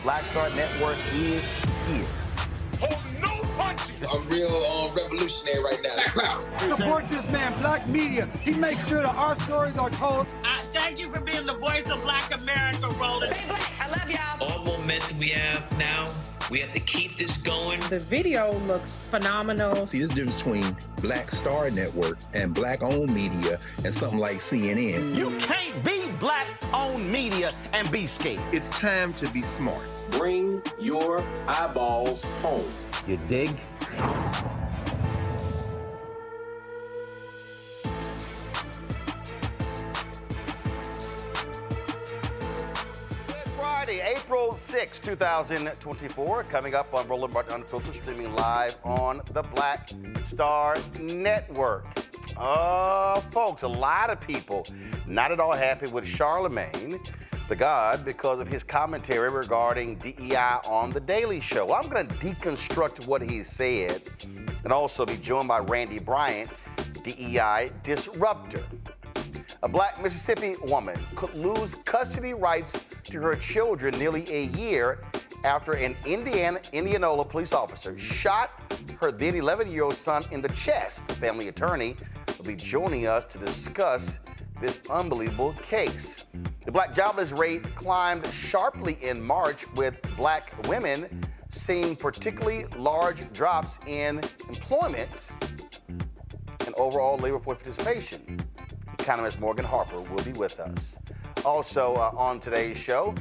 Black Star Network is here. Hold no punches. I'm real revolutionary right now. Support this man, Black Media. He makes sure that our stories are told. Thank you for being the voice of Black America, Roland. Stay black. I love y'all. All momentum we have now, we have to keep this going. The video looks phenomenal. See, this difference between Black Star Network and Black-owned media and something like CNN. You can't be Black-owned media and be scared. It's time to be smart. Bring your eyeballs home. You dig? Friday, April 6, 2024, coming up on Roland Martin Unfiltered, streaming live on the Black Star Network. Folks, a lot of people not at all happy with Charlamagne, the God, because of his commentary regarding DEI on The Daily Show. I'm going to deconstruct what he said and also be joined by Randy Bryant, DEI Disruptor. A Black Mississippi woman could lose custody rights to her children nearly a year after an Indianola police officer shot her then 11-year-old son in the chest. The family attorney will be joining us to discuss this unbelievable case. The Black jobless rate climbed sharply in March, with Black women seeing particularly large drops in employment and overall labor force participation. Economist Morgan Harper will be with us. Also on today's show,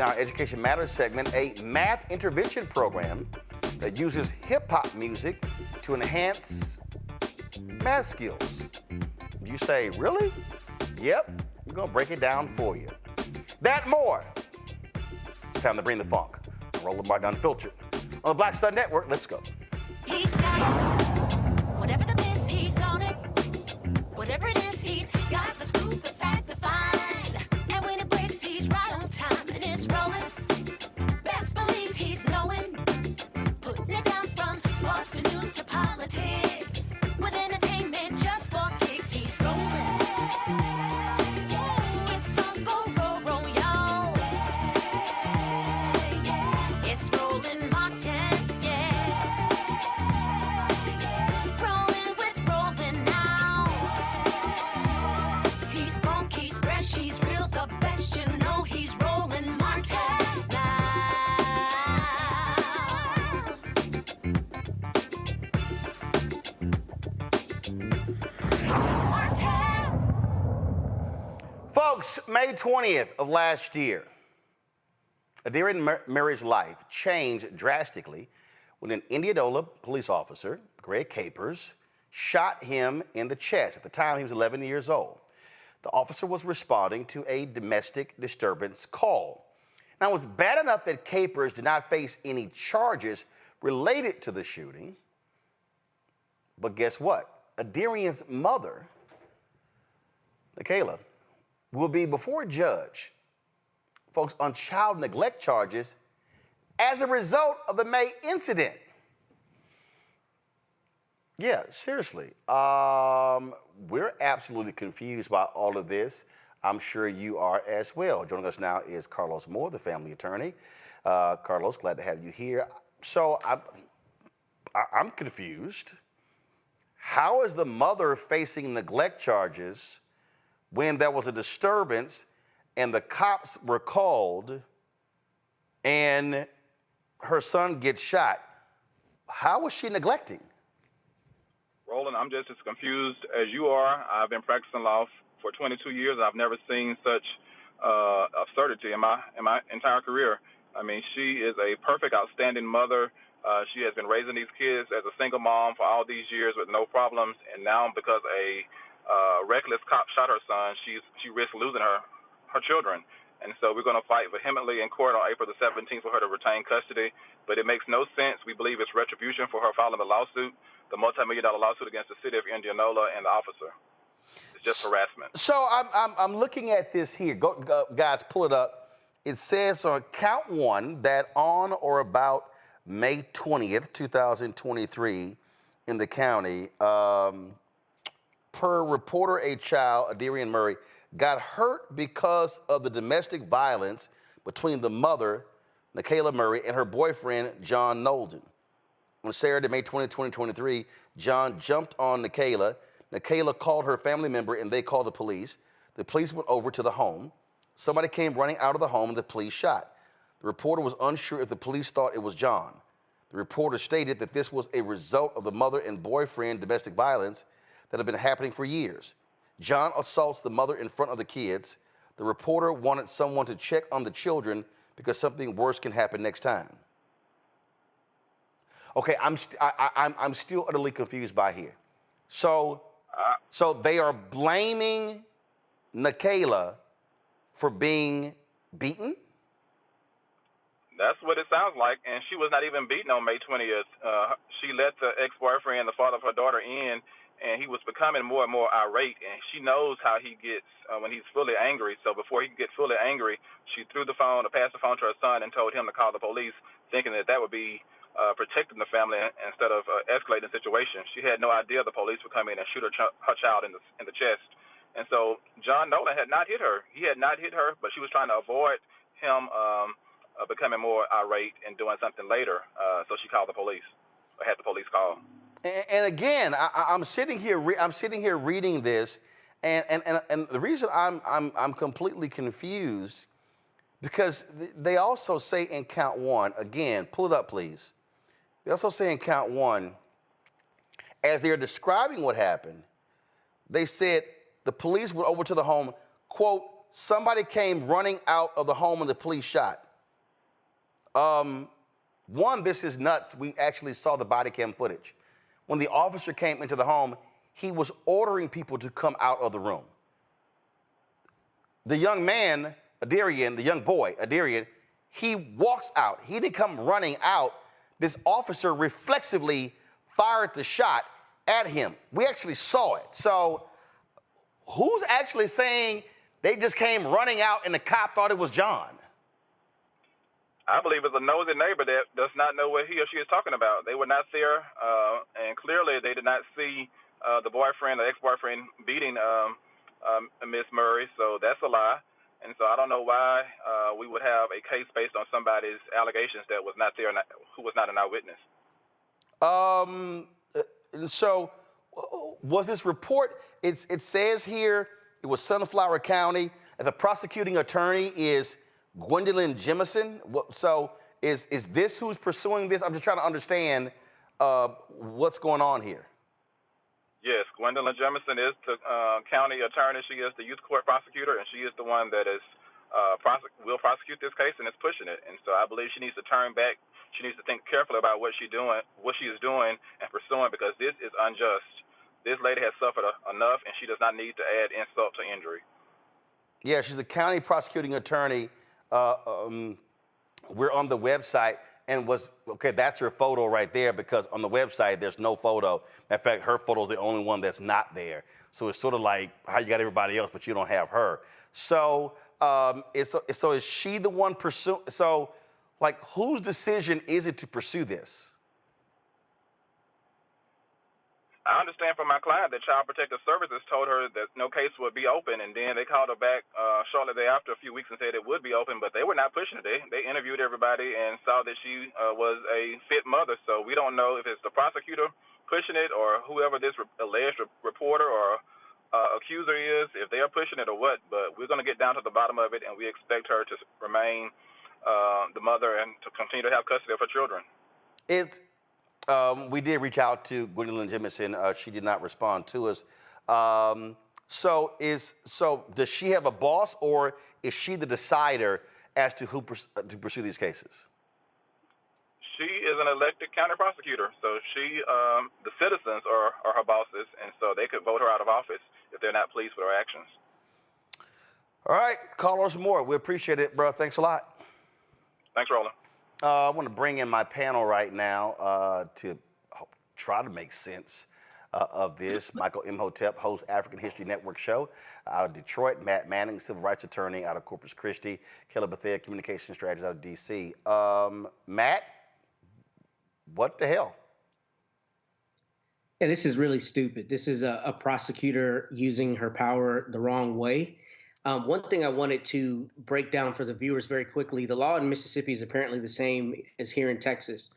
our Education Matters segment, a math intervention program that uses hip-hop music to enhance math skills. You say, really? Yep, we're gonna break it down for you. That more. It's time to bring the funk. Roland Martin Unfiltered. On the Black Star Network, let's go. He's got it. Whatever the miss, he's on it. Whatever it is, he's got the scoop, the fact, the find. And when it breaks, he's right on time and it's rolling. Best believe he's knowing. Putting it down from sports to news to politics. With entertainment just for kicks, he's rolling. It's on go, roll, roll, y'all. It's Roland Martin, yeah. Rolling with Roland now. He's funk, he's fresh, he's real, the best, you know he's Roland Martin now. Martin. Folks, May 20th of last year, Dei Murry's life changed drastically when an Indianola police officer, Greg Capers, shot him in the chest. At the time, he was 11 years old. The officer was responding to a domestic disturbance call. Now, it was bad enough that Capers did not face any charges related to the shooting, but guess what? Adrian's mother, Nakayla, will be before a judge, folks, on child neglect charges as a result of the May incident. Yeah, seriously. We're absolutely confused by all of this. I'm sure you are as well. Joining us now is Carlos Moore, the family attorney. Carlos, glad to have you here. So I'm confused. How is the mother facing neglect charges when there was a disturbance and the cops were called and her son gets shot? How was she neglecting? Roland, I'm just as confused as you are. I've been practicing law for 22 years. I've never seen such absurdity in my entire career. I mean, she is a perfect, outstanding mother. She has been raising these kids as a single mom for all these years with no problems, and now because a reckless cop shot her son, she risks losing her children. And so we're going to fight vehemently in court on April the 17th for her to retain custody. But it makes no sense. We believe it's retribution for her filing the lawsuit, the multi-million-dollar lawsuit against the city of Indianola and the officer. It's just harassment. So I'm looking at this here. Go, guys, pull it up. It says on count one that on or about May 20th, 2023, in the county, per reporter, a child, Dei Murry, got hurt because of the domestic violence between the mother Nakayla Murry, and her boyfriend, John Nolden. On Saturday, May 20, 2023, John jumped on Nakayla. Nakayla called her family member, and they called the police. The police went over to the home. Somebody came running out of the home, and the police shot. The reporter was unsure if the police thought it was John. The reporter stated that this was a result of the mother and boyfriend domestic violence that had been happening for years. John assaults the mother in front of the kids. The reporter wanted someone to check on the children because something worse can happen next time. Okay, I'm still utterly confused by here. So they are blaming Nakayla for being beaten? That's what it sounds like, and she was not even beaten on May 20th. She let the ex-boyfriend, the father of her daughter, in, and he was becoming more and more irate, and she knows how he gets when he's fully angry. So before he could get fully angry, she threw the phone or passed the phone to her son and told him to call the police, thinking that would be protecting the family instead of escalating the situation. She had no idea the police would come in and shoot her child in the chest. And so John Nolan had not hit her. He had not hit her, but she was trying to avoid him becoming more irate and doing something later. So she called the police, or had the police call. And again, I'm sitting here reading this, and the reason I'm completely confused, because they also say in count one, again, pull it up, please. They also say in count one, as they're describing what happened, they said the police went over to the home, quote, somebody came running out of the home and the police shot. One, this is nuts. We actually saw the body cam footage. When the officer came into the home, he was ordering people to come out of the room. The young man, Adarian, the young boy, Adarian, he walks out. He didn't come running out. This officer reflexively fired the shot at him. We actually saw it. So who's actually saying they just came running out and the cop thought it was John? I believe it's a nosy neighbor that does not know what he or she is talking about. They were not there, and clearly they did not see the boyfriend, the ex-boyfriend, beating Miss Murray, so that's a lie. And so I don't know why we would have a case based on somebody's allegations that was not there, who was not an eyewitness. And so was this report, it says here, it was Sunflower County, and the prosecuting attorney is Gwendolyn Jemison. So is this who's pursuing this? I'm just trying to understand what's going on here. Yes, Gwendolyn Jemison is the county attorney. She is the youth court prosecutor, and she is the one that is will prosecute this case and is pushing it. And so I believe she needs to turn back. She needs to think carefully about what she is doing and pursuing, because this is unjust. This lady has suffered enough, and she does not need to add insult to injury. Yeah, she's a county prosecuting attorney. We're on the website, and that's her photo right there, because on the website there's no photo. In fact, her photo is the only one that's not there. So it's sort of like how you got everybody else, but you don't have her. So so is she the one pursuing? So like, whose decision is it to pursue this? I understand from my client that Child Protective Services told her that no case would be open, and then they called her back shortly thereafter, a few weeks, and said it would be open, but they were not pushing it. They interviewed everybody and saw that she was a fit mother, so we don't know if it's the prosecutor pushing it or whoever this alleged reporter or accuser is, if they are pushing it or what, but we're going to get down to the bottom of it, and we expect her to remain the mother and to continue to have custody of her children. We did reach out to Gwendolyn Jemison. She did not respond to us. So does she have a boss, or is she the decider as to who to pursue these cases? She is an elected county prosecutor, so the citizens are her bosses, and so they could vote her out of office if they're not pleased with her actions. All right, call us more. We appreciate it, bro. Thanks a lot. Thanks, Roland. I want to bring in my panel right now to try to make sense of this. Michael Imhotep hosts African History Network show out of Detroit. Matt Manning, civil rights attorney out of Corpus Christi. Kelly Bethea, communication strategist out of D.C. Matt, what the hell? Yeah, this is really stupid. This is a prosecutor using her power the wrong way. One thing I wanted to break down for the viewers very quickly, the law in Mississippi is apparently the same as here in Texas.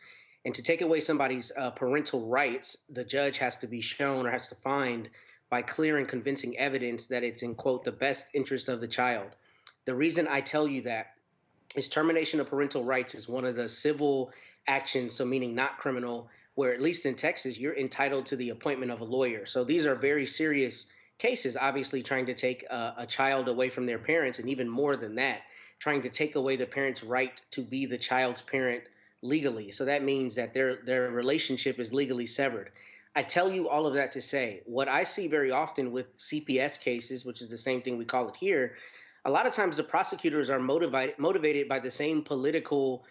And to take away somebody's parental rights, the judge has to be shown or has to find by clear and convincing evidence that it's in, quote, the best interest of the child. The reason I tell you that is termination of parental rights is one of the civil actions, so meaning not criminal, where at least in Texas, you're entitled to the appointment of a lawyer. So these are very serious cases, obviously trying to take a child away from their parents, and even more than that, trying to take away the parent's right to be the child's parent legally. So that means that their relationship is legally severed. I tell you all of that to say, what I see very often with CPS cases, which is the same thing we call it here, a lot of times the prosecutors are motivated by the same political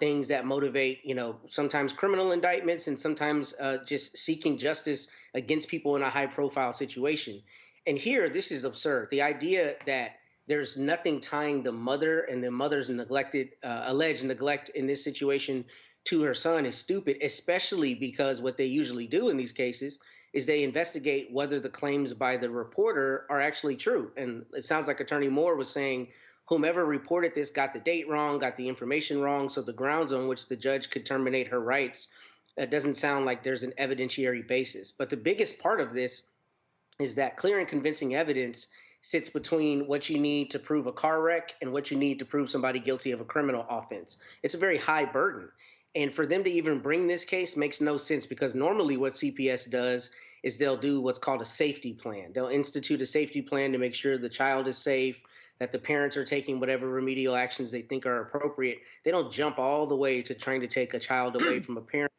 things that motivate, sometimes criminal indictments and sometimes just seeking justice against people in a high-profile situation. And here, this is absurd. The idea that there's nothing tying the mother and the mother's alleged neglect in this situation to her son is stupid, especially because what they usually do in these cases is they investigate whether the claims by the reporter are actually true. And it sounds like Attorney Moore was saying whomever reported this got the date wrong, got the information wrong, so the grounds on which the judge could terminate her rights, it doesn't sound like there's an evidentiary basis. But the biggest part of this is that clear and convincing evidence sits between what you need to prove a car wreck and what you need to prove somebody guilty of a criminal offense. It's a very high burden. And for them to even bring this case makes no sense, because normally what CPS does is they'll do what's called a safety plan. They'll institute a safety plan to make sure the child is safe, that the parents are taking whatever remedial actions they think are appropriate. They don't jump all the way to trying to take a child away from a parent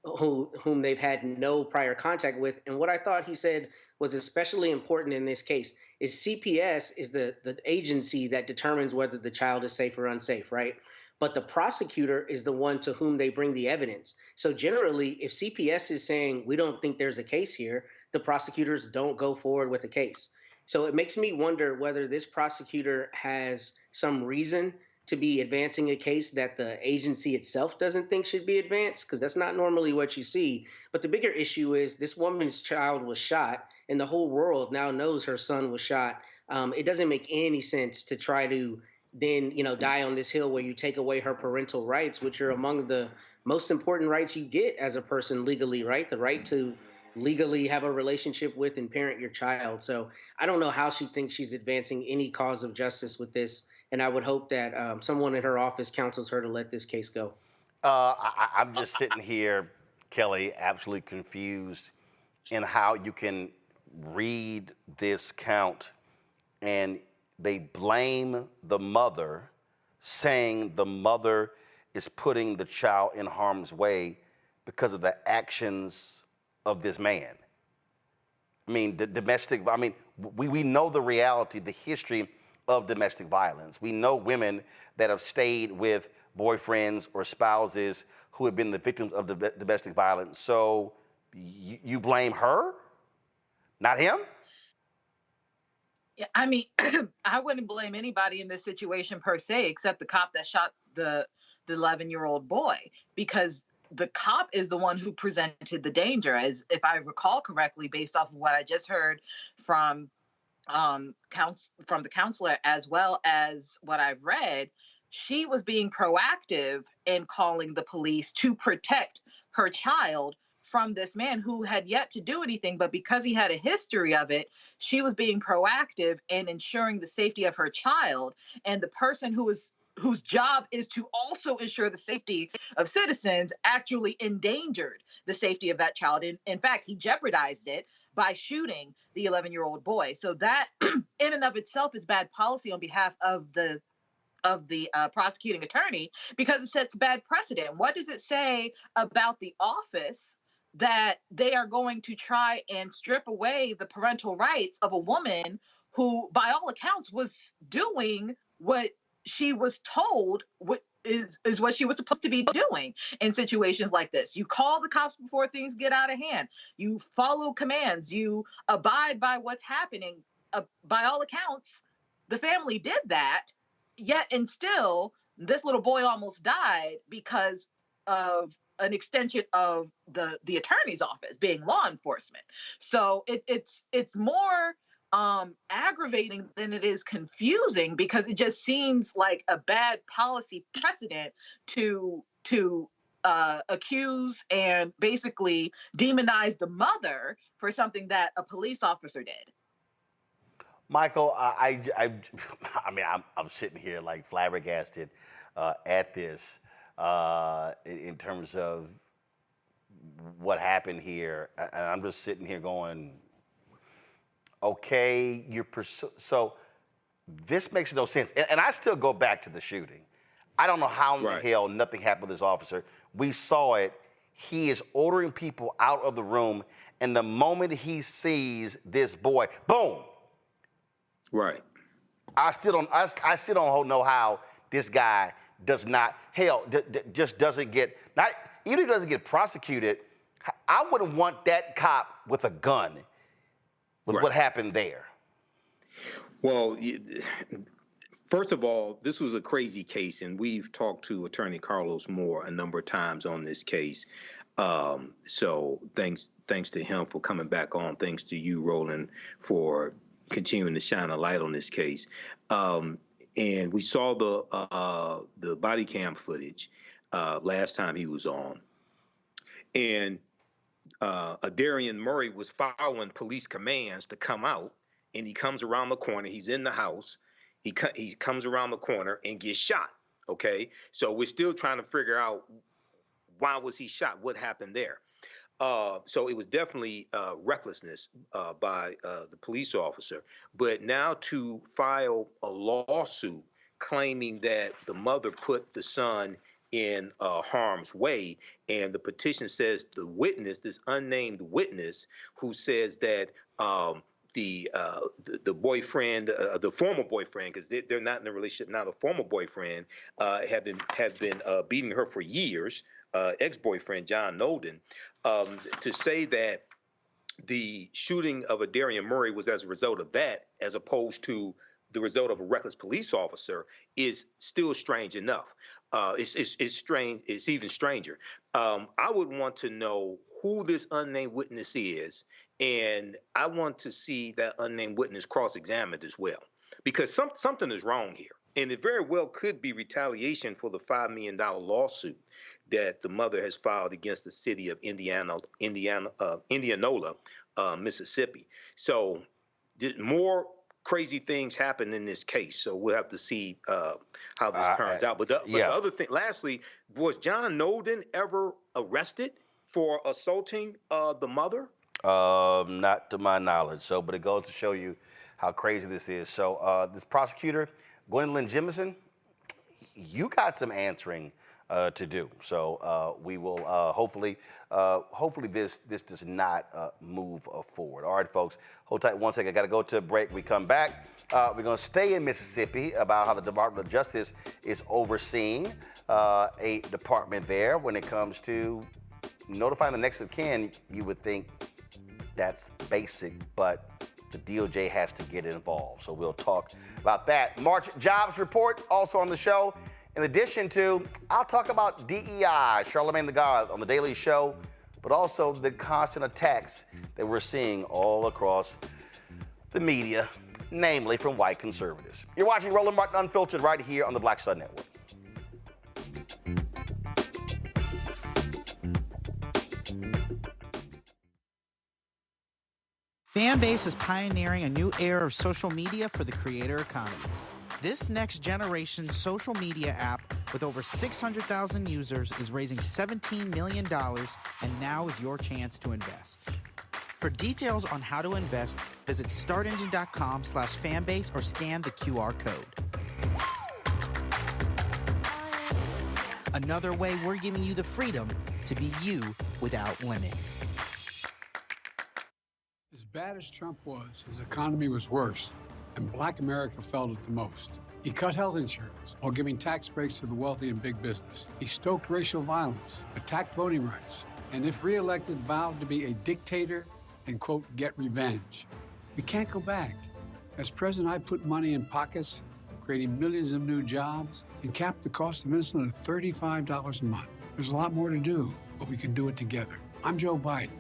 whom they've had no prior contact with. And what I thought he said was especially important in this case is CPS is the agency that determines whether the child is safe or unsafe, right? But the prosecutor is the one to whom they bring the evidence. So generally, if CPS is saying, we don't think there's a case here, the prosecutors don't go forward with the case. So it makes me wonder whether this prosecutor has some reason to be advancing a case that the agency itself doesn't think should be advanced, because that's not normally what you see. But the bigger issue is this woman's child was shot, and the whole world now knows her son was shot. It doesn't make any sense to try to then, die on this hill where you take away her parental rights, which are among the most important rights you get as a person legally, right? The right to legally have a relationship with and parent your child. So I don't know how she thinks she's advancing any cause of justice with this. And I would hope that someone in her office counsels her to let this case go. I'm just sitting here, Kelly, absolutely confused in how you can read this count and they blame the mother, saying the mother is putting the child in harm's way because of the actions of this man. I mean, we know the reality, the history of domestic violence. We know women that have stayed with boyfriends or spouses who have been the victims of domestic violence. So you blame her, not him? Yeah, I mean, I wouldn't blame anybody in this situation per se, except the cop that shot the 11-year-old boy, because the cop is the one who presented the danger. As if I recall correctly, based off of what I just heard from the counselor, as well as what I've read, she was being proactive in calling the police to protect her child from this man who had yet to do anything, but because he had a history of it, she was being proactive in ensuring the safety of her child. And the person whose job is to also ensure the safety of citizens actually endangered the safety of that child. In fact, he jeopardized it by shooting the 11-year-old boy. So that in and of itself is bad policy on behalf of the prosecuting attorney, because it sets bad precedent. What does it say about the office that they are going to try and strip away the parental rights of a woman who, by all accounts, was doing what she was told is what she was supposed to be doing in situations like this? You call the cops before things get out of hand. You follow commands. You abide by what's happening. By all accounts, the family did that, yet and still, this little boy almost died because of an extension of the attorney's office being law enforcement. So it's more aggravating than it is confusing, because it just seems like a bad policy precedent to accuse and basically demonize the mother for something that a police officer did. Michael, I mean, I'm sitting here like flabbergasted at this in terms of what happened here. And I'm just sitting here going, okay, so this makes no sense. And I still go back to the shooting. I don't know how in the hell nothing happened with this officer. We saw it. He is ordering people out of the room, and the moment he sees this boy, boom. Right. I still don't know how this guy does not, just doesn't get, even if he doesn't get prosecuted, I wouldn't want that cop with a gun with what happened there. Well, first of all, this was a crazy case, and we've talked to Attorney Carlos Moore a number of times on this case. So thanks to him for coming back on. Thanks to you, Roland, for continuing to shine a light on this case. And we saw the body cam footage last time he was on. And Adarian Murray was following police commands to come out, and he comes around the corner. He's in the house. He comes around the corner and gets shot. Okay, so we're still trying to figure out why was he shot? What happened there? So it was definitely recklessness by the police officer. But now to file a lawsuit claiming that the mother put the son in harm's way, and the petition says the witness, this unnamed witness, who says that the boyfriend, the former boyfriend, because they're not in a relationship now, the former boyfriend had been beating her for years, ex-boyfriend John Nolden, to say that the shooting of Adarian Murray was as a result of that, as opposed to the result of a reckless police officer, is still strange enough. It's strange. It's even stranger. I would want to know who this unnamed witness is, and I want to see that unnamed witness cross-examined as well, because something is wrong here. And it very well could be retaliation for the $5 million lawsuit that the mother has filed against the city of Indianola, Mississippi. So more crazy things happen in this case. So we'll have to see how this turns out. But the other thing, lastly, was John Nolden ever arrested for assaulting the mother? Not to my knowledge. So, but it goes to show you how crazy this is. So this prosecutor, Gwendolyn Jemison, you got some answering to do. So we will hopefully this does not move forward. All right, folks, hold tight 1 second. I got to go to a break. We come back. We're going to stay in Mississippi about how the Department of Justice is overseeing a department there when it comes to notifying the next of kin. You would think that's basic, but the DOJ has to get involved. So we'll talk about that. March jobs report also on the show. In addition to, I'll talk about DEI, Charlamagne the God on The Daily Show, but also the constant attacks that we're seeing all across the media, namely from white conservatives. You're watching Roland Martin Unfiltered right here on the Black Star Network. Fanbase is pioneering a new era of social media for the creator economy. This next-generation social media app with over 600,000 users is raising $17 million, and now is your chance to invest. For details on how to invest, visit startengine.com/fanbase or scan the QR code. Another way we're giving you the freedom to be you without limits. As bad as Trump was, his economy was worse, and Black America felt it the most. He cut health insurance while giving tax breaks to the wealthy and big business. He stoked racial violence, attacked voting rights, and if reelected, vowed to be a dictator and, quote, get revenge. We can't go back. As president, I put money in pockets, creating millions of new jobs, and capped the cost of insulin at $35 a month. There's a lot more to do, but we can do it together. I'm Joe Biden,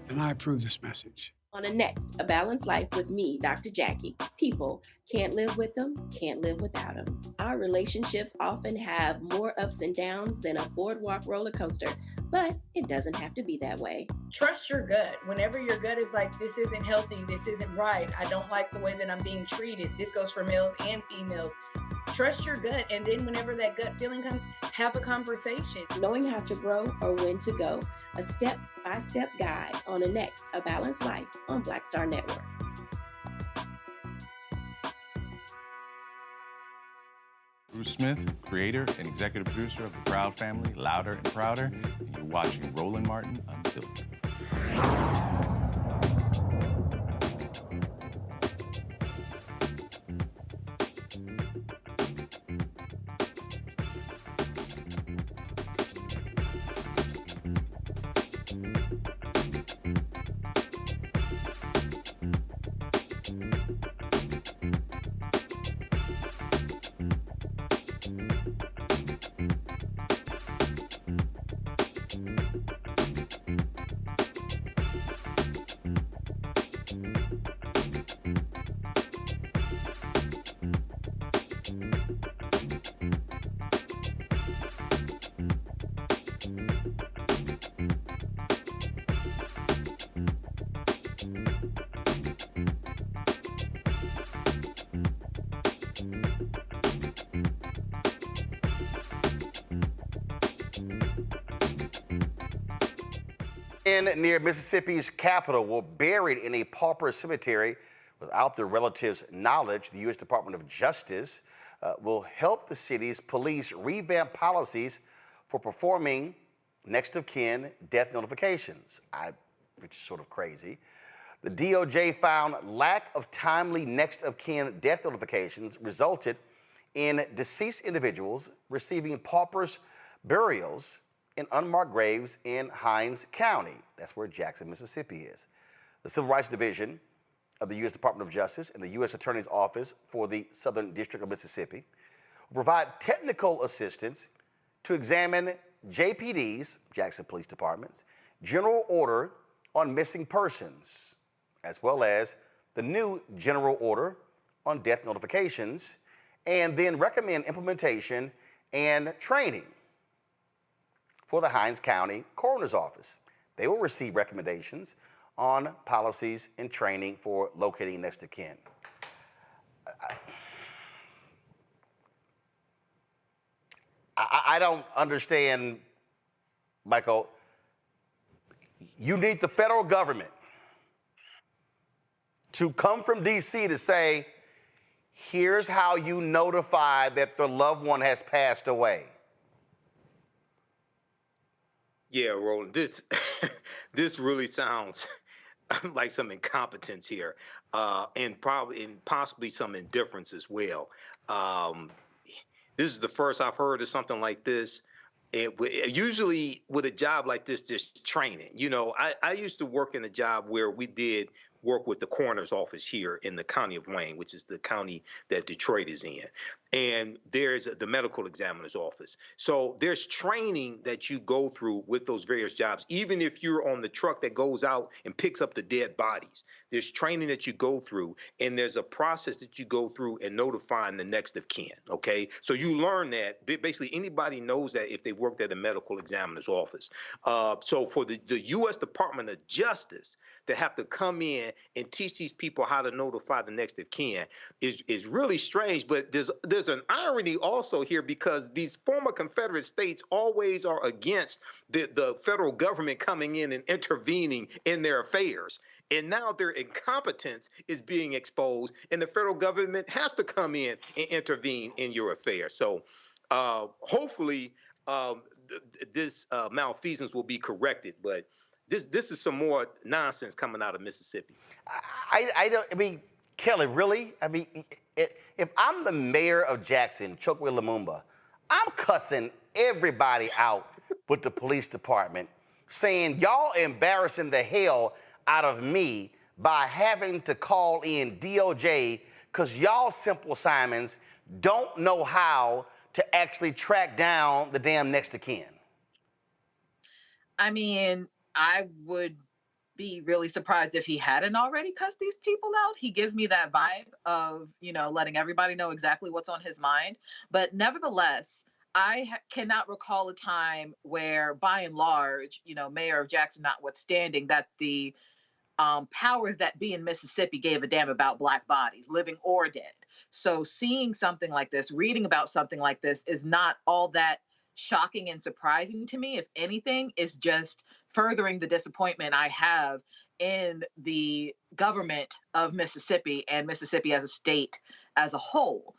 and I approve this message. On a Next, A Balanced Life with me, Dr. Jackie. People can't live with them, can't live without them. Our relationships often have more ups and downs than a boardwalk roller coaster, but it doesn't have to be that way. Trust your gut. Whenever your gut is like, this isn't healthy, this isn't right, I don't like the way that I'm being treated. This goes for males and females. Trust your gut, and then whenever that gut feeling comes, have a conversation. Knowing how to grow or when to go, a step-by-step guide on a Next, A Balanced Life on Black Star Network. Bruce Smith, creator and executive producer of the Proud Family, Louder and Prouder, and you're watching Roland Martin Unfiltered. Near Mississippi's capital were buried in a pauper cemetery without their relatives' knowledge. The U.S. Department of Justice will help the city's police revamp policies for performing next of kin death notifications, which is sort of crazy. The DOJ found lack of timely next of kin death notifications resulted in deceased individuals receiving paupers' burials in unmarked graves in Hinds County. That's where Jackson, Mississippi is. The Civil Rights Division of the U.S. Department of Justice and the U.S. Attorney's Office for the Southern District of Mississippi will provide technical assistance to examine JPD's, Jackson Police Department's, general order on missing persons, as well as the new general order on death notifications, and then recommend implementation and training for the Hinds County Coroner's Office. They will receive recommendations on policies and training for locating next of kin. I don't understand, Michael. You need the federal government to come from D.C. to say, here's how you notify that the loved one has passed away. Yeah, Roland, this really sounds like some incompetence here, and possibly some indifference as well. This is the first I've heard of something like this. Usually with a job like this, there's training. You know, I used to work in a job where we did work with the coroner's office here in the county of Wayne, which is the county that Detroit is in. And there's the medical examiner's office. So there's training that you go through with those various jobs, even if you're on the truck that goes out and picks up the dead bodies. There's training that you go through, and there's a process that you go through in notifying the next of kin, okay? So you learn that. Basically, anybody knows that if they worked at a medical examiner's office. So for the U.S. Department of Justice to have to come in and teach these people how to notify the next of kin is really strange. But there's an irony also here, because these former Confederate states always are against the federal government coming in and intervening in their affairs. And now their incompetence is being exposed, and the federal government has to come in and intervene in your affairs. So hopefully this malfeasance will be corrected. But this is some more nonsense coming out of Mississippi. I mean, Kelly, really? I mean, if I'm the mayor of Jackson, Chokwe Lumumba, I'm cussing everybody out with the police department, saying y'all embarrassing the hell out of me by having to call in DOJ because y'all Simple Simons don't know how to actually track down the damn next of kin. I mean, I would be really surprised if he hadn't already cussed these people out. He gives me that vibe of, letting everybody know exactly what's on his mind. But nevertheless, I cannot recall a time where, by and large, Mayor of Jackson notwithstanding, that the powers that be in Mississippi gave a damn about Black bodies, living or dead. So seeing something like this, reading about something like this is not all that shocking and surprising to me. If anything, is just furthering the disappointment I have in the government of Mississippi and Mississippi as a state as a whole.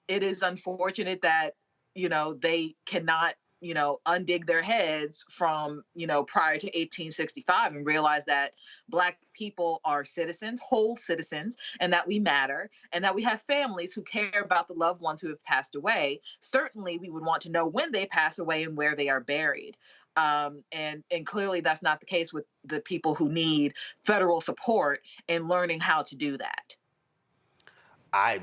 It is unfortunate that, they cannot, undig their heads from, prior to 1865 and realize that Black people are citizens, whole citizens, and that we matter, and that we have families who care about the loved ones who have passed away. Certainly, we would want to know when they pass away and where they are buried. And clearly that's not the case with the people who need federal support in learning how to do that. I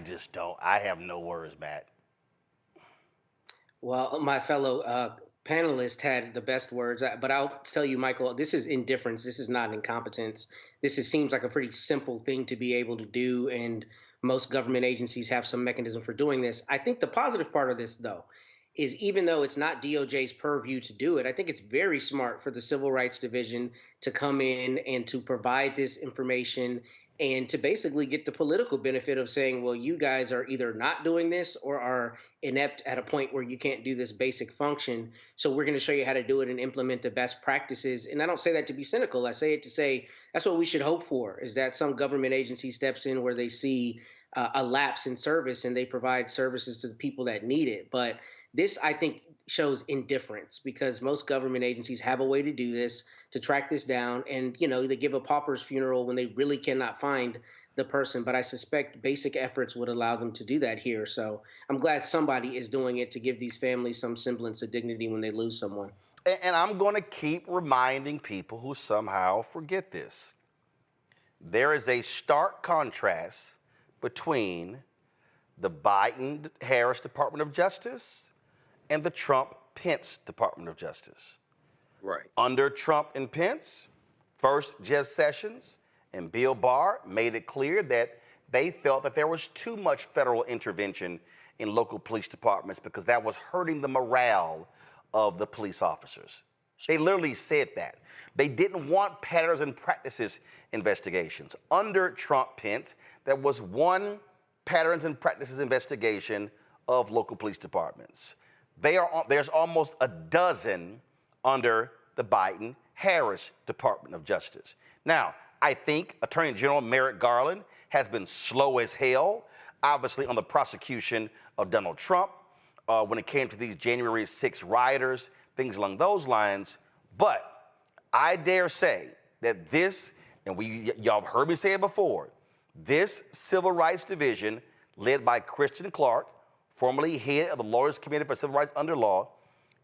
just don't. I have no words, Matt. Well, my fellow panelist had the best words, but I'll tell you, Michael, this is indifference. This is not incompetence. Seems like a pretty simple thing to be able to do, and most government agencies have some mechanism for doing this. I think the positive part of this, though, is even though it's not DOJ's purview to do it, I think it's very smart for the Civil Rights Division to come in and to provide this information and to basically get the political benefit of saying, well, you guys are either not doing this or are inept at a point where you can't do this basic function. So we're going to show you how to do it and implement the best practices. And I don't say that to be cynical. I say it to say that's what we should hope for, is that some government agency steps in where they see a lapse in service and they provide services to the people that need it. But this, I think, shows indifference, because most government agencies have a way to do this, to track this down. And, they give a pauper's funeral when they really cannot find the person. But I suspect basic efforts would allow them to do that here. So I'm glad somebody is doing it to give these families some semblance of dignity when they lose someone. And I'm going to keep reminding people who somehow forget this. There is a stark contrast between the Biden-Harris Department of Justice and the Trump-Pence Department of Justice. Right. Under Trump and Pence, first Jeff Sessions and Bill Barr made it clear that they felt that there was too much federal intervention in local police departments because that was hurting the morale of the police officers. They literally said that. They didn't want patterns and practices investigations. Under Trump-Pence, there was one patterns and practices investigation of local police departments. There's almost a dozen under the Biden-Harris Department of Justice. Now, I think Attorney General Merrick Garland has been slow as hell, obviously, on the prosecution of Donald Trump when it came to these January 6 rioters, things along those lines. But I dare say that this, and y'all have heard me say it before, this Civil Rights Division, led by Christian Clark, formerly head of the Lawyers Committee for Civil Rights under Law,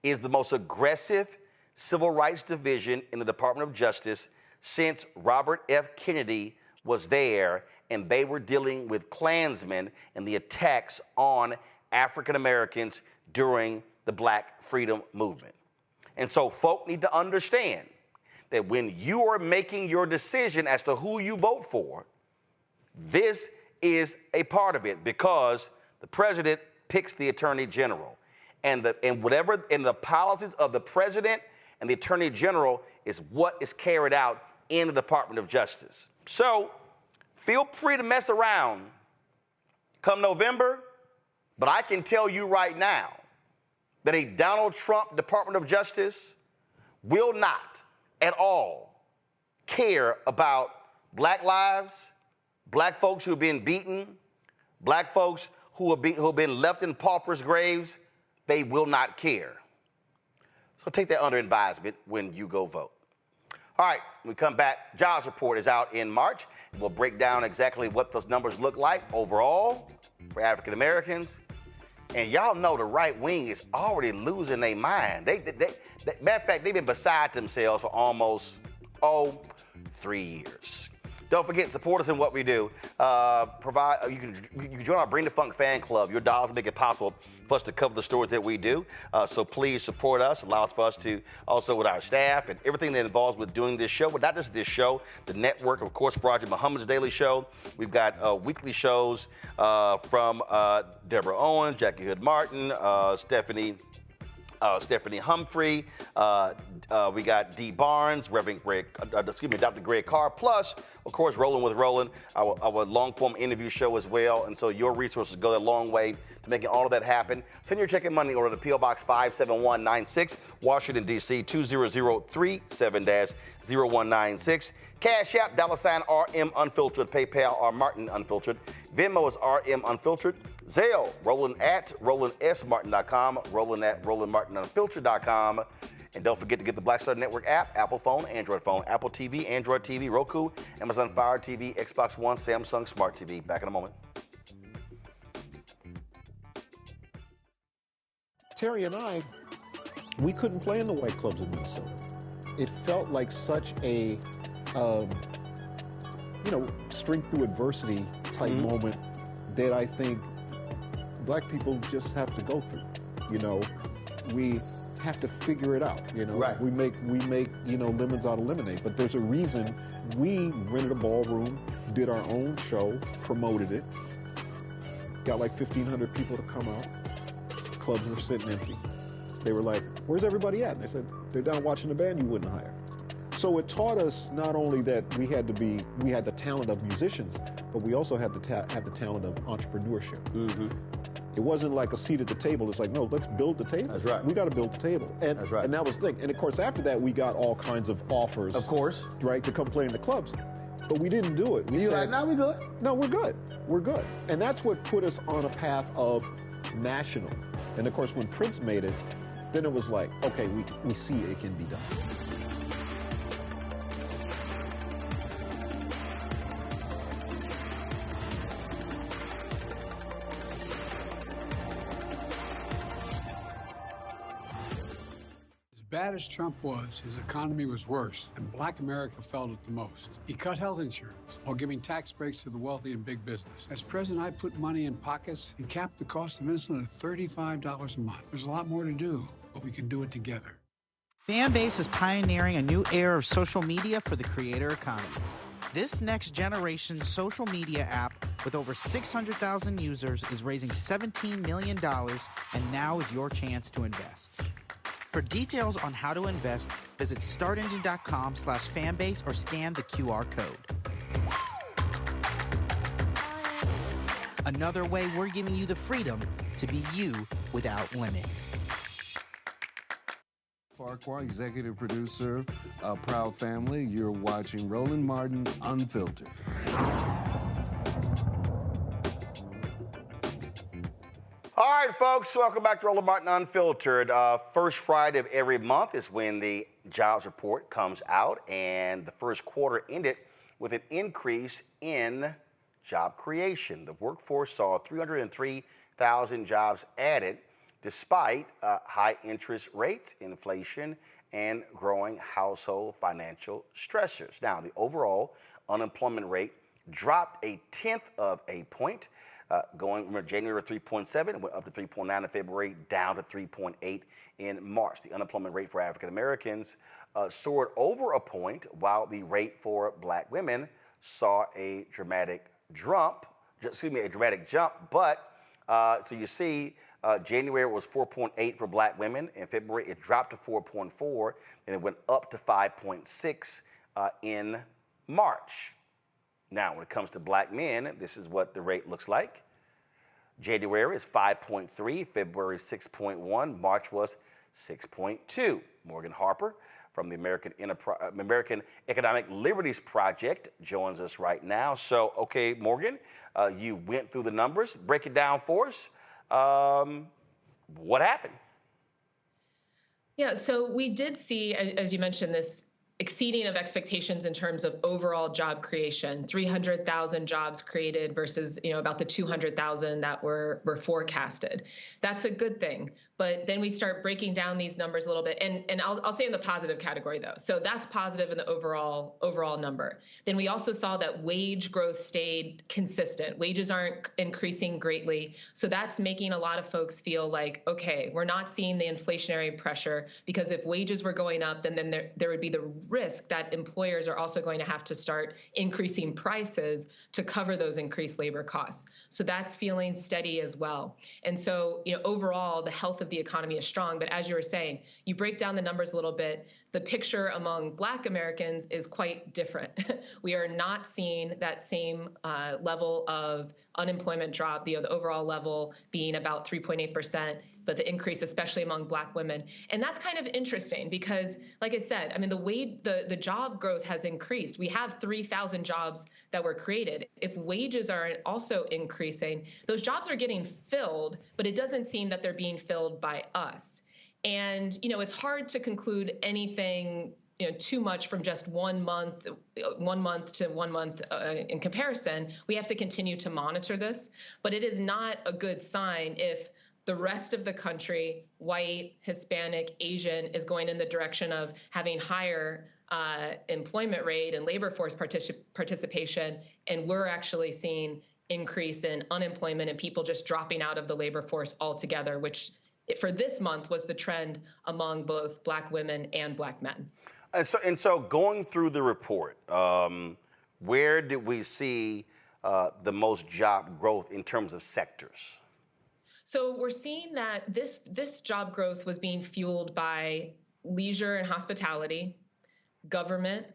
is the most aggressive Civil Rights Division in the Department of Justice since Robert F. Kennedy was there and they were dealing with Klansmen and the attacks on African Americans during the Black Freedom Movement. And so folk need to understand that when you are making your decision as to who you vote for, this is a part of it, because the president picks the attorney general, and the policies of the president and the attorney general is what is carried out in the Department of Justice. So feel free to mess around come November, but I can tell you right now that a Donald Trump Department of Justice will not at all care about Black lives, Black folks who have been beaten, Black folks who have been left in paupers' graves. They will not care. So take that under advisement when you go vote. All right, when we come back, jobs report is out in March. We'll break down exactly what those numbers look like overall for African Americans. And y'all know the right wing is already losing their mind. Matter of fact, they've been beside themselves for almost, 3 years. Don't forget, support us in what we do. You can join our Bring the Funk fan club. Your dollars make it possible for us to cover the stories that we do. So please support us. Allows for us to also with our staff and everything that involves with doing this show, but not just this show, the network, of course, Roger Muhammad's Daily Show. We've got weekly shows from Deborah Owens, Jackie Hood Martin, Stephanie Humphrey, we got Dee Barnes, Dr. Greg Carr, plus, of course, Roland with Roland, our long-form interview show as well. And so your resources go a long way to making all of that happen. Send your check and money order to P.O. Box 57196, Washington, D.C. 20037-0196. Cash App, $RM Unfiltered, PayPal, R Martin Unfiltered. Venmo is RM Unfiltered. Zelle, Roland at RolandSMartin.com, Roland at RolandMartinUnfiltered.com. And don't forget to get the Black Star Network app, Apple phone, Apple TV, Android TV, Roku, Amazon Fire TV, Xbox One, Samsung Smart TV. Back in a moment. Terry and I, we couldn't play in the white clubs in Minnesota. It felt like such a, strength through adversity type moment that I think Black people just have to go through. We have to figure it out. Right. We make lemons out of lemonade. But there's a reason we rented a ballroom, did our own show, promoted it, got like 1,500 people to come out. Clubs were sitting empty. They were like, "Where's everybody at?" And they said, "They're down watching the band you wouldn't hire." So it taught us not only that we had the talent of musicians, but we also had to have the talent of entrepreneurship. It wasn't like a seat at the table. It's like, no, let's build the table. That's right. We got to build the table. And, that's right. And that was the thing. And of course, after that, we got all kinds of offers. Of course. Right, to come play in the clubs. But we didn't do it. We said, "No, we're good. No, we're good. We're good." And that's what put us on a path of national. And of course, when Prince made it, then it was like, okay, we see it can be done. As bad as Trump was, his economy was worse, and Black America felt it the most. He cut health insurance while giving tax breaks to the wealthy and big business. As president, I put money in pockets and capped the cost of insulin at $35 a month. There's a lot more to do, but we can do it together. Fanbase is pioneering a new era of social media for the creator economy. This next generation social media app with over 600,000 users is raising $17 million, and now is your chance to invest. For details on how to invest, visit startengine.com/fanbase or scan the QR code. Another way we're giving you the freedom to be you without limits. Farquhar, executive producer of Proud Family. You're watching Roland Martin Unfiltered. All right, folks, welcome back to Roland Martin Unfiltered. First Friday of every month is when the jobs report comes out, and the first quarter ended with an increase in job creation. The workforce saw 303,000 jobs added, despite high interest rates, inflation, and growing household financial stressors. Now, the overall unemployment rate dropped 0.1 of a point, going from January 3.7, went up to 3.9 in February, down to 3.8 in March. The unemployment rate for African Americans soared over a point, while the rate for Black women saw a dramatic jump. But so you see, January was 4.8 for Black women. In February, it dropped to 4.4, and it went up to 5.6 in March. Now, when it comes to Black men, this is what the rate looks like. January is 5.3, February 6.1, March was 6.2. Morgan Harper from the American Economic Liberties Project joins us right now. So, okay, Morgan, you went through the numbers. Break it down for us. What happened? Yeah, so we did see, as you mentioned, this exceeding of expectations in terms of overall job creation, 300,000 jobs created versus, about the 200,000 that were forecasted. That's a good thing. But then we start breaking down these numbers a little bit, and I'll say in the positive category though. So that's positive in the overall number. Then we also saw that wage growth stayed consistent. Wages aren't increasing greatly, so that's making a lot of folks feel like, okay, we're not seeing the inflationary pressure, because if wages were going up, then there would be the risk that employers are also going to have to start increasing prices to cover those increased labor costs. So that's feeling steady as well. And so, overall, the health of the economy is strong. But as you were saying, you break down the numbers a little bit, the picture among Black Americans is quite different. We are not seeing that same level of unemployment drop, the overall level being about 3.8%, but the increase, especially among Black women. And that's kind of interesting because, like I said, I mean, the job growth has increased. We have 3,000 jobs that were created. If wages are also increasing, those jobs are getting filled, but it doesn't seem that they're being filled by us. And, it's hard to conclude anything, too much from just 1 month to 1 month in comparison. We have to continue to monitor this, but it is not a good sign if the rest of the country, white, Hispanic, Asian, is going in the direction of having higher employment rate and labor force participation, and we're actually seeing increase in unemployment and people just dropping out of the labor force altogether, which for this month was the trend among both Black women and Black men. And so going through the report, where did we see the most job growth in terms of sectors? So we're seeing that this job growth was being fueled by leisure and hospitality, government,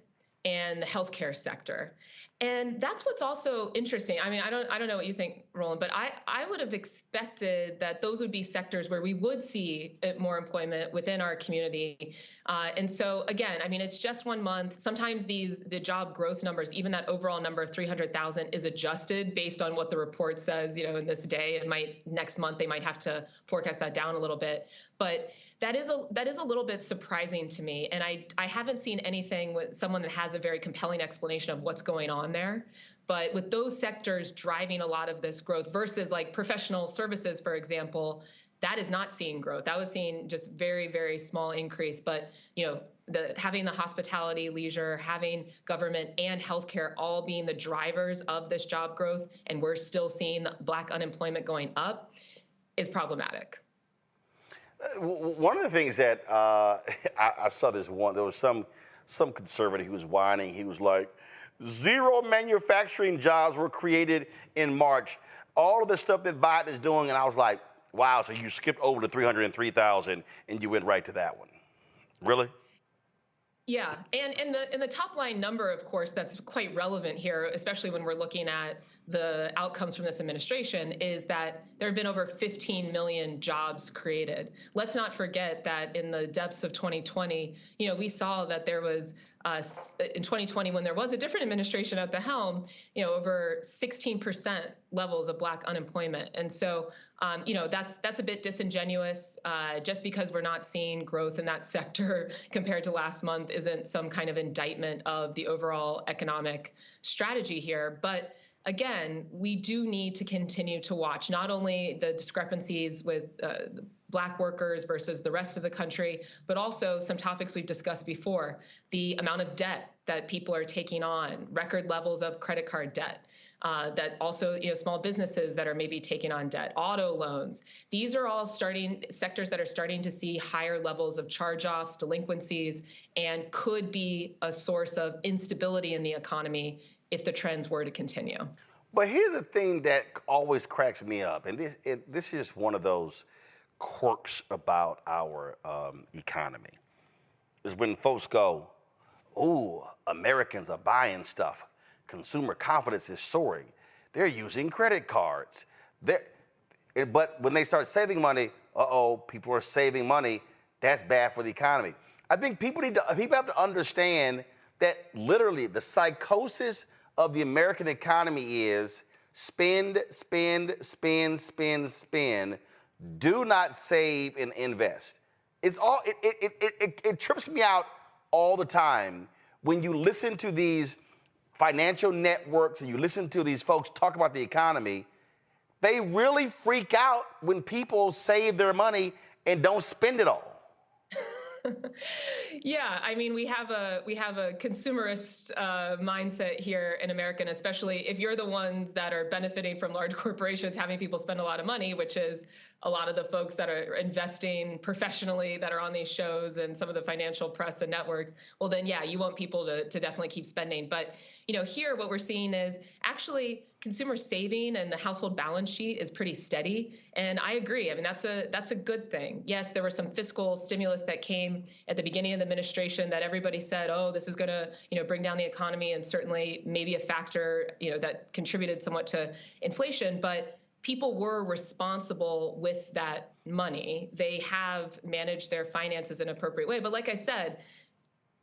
and the healthcare sector. And that's what's also interesting. I mean, I don't know what you think, Roland, but I would have expected that those would be sectors where we would see more employment within our community. And so, again, I mean, it's just 1 month. Sometimes the job growth numbers, even that overall number of 300,000 is adjusted based on what the report says, in this day. Next month, they might have to forecast that down a little bit. But that is a little bit surprising to me. And I haven't seen anything with someone that has a very compelling explanation of what's going on there. But with those sectors driving a lot of this growth versus like professional services, for example, that is not seeing growth. That was seeing just very, very small increase. But, having the hospitality, leisure, having government and healthcare all being the drivers of this job growth, and we're still seeing Black unemployment going up, is problematic. One of the things that I saw there was some conservative who was whining. He was like, 0 manufacturing jobs were created in March. All of the stuff that Biden is doing, and I was like, wow, so you skipped over the 303,000 and you went right to that one. Really? Yeah, and in the top line number, of course, that's quite relevant here, especially when we're looking at the outcomes from this administration, is that there have been over 15 million jobs created. Let's not forget that in the depths of 2020, we saw that there was, in 2020, when there was a different administration at the helm, over 16% levels of Black unemployment. And so, that's a bit disingenuous. Just because we're not seeing growth in that sector compared to last month isn't some kind of indictment of the overall economic strategy here. But again, we do need to continue to watch not only the discrepancies with Black workers versus the rest of the country, but also some topics we've discussed before, the amount of debt that people are taking on, record levels of credit card debt, that also, small businesses that are maybe taking on debt, auto loans. These are all sectors that are starting to see higher levels of charge-offs, delinquencies, and could be a source of instability in the economy if the trends were to continue. But here's the thing that always cracks me up, and this is one of those quirks about our economy, is when folks go, ooh, Americans are buying stuff. Consumer confidence is soaring. They're using credit cards. But when they start saving money, people are saving money. That's bad for the economy. I think people have to understand that literally the psychosis of the American economy is spend, spend, spend, spend, spend. Do not save and invest. It trips me out all the time when you listen to these financial networks and you listen to these folks talk about the economy. They really freak out when people save their money and don't spend it all. Yeah, I mean, we have a consumerist mindset here in America, and especially if you're the ones that are benefiting from large corporations having people spend a lot of money, which is a lot of the folks that are investing professionally that are on these shows and some of the financial press and networks. Well, then, yeah, you want people to definitely keep spending. But, you know, here what we're seeing is actually consumer saving and the household balance sheet is pretty steady. And I agree. I mean, that's a good thing. Yes, there was some fiscal stimulus that came at the beginning of the administration that everybody said, oh, this is going to, you know, bring down the economy, and certainly maybe a factor, you know, that contributed somewhat to inflation. But people were responsible with that money. They have managed their finances in an appropriate way. But like I said,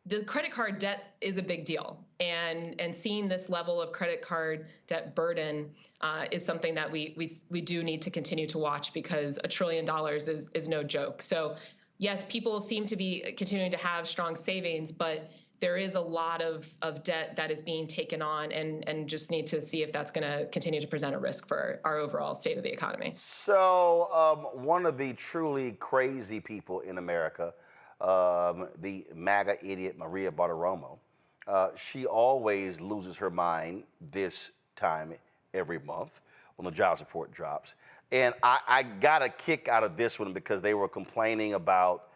the credit card debt is a big deal. And seeing this level of credit card debt burden is something that we do need to continue to watch, because $1 trillion is no joke. So yes, people seem to be continuing to have strong savings, but there is a lot of debt that is being taken on, and just need to see if that's going to continue to present a risk for our overall state of the economy. So one of the truly crazy people in America, the MAGA idiot Maria Bartiromo, she always loses her mind this time every month when the jobs report drops. And I got a kick out of this one because they were complaining about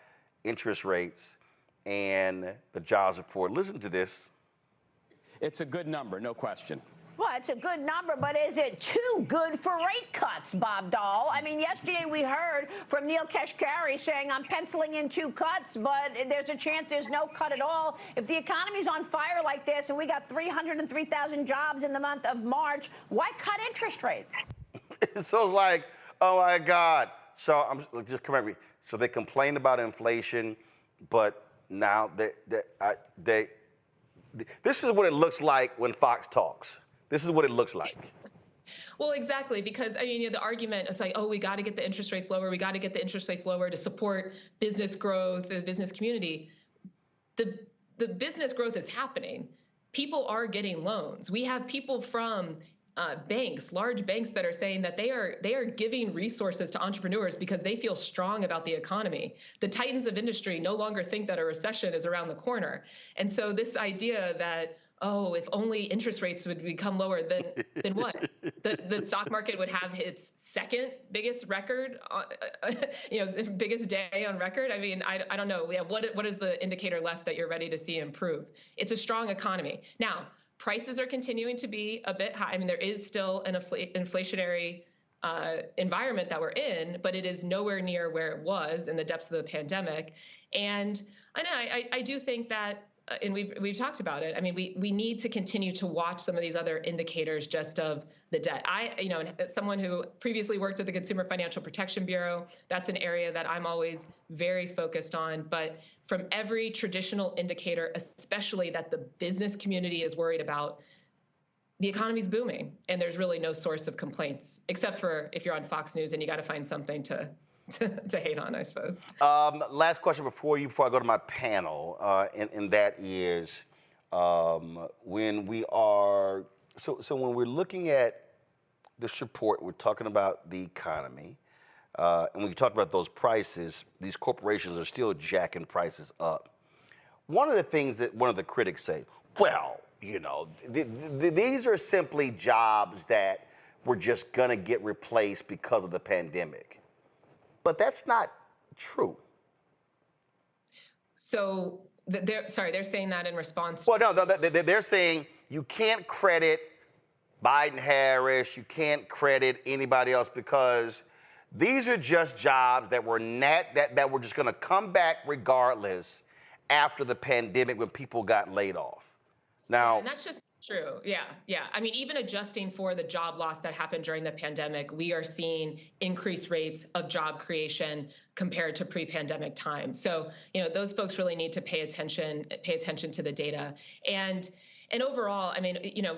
interest rates and the jobs report. Listen to this. It's a good number, no question. Well, it's a good number, but is it too good for rate cuts, Bob Dahl? I mean, yesterday we heard from Neil Kashkari saying, I'm penciling in 2 cuts, but there's a chance there's no cut at all. If the economy's on fire like this and we got 303,000 jobs in the month of March, why cut interest rates? So it's like, oh my God. So just correct me. So they complained about inflation, but now this is what it looks like when Fox talks. This is what it looks like. Well, exactly, because I mean, you know, the argument is like, oh, we got to get the interest rates lower. We got to get the interest rates lower to support business growth, the business community. The business growth is happening. People are getting loans. We have people from banks, large banks, that are saying that they are giving resources to entrepreneurs because they feel strong about the economy. The titans of industry no longer think that a recession is around the corner. And so this idea that, oh, if only interest rates would become lower, then what? The stock market would have its second biggest record, biggest day on record. I mean, I don't know. What is the indicator left that you're ready to see improve? It's a strong economy. Now, prices are continuing to be a bit high. I mean, there is still an inflationary environment that we're in, but it is nowhere near where it was in the depths of the pandemic. And I do think that, and we've talked about it. I mean, we need to continue to watch some of these other indicators just of the debt. As someone who previously worked at the Consumer Financial Protection Bureau, that's an area that I'm always very focused on. But from every traditional indicator, especially that the business community is worried about, the economy's booming, and there's really no source of complaints, except for if you're on Fox News and you got to find something to hate on, I suppose. Last question before I go to my panel, and that is when we're looking at this report, we're talking about the economy, and when you talk about those prices, these corporations are still jacking prices up. One of the things that one of the critics say, well, you know, these are simply jobs that were just gonna get replaced because of the pandemic. But that's not true. So they're saying that in response. Well, no, they're saying you can't credit Biden, Harris, you can't credit anybody else, because these are just jobs that were that were just going to come back regardless after the pandemic when people got laid off. Now, and that's just true. Yeah. I mean, even adjusting for the job loss that happened during the pandemic, we are seeing increased rates of job creation compared to pre-pandemic times. So, you know, those folks really need to pay attention to the data. And overall, I mean, you know,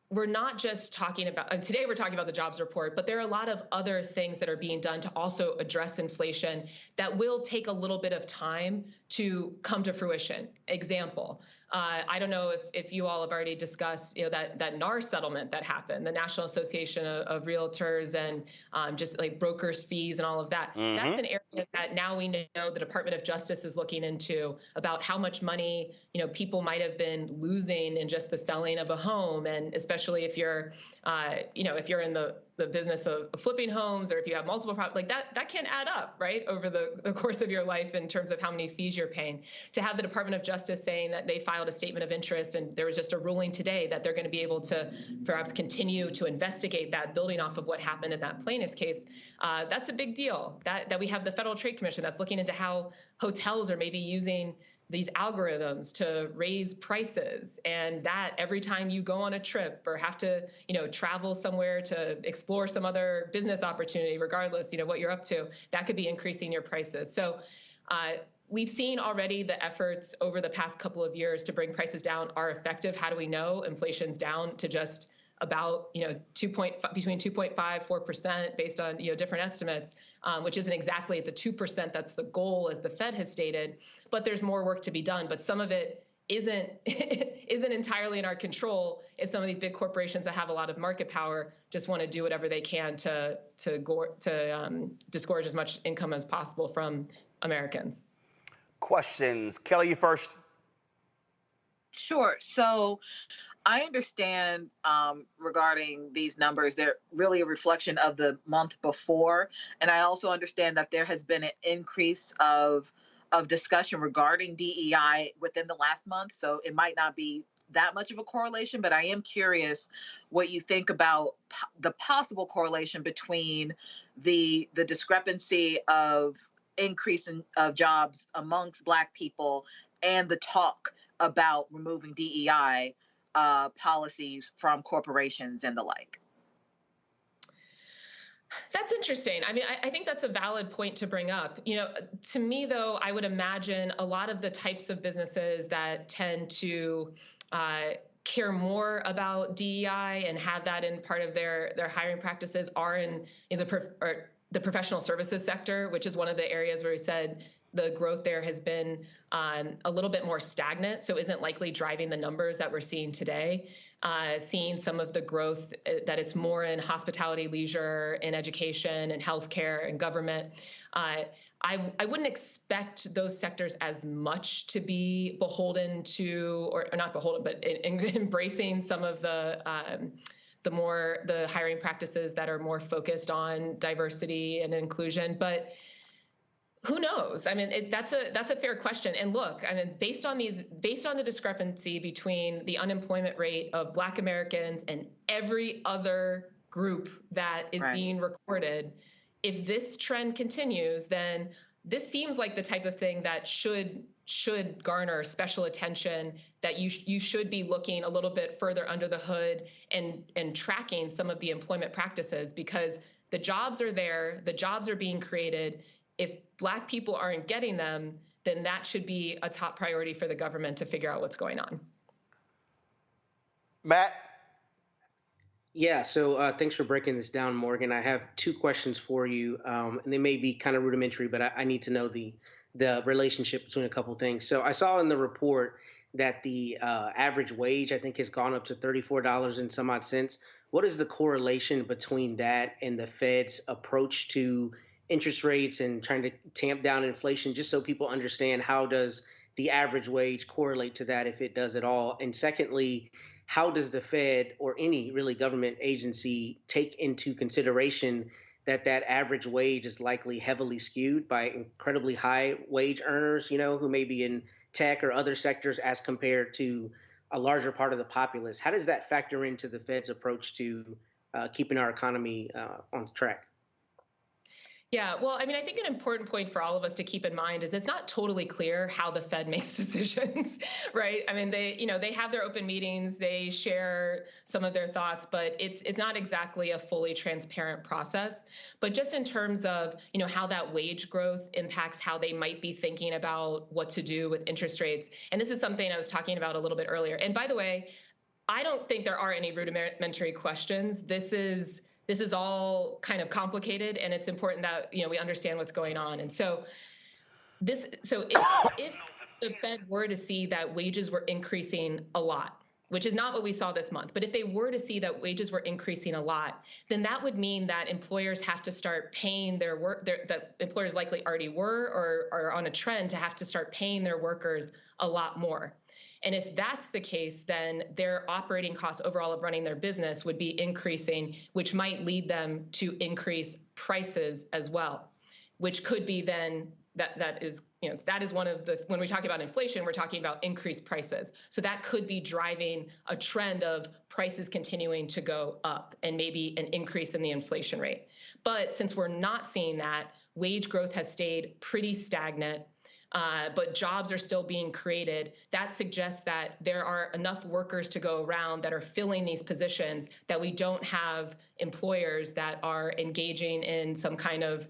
we're not just talking about, today we're talking about the jobs report, but there are a lot of other things that are being done to also address inflation that will take a little bit of time to come to fruition. Example, I don't know if you all have already discussed, you know, that NAR settlement that happened, the National Association of Realtors, and just like brokers' fees and all of that. Mm-hmm. That's an area that now we know the Department of Justice is looking into about how much money, people might have been losing in just the selling of a home. And especially if you're, if you're in the business of flipping homes, or if you have multiple properties, like that can add up, right, over the course of your life in terms of how many fees you're paying. To have the Department of Justice saying that they filed a statement of interest, and there was just a ruling today that they're going to be able to perhaps continue to investigate that, building off of what happened in that plaintiff's case, that's a big deal. That we have the Federal Trade Commission that's looking into how hotels are maybe using these algorithms to raise prices, and that every time you go on a trip or have to, travel somewhere to explore some other business opportunity, regardless, what you're up to, that could be increasing your prices. So we've seen already the efforts over the past couple of years to bring prices down are effective. How do we know inflation's down to just about, between 2.5, 4% based on, different estimates, which isn't exactly at the 2% that's the goal as the Fed has stated, but there's more work to be done. But some of it isn't entirely in our control if some of these big corporations that have a lot of market power just want to do whatever they can to disgorge as much income as possible from Americans. Questions. Kelly, you first. Sure. So I understand regarding these numbers, they're really a reflection of the month before. And I also understand that there has been an increase of discussion regarding DEI within the last month. So it might not be that much of a correlation, but I am curious what you think about the possible correlation between the discrepancy of increase of jobs amongst Black people and the talk about removing DEI policies from corporations and the like. That's interesting. I mean, I think that's a valid point to bring up. To me, though, I would imagine a lot of the types of businesses that tend to care more about DEI and have that in part of their hiring practices are in the professional services sector, which is one of the areas where we said the growth there has been a little bit more stagnant, so isn't likely driving the numbers that we're seeing today. Seeing some of the growth that it's more in hospitality, leisure, in education, and healthcare, and government. I wouldn't expect those sectors as much to be beholden to, or not beholden, but embracing some of the hiring practices that are more focused on diversity and inclusion. But who knows? I mean, that's a fair question. And look, I mean, based on the discrepancy between the unemployment rate of Black Americans and every other group that is being recorded, if this trend continues, then this seems like the type of thing that should garner special attention, that you should be looking a little bit further under the hood and tracking some of the employment practices, because the jobs are there, the jobs are being created. If Black people aren't getting them, then that should be a top priority for the government to figure out what's going on. Matt? Yeah, so thanks for breaking this down, Morgan. I have two questions for you, and they may be kind of rudimentary, but I need to know the relationship between a couple things. So I saw in the report that the average wage, I think, has gone up to $34 and some odd cents. What is the correlation between that and the Fed's approach to interest rates and trying to tamp down inflation, just so people understand how does the average wage correlate to that, if it does at all? And secondly, how does the Fed or any really government agency take into consideration that average wage is likely heavily skewed by incredibly high wage earners, who may be in tech or other sectors as compared to a larger part of the populace? How does that factor into the Fed's approach to keeping our economy on track? Yeah, well, I mean, I think an important point for all of us to keep in mind is it's not totally clear how the Fed makes decisions, right? I mean, they have their open meetings, they share some of their thoughts, but it's not exactly a fully transparent process. But just in terms of, how that wage growth impacts how they might be thinking about what to do with interest rates. And this is something I was talking about a little bit earlier. And by the way, I don't think there are any rudimentary questions. This is all kind of complicated, and it's important that we understand what's going on. And so if the Fed were to see that wages were increasing a lot, which is not what we saw this month, but if they were to see that wages were increasing a lot, then that would mean that employers have to start paying their that employers likely already were or are on a trend to have to start paying their workers a lot more. And if that's the case, then their operating costs overall of running their business would be increasing, which might lead them to increase prices as well, which could be then that is one of the, when we talk about inflation, we're talking about increased prices. So that could be driving a trend of prices continuing to go up and maybe an increase in the inflation rate. But since we're not seeing that, wage growth has stayed pretty stagnant. But jobs are still being created. That suggests that there are enough workers to go around that are filling these positions, that we don't have employers that are engaging in some kind of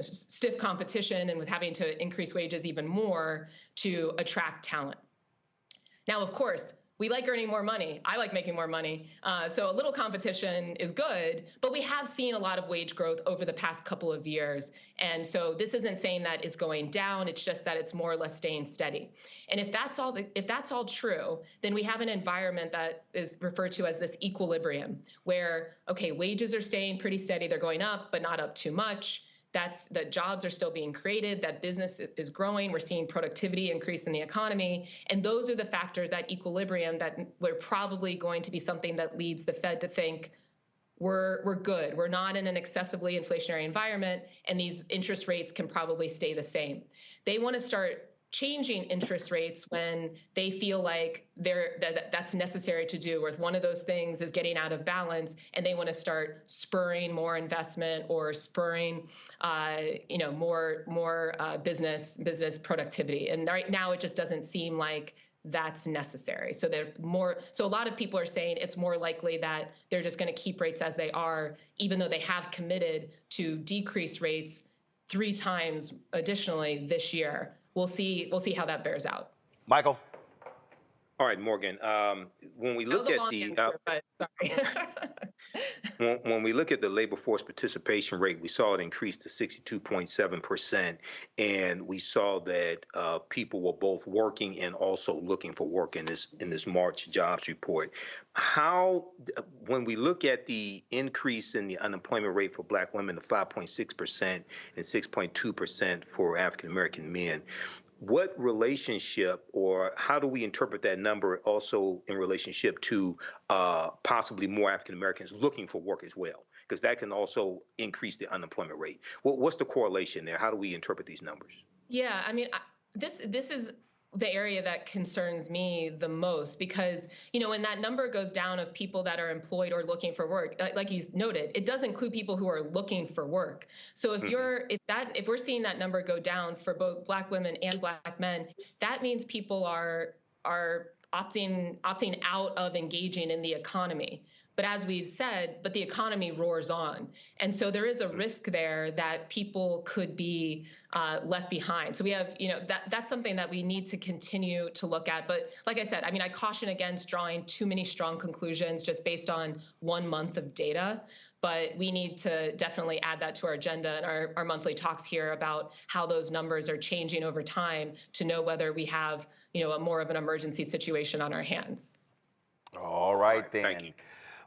stiff competition and with having to increase wages even more to attract talent. Now, of course, we like earning more money. I like making more money. So a little competition is good, but we have seen a lot of wage growth over the past couple of years. And so this isn't saying that it's going down. It's just that it's more or less staying steady. And if that's all true, then we have an environment that is referred to as this equilibrium, where, okay, wages are staying pretty steady. They're going up, but not up too much. That jobs are still being created, that business is growing, we're seeing productivity increase in the economy. And those are the factors, that equilibrium, that we're probably going to be something that leads the Fed to think we're good. We're not in an excessively inflationary environment, and these interest rates can probably stay the same. They want to start changing interest rates when they feel like that's necessary to do, or if one of those things is getting out of balance and they want to start spurring more investment or spurring more business productivity. And right now it just doesn't seem like that's necessary. So a lot of people are saying it's more likely that they're just going to keep rates as they are, even though they have committed to decrease rates 3 times additionally this year. We'll see how that bears out. Michael. All right, Morgan. When we look at when we look at the labor force participation rate, we saw it increase to 62.7%, and we saw that people were both working and also looking for work in this March jobs report. When we look at the increase in the unemployment rate for Black women to 5.6% and 6.2% for African American men, what relationship, or how do we interpret that number also in relationship to possibly more African Americans looking for work as well? Because that can also increase the unemployment rate. What's the correlation there? How do we interpret these numbers? Yeah, I mean, this is the area that concerns me the most, because, when that number goes down of people that are employed or looking for work, like you noted, it does include people who are looking for work. So if we're seeing that number go down for both Black women and Black men, that means people are opting out of engaging in the economy. But as we've said, the economy roars on. And so there is a risk there that people could be left behind. So we have, that's something that we need to continue to look at. But like I said, I caution against drawing too many strong conclusions just based on 1 month of data. But we need to definitely add that to our agenda and our monthly talks here about how those numbers are changing over time to know whether we have, a more of an emergency situation on our hands. All right, then. Thank you.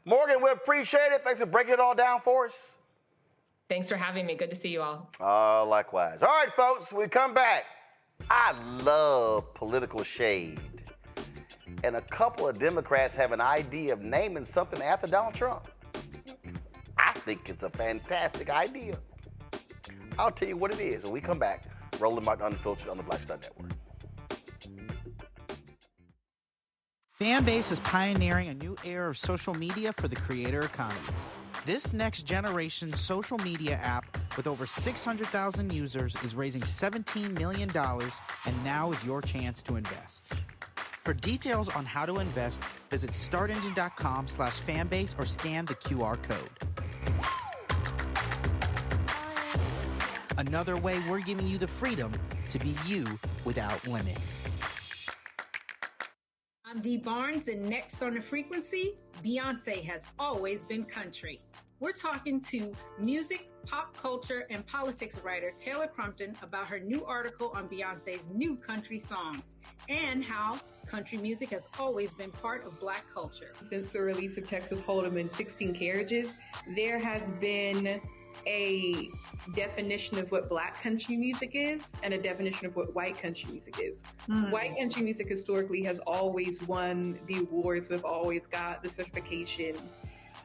Morgan, we appreciate it. Thanks for breaking it all down for us. Thanks for having me. Good to see you all. Likewise. All right, folks, we come back. I love political shade. And a couple of Democrats have an idea of naming something after Donald Trump. I think it's a fantastic idea. I'll tell you what it is when we come back. Roland Martin Unfiltered on the Black Star Network. Fanbase is pioneering a new era of social media for the creator economy. This next generation social media app with over 600,000 users is raising $17 million, and now is your chance to invest. For details on how to invest, visit startengine.com/fanbase or scan the QR code. Another way we're giving you the freedom to be you without limits. I'm Dee Barnes, and next on The Frequency, Beyonce has always been country. We're talking to music, pop culture and politics writer Taylor Crumpton about her new article on Beyonce's new country songs and how country music has always been part of Black culture. Since the release of Texas Hold'em and 16 Carriages, there has been a definition of what Black country music is and a definition of what white country music is. White country music historically has always won the awards, have always got the certifications.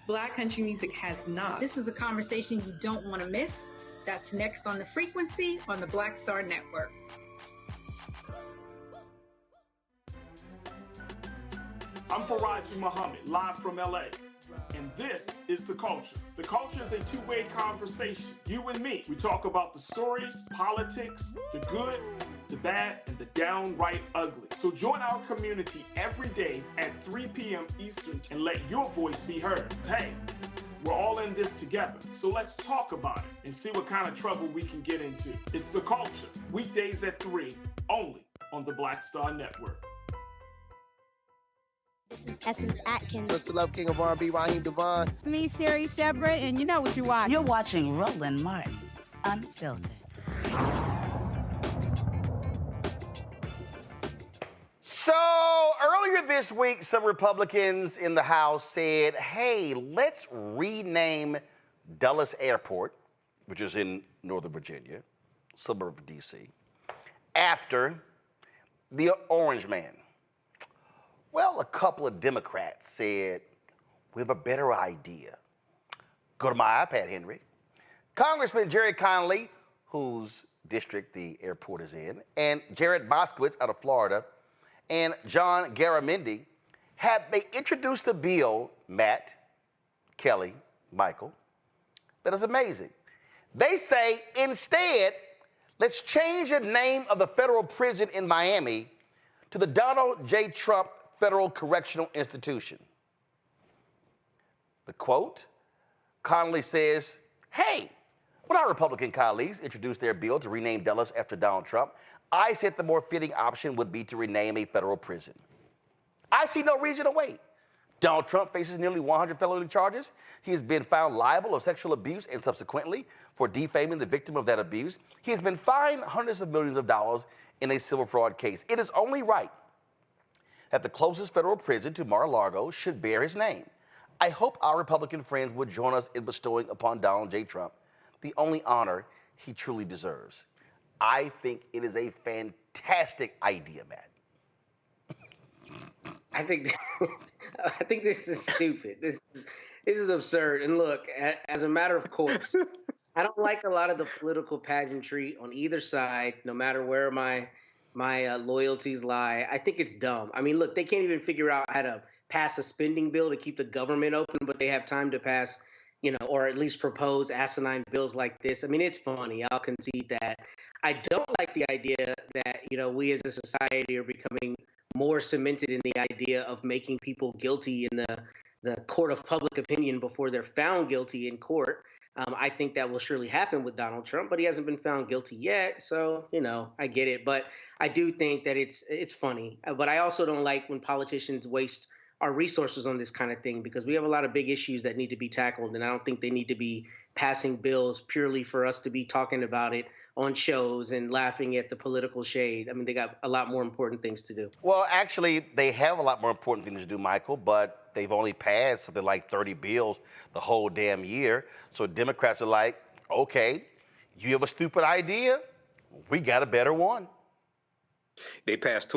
Black country music has not. This is a conversation you don't want to miss. That's next on The Frequency on the Black Star Network. I'm Faraji Muhammad, live from LA. And this is The Culture. The Culture is a two-way conversation. You and me. We talk about the stories, politics, the good, the bad, and the downright ugly. So join our community every day at 3 p.m. Eastern and let your voice be heard. Hey, we're all in this together. So let's talk about it and see what kind of trouble we can get into. It's The Culture, weekdays at 3, only on the Black Star Network. This is Essence Atkins. What's the love king of R&B, Raheem Devon? It's me, Sherry Shepard, and you know what you watch. You're watching Roland Martin, Unfiltered. So earlier this week, some Republicans in the House said, hey, let's rename Dulles Airport, which is in Northern Virginia, suburb of D.C., after the Orange Man. Well, a couple of Democrats said, we have a better idea. Go to my iPad, Henry. Congressman Jerry Connolly, whose district the airport is in, and Jared Moskowitz out of Florida, and John Garamendi, they introduced a bill, Matt, Kelly, Michael, that is amazing. They say, instead, let's change the name of the federal prison in Miami to the Donald J. Trump Federal Correctional Institution. The quote, Connolly says, hey, when our Republican colleagues introduced their bill to rename Dulles after Donald Trump, I said the more fitting option would be to rename a federal prison. I see no reason to wait. Donald Trump faces nearly 100 felony charges. He has been found liable of sexual abuse and subsequently for defaming the victim of that abuse. He has been fined hundreds of millions of dollars in a civil fraud case. It is only right that the closest federal prison to Mar-a-Lago should bear his name. I hope our Republican friends would join us in bestowing upon Donald J. Trump the only honor he truly deserves. I think it is a fantastic idea, Matt. I think this is stupid. This is absurd. And look, as a matter of course, I don't like a lot of the political pageantry on either side, no matter where my loyalties lie. I think it's dumb. I mean, look, they can't even figure out how to pass a spending bill to keep the government open, but they have time to pass, or at least propose asinine bills like this. I mean, it's funny. I'll concede that. I don't like the idea that, we as a society are becoming more cemented in the idea of making people guilty in the court of public opinion before they're found guilty in court. I think that will surely happen with Donald Trump, but he hasn't been found guilty yet. So, I get it. But I do think that it's funny. But I also don't like when politicians waste our resources on this kind of thing because we have a lot of big issues that need to be tackled. And I don't think they need to be passing bills purely for us to be talking about it on shows and laughing at the political shade. I mean, they got a lot more important things to do. Well, actually, they have a lot more important things to do, Michael, but they've only passed something like 30 bills the whole damn year. So Democrats are like, okay, you have a stupid idea, we got a better one. They passed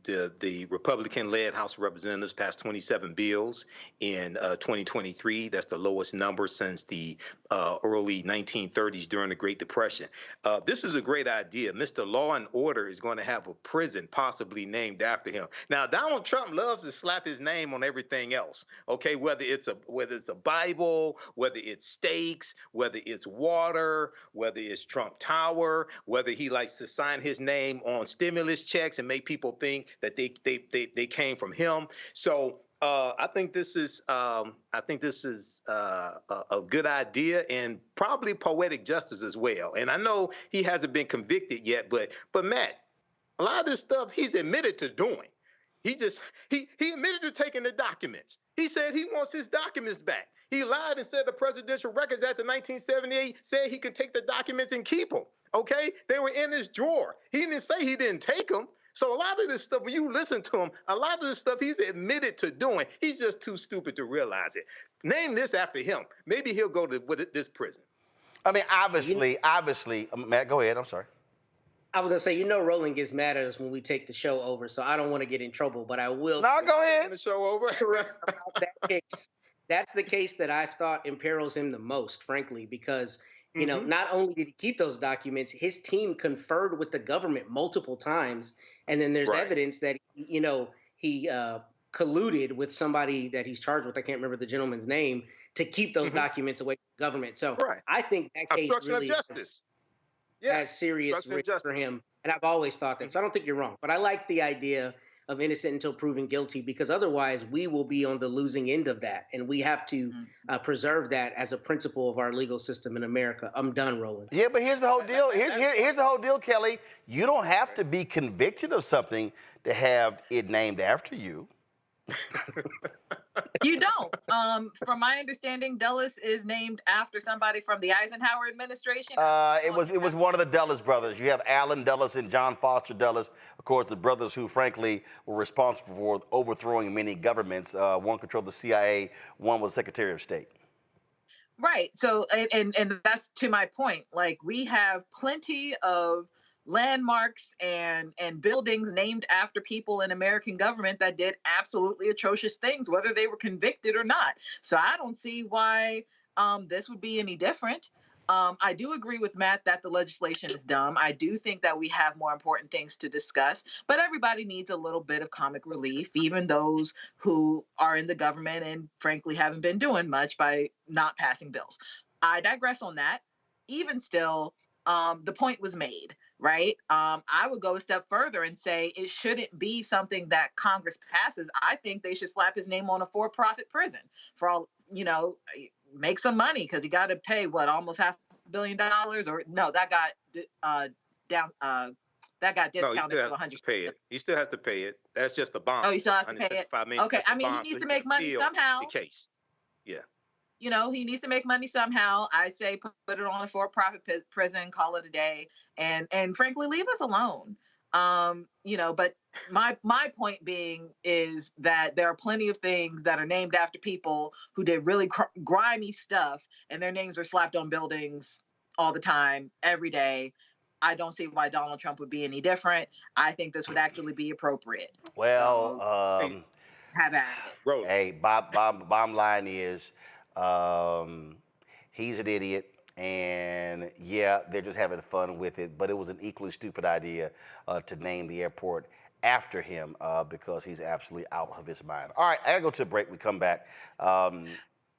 the Republican-led House of Representatives passed 27 bills in 2023. That's the lowest number since the early 1930s during the Great Depression. This is a great idea. Mr. Law and Order is going to have a prison possibly named after him. Now, Donald Trump loves to slap his name on everything else. Okay, whether it's a Bible, whether it's steaks, whether it's water, whether it's Trump Tower, whether he likes to sign his name on stimulus checks and make people think that they came from him. So I think this is a good idea and probably poetic justice as well. And I know he hasn't been convicted yet, but Matt, a lot of this stuff he's admitted to doing. He admitted to taking the documents. He said he wants his documents back. He lied and said the Presidential Records Act of 1978 said he could take the documents and keep them. Okay? They were in his drawer. He didn't say he didn't take them. So a lot of this stuff, when you listen to him, a lot of this stuff he's admitted to doing. He's just too stupid to realize it. Name this after him. Maybe he'll go to this prison. I mean, obviously, Matt, go ahead. I'm sorry. I was gonna say, Roland gets mad at us when we take the show over, so I don't want to get in trouble, but I will. No, go ahead. The show over. That case. That's the case that I thought imperils him the most, frankly, because not only did he keep those documents, his team conferred with the government multiple times, and then there's evidence that he colluded with somebody that he's charged with. I can't remember the gentleman's name to keep those documents away from the government. So I think that case really of justice. Has serious risk for him, and I've always thought that. So I don't think you're wrong, but I like the idea of innocent until proven guilty, because otherwise we will be on the losing end of that, and we have to preserve that as a principle of our legal system in America. I'm done, Roland. Yeah, but here's the whole deal. Here's the whole deal, Kelly. You don't have to be convicted of something to have it named after you. You don't. From my understanding, Dulles is named after somebody from the Eisenhower administration. It was one of the Dulles brothers. You have Allen Dulles and John Foster Dulles, of course, the brothers who, frankly, were responsible for overthrowing many governments. One controlled the CIA, one was Secretary of State. Right. So, and that's to my point. Like, we have plenty of landmarks and buildings named after people in American government that did absolutely atrocious things, whether they were convicted or not. So I don't see why this would be any different. I do agree with Matt that the legislation is dumb. I do think that we have more important things to discuss, but everybody needs a little bit of comic relief, even those who are in the government and frankly haven't been doing much by not passing bills. I digress on that. Even still, the point was made. Right. I would go a step further and say it shouldn't be something that Congress passes. I think they should slap his name on a for-profit prison for all, make some money, because he got to pay almost $500 million, or no, that got discounted to 100. Pay it. He still has to pay it. That's just the bond. Oh, he still has to pay it. Okay. I mean, he needs to make money somehow. The case. Yeah. He needs to make money somehow. I say put it on a for-profit prison, call it a day, and frankly, leave us alone. But my point being is that there are plenty of things that are named after people who did really grimy stuff, and their names are slapped on buildings all the time, every day. I don't see why Donald Trump would be any different. I think this would actually be appropriate. Well, have at it. Hey, bottom line is, he's an idiot, and yeah, they're just having fun with it, but it was an equally stupid idea to name the airport after him because he's absolutely out of his mind. All right, I gotta go to a break. We come back.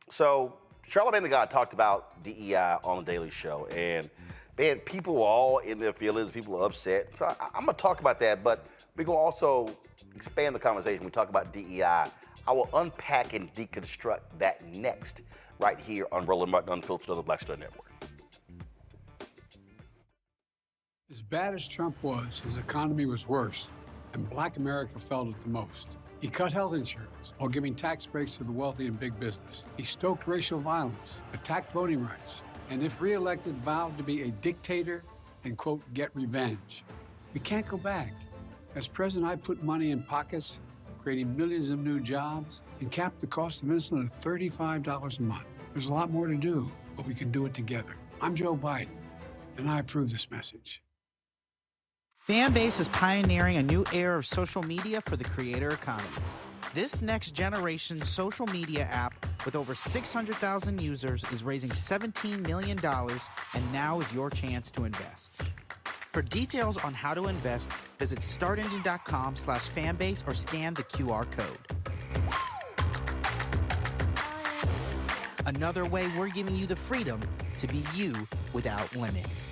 So Charlamagne the God talked about DEI on the Daily Show, and man, people were all in their feelings, people were upset. So I'm gonna talk about that, but we're gonna also expand the conversation. We talk about DEI. I will unpack and deconstruct that next, right here on Roland Martin Unfiltered on the Black Star Network. As bad as Trump was, his economy was worse, and Black America felt it the most. He cut health insurance while giving tax breaks to the wealthy and big business. He stoked racial violence, attacked voting rights, and if reelected, vowed to be a dictator and, quote, get revenge. We can't go back. As president, I put money in pockets, creating millions of new jobs, and capped the cost of insulin at $35 a month. There's a lot more to do, but we can do it together. I'm Joe Biden, and I approve this message. Fanbase is pioneering a new era of social media for the creator economy. This next generation social media app with over 600,000 users is raising $17 million, and now is your chance to invest. For details on how to invest, visit startengine.com/fanbase or scan the QR code. Another way we're giving you the freedom to be you without limits.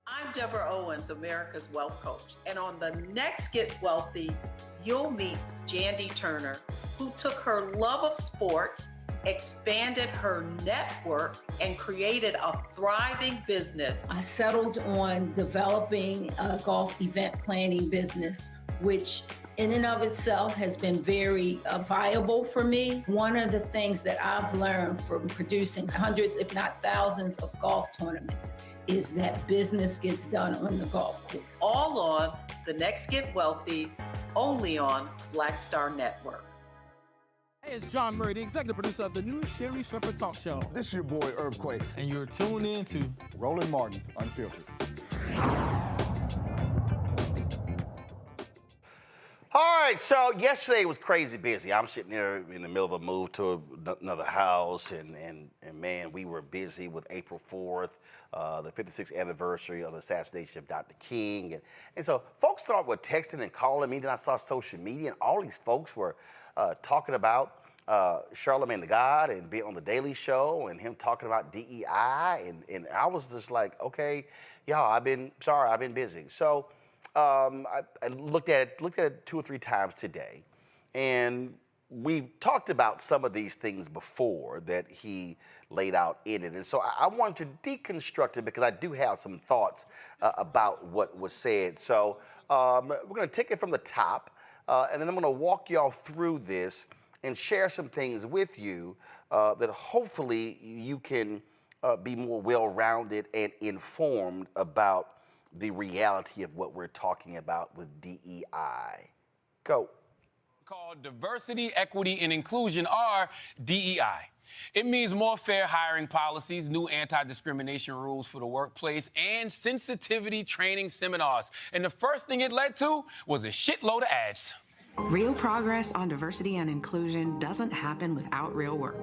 I'm Deborah Owens, America's Wealth Coach. And on the next Get Wealthy, you'll meet Jandy Turner, who took her love of sports, expanded her network, and created a thriving business. I settled on developing a golf event planning business which in and of itself has been very viable for me. One of the things that I've learned from producing hundreds, if not thousands, of golf tournaments is that business gets done on the golf course. All on The Next Get Wealthy, only on Black Star Network. Hey, it's John Murray, the executive producer of the new Sherry Shepherd Talk Show. This is your boy, Earthquake. And you're tuned in to Roland Martin, Unfiltered. All right, so yesterday was crazy busy. I'm sitting there in the middle of a move to another house, and man, we were busy with April 4th, the 56th anniversary of the assassination of Dr. King. And so folks started with texting and calling me. Then I saw social media, and all these folks were talking about Charlamagne the God and being on the Daily Show and him talking about DEI. And I was just like, okay, y'all, I've been busy. So I looked at it 2 or 3 times today, and we've talked about some of these things before that he laid out in it. And so I wanted to deconstruct it because I do have some thoughts about what was said. So we're going to take it from the top, and then I'm going to walk y'all through this and share some things with you that hopefully you can be more well-rounded and informed about the reality of what we're talking about with DEI. Go. Called Diversity, Equity, and Inclusion, or DEI. It means more fair hiring policies, new anti-discrimination rules for the workplace, and sensitivity training seminars. And the first thing it led to was a shitload of ads. Real progress on diversity and inclusion doesn't happen without real work.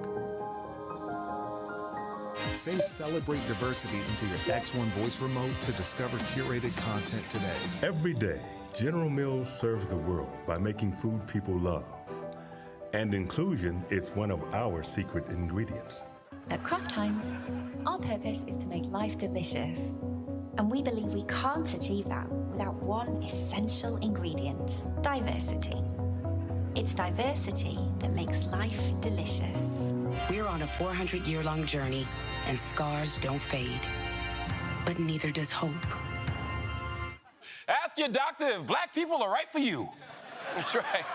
Say celebrate diversity into your X1 voice remote to discover curated content today. Every day, General Mills serves the world by making food people love. And inclusion is one of our secret ingredients. At Kraft Heinz, our purpose is to make life delicious. And we believe we can't achieve that without one essential ingredient: diversity. It's diversity that makes life delicious. We're on a 400-year-long journey, and scars don't fade. But neither does hope. Ask your doctor if black people are right for you. That's right.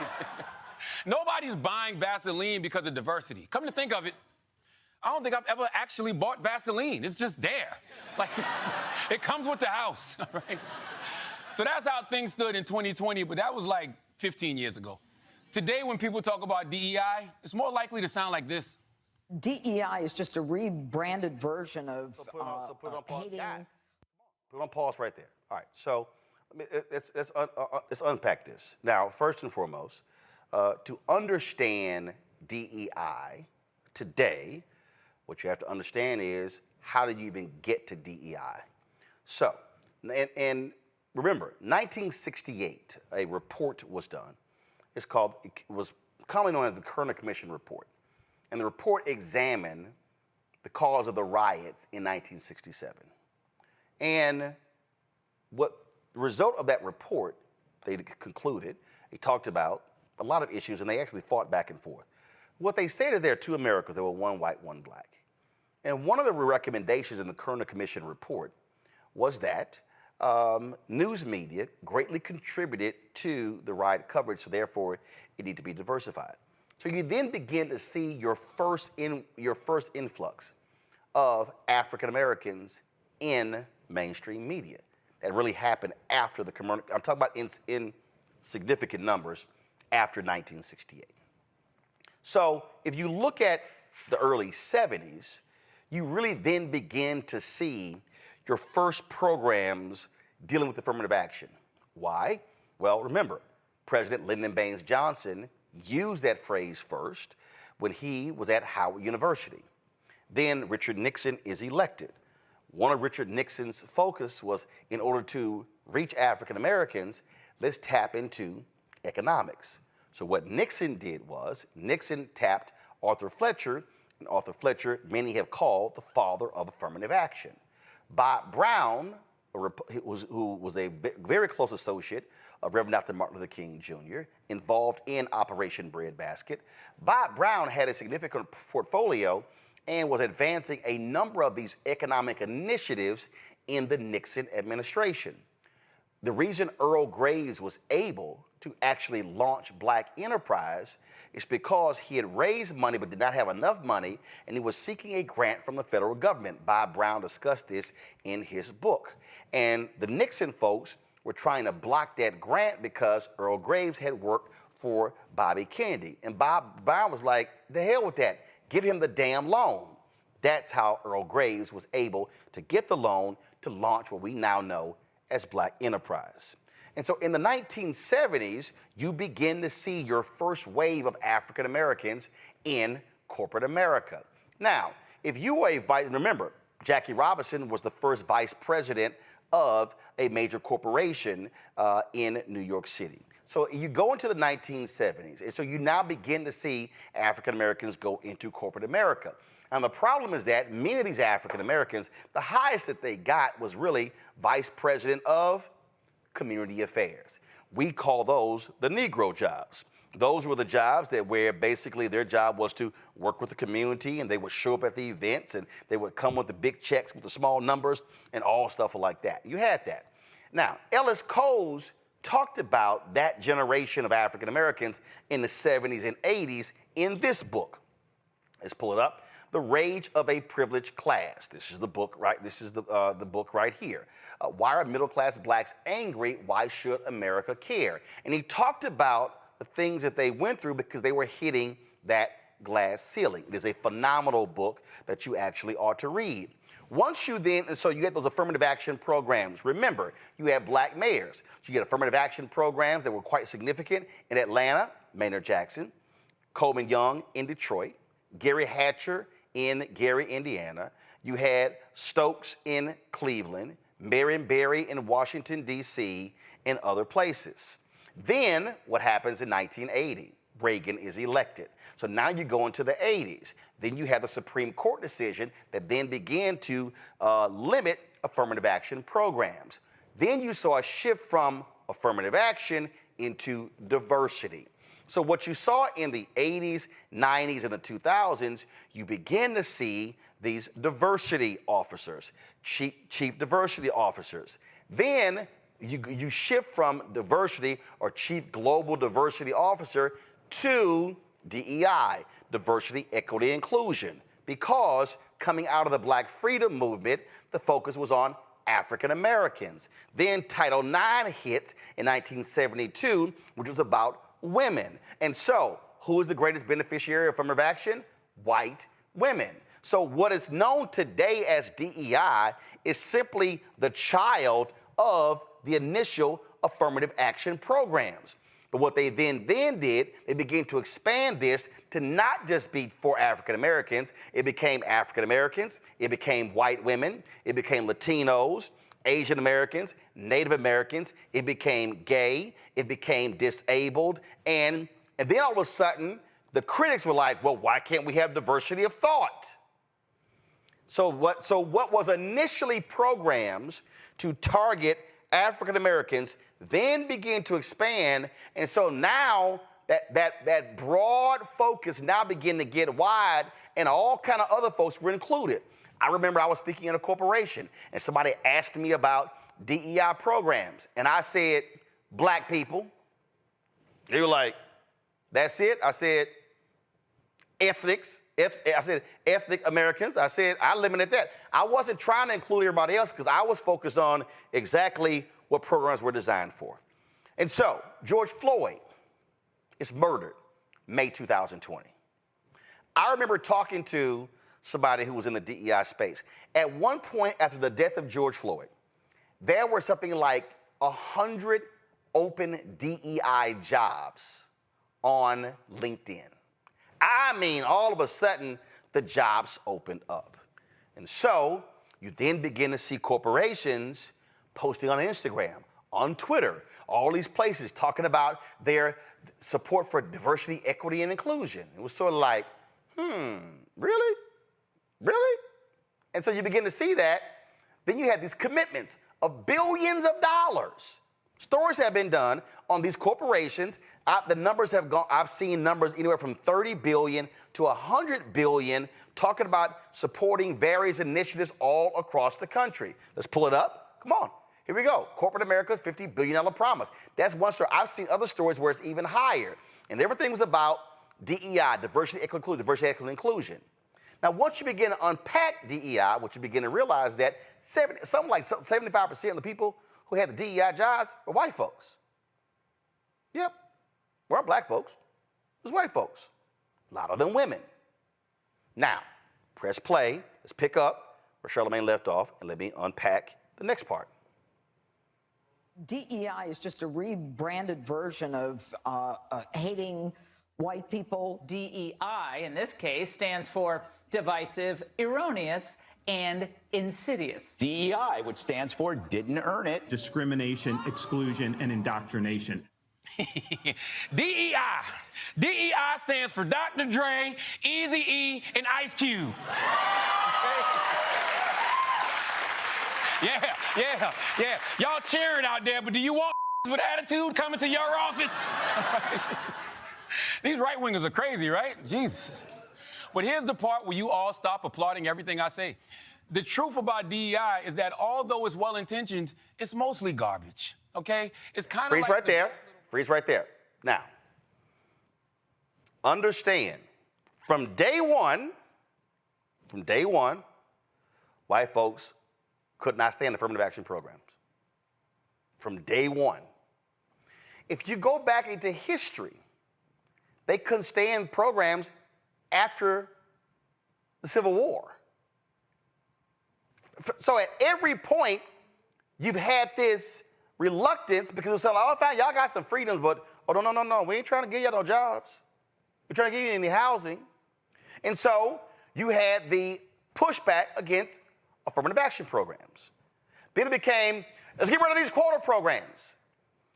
Nobody's buying Vaseline because of diversity. Come to think of it, I don't think I've ever actually bought Vaseline. It's just there. Like, it comes with the house, right? So that's how things stood in 2020, but that was like 15 years ago. Today, when people talk about DEI, it's more likely to sound like this. DEI is just a rebranded version of put on pause. Guys, put on pause right there. All right, so let's unpack this. Now, first and foremost, to understand DEI today, what you have to understand is, how did you even get to DEI? So, and remember, 1968, a report was done. It was commonly known as the Kerner Commission report. And the report examined the cause of the riots in 1967. And what the result of that report, they concluded, they talked about a lot of issues, and they actually fought back and forth. What they said is there are 2 Americas. There were 1 white, 1 black. And one of the recommendations in the Kerner Commission report was that news media greatly contributed to the riot coverage, so therefore it needed to be diversified. So you then begin to see your first influx of African Americans in mainstream media. That really happened after the Kerner. I'm talking about in significant numbers after 1968. So if you look at the early 70s, you really then begin to see your first programs dealing with affirmative action. Why? Well, remember, President Lyndon Baines Johnson used that phrase first when he was at Howard University. Then Richard Nixon is elected. One of Richard Nixon's focus was, in order to reach African Americans, let's tap into economics. So what Nixon did was, Nixon tapped Arthur Fletcher, and Arthur Fletcher many have called the father of affirmative action. Bob Brown, who was a very close associate of Reverend Dr. Martin Luther King Jr., involved in Operation Breadbasket. Bob Brown had a significant portfolio and was advancing a number of these economic initiatives in the Nixon administration. the reason Earl Graves was able to actually launch Black Enterprise is because he had raised money but did not have enough money, and he was seeking a grant from the federal government. Bob Brown discussed this in his book. And the Nixon folks were trying to block that grant because Earl Graves had worked for Bobby Kennedy. And Bob Brown was like, the hell with that, give him the damn loan. That's how Earl Graves was able to get the loan to launch what we now know as Black Enterprise. And so in the 1970s, you begin to see your first wave of African Americans in corporate America. Now, if you were remember, Jackie Robinson was the first vice president of a major corporation in New York City. So you go into the 1970s, and so you now begin to see African Americans go into corporate America. And the problem is that many of these African Americans, the highest that they got was really vice president of community affairs. We call those the Negro jobs. Those were the jobs where basically their job was to work with the community, and they would show up at the events, and they would come with the big checks with the small numbers and all stuff like that. You had that. Now, Ellis Coles talked about that generation of African Americans in the 70s and 80s in this book. Let's pull it up. The Rage of a Privileged Class. This is the book, right? This is the book right here. Why are middle-class blacks angry? Why should America care? And he talked about the things that they went through because they were hitting that glass ceiling. It is a phenomenal book that you actually ought to read. Once you then, and so you get those affirmative action programs. Remember, you had black mayors. So you get affirmative action programs that were quite significant in Atlanta, Maynard Jackson, Coleman Young in Detroit, Gary Hatcher in Gary, Indiana. You had Stokes in Cleveland, Marion Barry in Washington, D.C., and other places. Then what happens in 1980? Reagan is elected. So now you go into the 80s. Then you have the Supreme Court decision that then began to limit affirmative action programs. Then you saw a shift from affirmative action into diversity. So what you saw in the 80s, 90s, and the 2000s, you begin to see these diversity officers, chief diversity officers. Then you shift from diversity or chief global diversity officer to DEI, diversity, equity, inclusion, because coming out of the Black Freedom Movement, the focus was on African Americans. Then Title IX hits in 1972, which was about women. And so, who is the greatest beneficiary of affirmative action? White women. So what is known today as DEI is simply the child of the initial affirmative action programs. But what they then did, they began to expand this to not just be for African Americans. It became African Americans, it became white women, it became Latinos, Asian Americans, Native Americans, it became gay, it became disabled, and then all of a sudden, the critics were like, well, why can't we have diversity of thought? So what was initially programs to target African Americans then began to expand, and so now that broad focus now began to get wide, and all kind of other folks were included. I remember I was speaking in a corporation, and somebody asked me about DEI programs, and I said, black people. They were like, that's it? I said, ethnics. I said, ethnic Americans. I said, I limited that. I wasn't trying to include everybody else because I was focused on exactly what programs were designed for. And so, George Floyd is murdered May 2020. I remember talking to somebody who was in the DEI space. At one point after the death of George Floyd, there were something like 100 open DEI jobs on LinkedIn. I mean, all of a sudden, the jobs opened up. And so you then begin to see corporations posting on Instagram, on Twitter, all these places talking about their support for diversity, equity, and inclusion. It was sort of like, really? Really? And so you begin to see that. Then you had these commitments of billions of dollars. Stories have been done on these corporations. The numbers have gone, I've seen numbers anywhere from 30 billion to 100 billion talking about supporting various initiatives all across the country. Let's pull it up. Come on. Here we go. Corporate America's $50 billion promise. That's one story. I've seen other stories where it's even higher. And everything was about DEI, diversity, equity, inclusion. Now, once you begin to unpack DEI, what you begin to realize that something like 75% of the people who had the DEI jobs were white folks. Yep. Weren't black folks. It was white folks. A lot of them women. Now, press play. Let's pick up where Charlamagne left off, and let me unpack the next part. DEI is just a rebranded version of hating white people. DEI, in this case, stands for divisive, erroneous, and insidious. DEI, which stands for didn't earn it. Discrimination, exclusion, and indoctrination. DEI. DEI stands for Dr. Dre, Eazy-E, and Ice Cube. Yeah. Y'all cheering out there, but do you want with attitude coming to your office? These right-wingers are crazy, right? Jesus. But here's the part where you all stop applauding everything I say. The truth about DEI is that although it's well-intentioned, it's mostly garbage, okay? It's kind of Freeze like right there. Freeze right there. Now, understand, from day one, white folks could not stand affirmative action programs. From day one. If you go back into history, they couldn't stand programs after the Civil War. So at every point, you've had this reluctance because they're saying, oh, fine, y'all got some freedoms, but no, we ain't trying to give y'all no jobs. We're trying to give you any housing. And so you had the pushback against affirmative action programs. Then it became, let's get rid of these quota programs.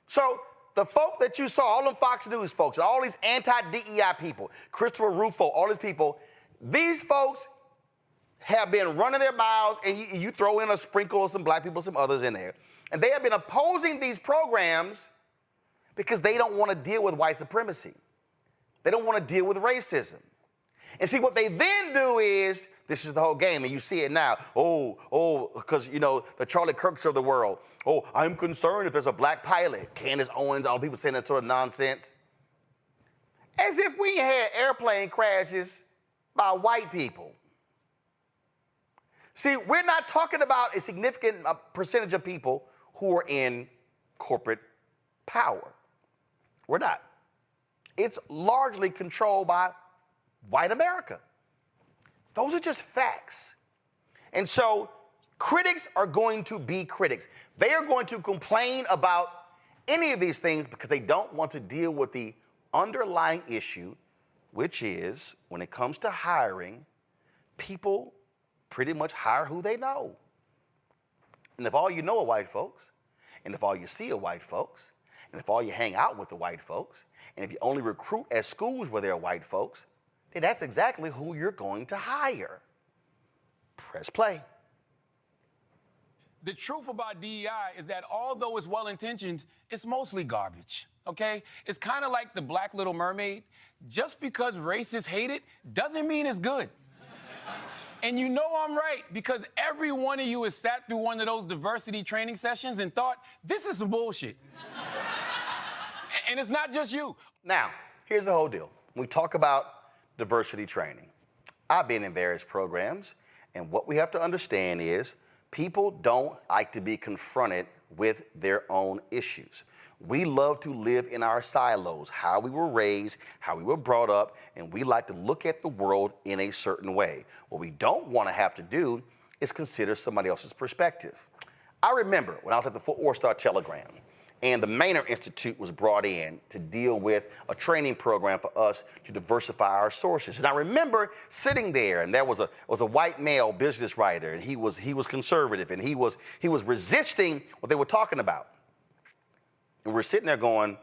So the folk that you saw, all them Fox News folks, all these anti-DEI people, Christopher Rufo, all these people, these folks have been running their mouths, and you throw in a sprinkle of some black people, some others in there. And they have been opposing these programs because they don't want to deal with white supremacy. They don't want to deal with racism. And see, what they then do is, this is the whole game, and you see it now. Because, the Charlie Kirks of the world. Oh, I'm concerned if there's a black pilot. Candace Owens, all people saying that sort of nonsense. As if we had airplane crashes by white people. See, we're not talking about a significant percentage of people who are in corporate power. We're not. It's largely controlled by white America. Those are just facts. And so critics are going to be critics. They are going to complain about any of these things because they don't want to deal with the underlying issue, which is when it comes to hiring, people pretty much hire who they know. And if all you know are white folks, and if all you see are white folks, and if all you hang out with are white folks, and if you only recruit at schools where there are white folks, then that's exactly who you're going to hire. Press play. The truth about DEI is that although it's well-intentioned, it's mostly garbage, okay? It's kind of like the Black Little Mermaid. Just because racists hate it doesn't mean it's good. And you know I'm right, because every one of you has sat through one of those diversity training sessions and thought, this is some bullshit. And it's not just you. Now, here's the whole deal. When we talk about diversity training, I've been in various programs, and what we have to understand is people don't like to be confronted with their own issues. We love to live in our silos, how we were raised, how we were brought up, and we like to look at the world in a certain way. What we don't want to have to do is consider somebody else's perspective. I remember when I was at the Fort Worth Star-Telegram, and the Maynard Institute was brought in to deal with a training program for us to diversify our sources. And I remember sitting there, and there was a white male business writer, and he was conservative, and he was resisting what they were talking about. And we're sitting there going,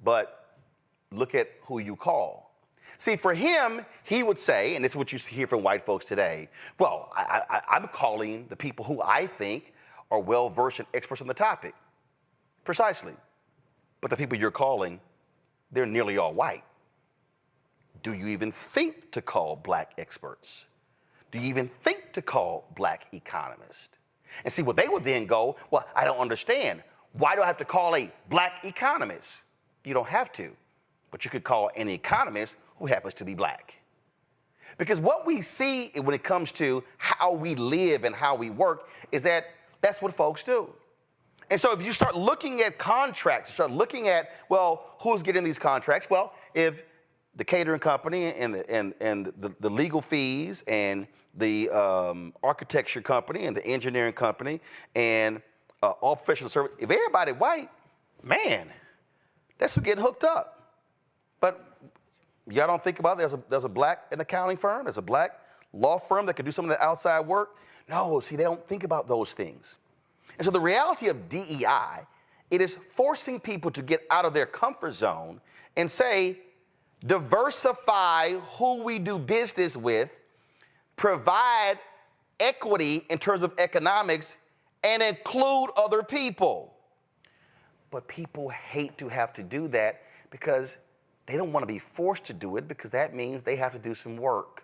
but look at who you call. See, for him, he would say, and this is what you hear from white folks today, well, I'm calling the people who I think are well-versed and experts on the topic. Precisely. But the people you're calling, they're nearly all white. Do you even think to call black experts? Do you even think to call black economists? And see, what they would then go, well, I don't understand. Why do I have to call a black economist? You don't have to, but you could call an economist who happens to be black. Because what we see when it comes to how we live and how we work is that that's what folks do. And so if you start looking at contracts, start looking at, well, who's getting these contracts? Well, if the catering company and the legal fees and the architecture company and the engineering company and all professional service, if everybody white, man, that's who getting hooked up. But y'all don't think about it. There's a black an accounting firm, there's a black law firm that can do some of the outside work. No, see, they don't think about those things. And so the reality of DEI, it is forcing people to get out of their comfort zone and say, diversify who we do business with, provide equity in terms of economics, and include other people. But people hate to have to do that because they don't want to be forced to do it, because that means they have to do some work.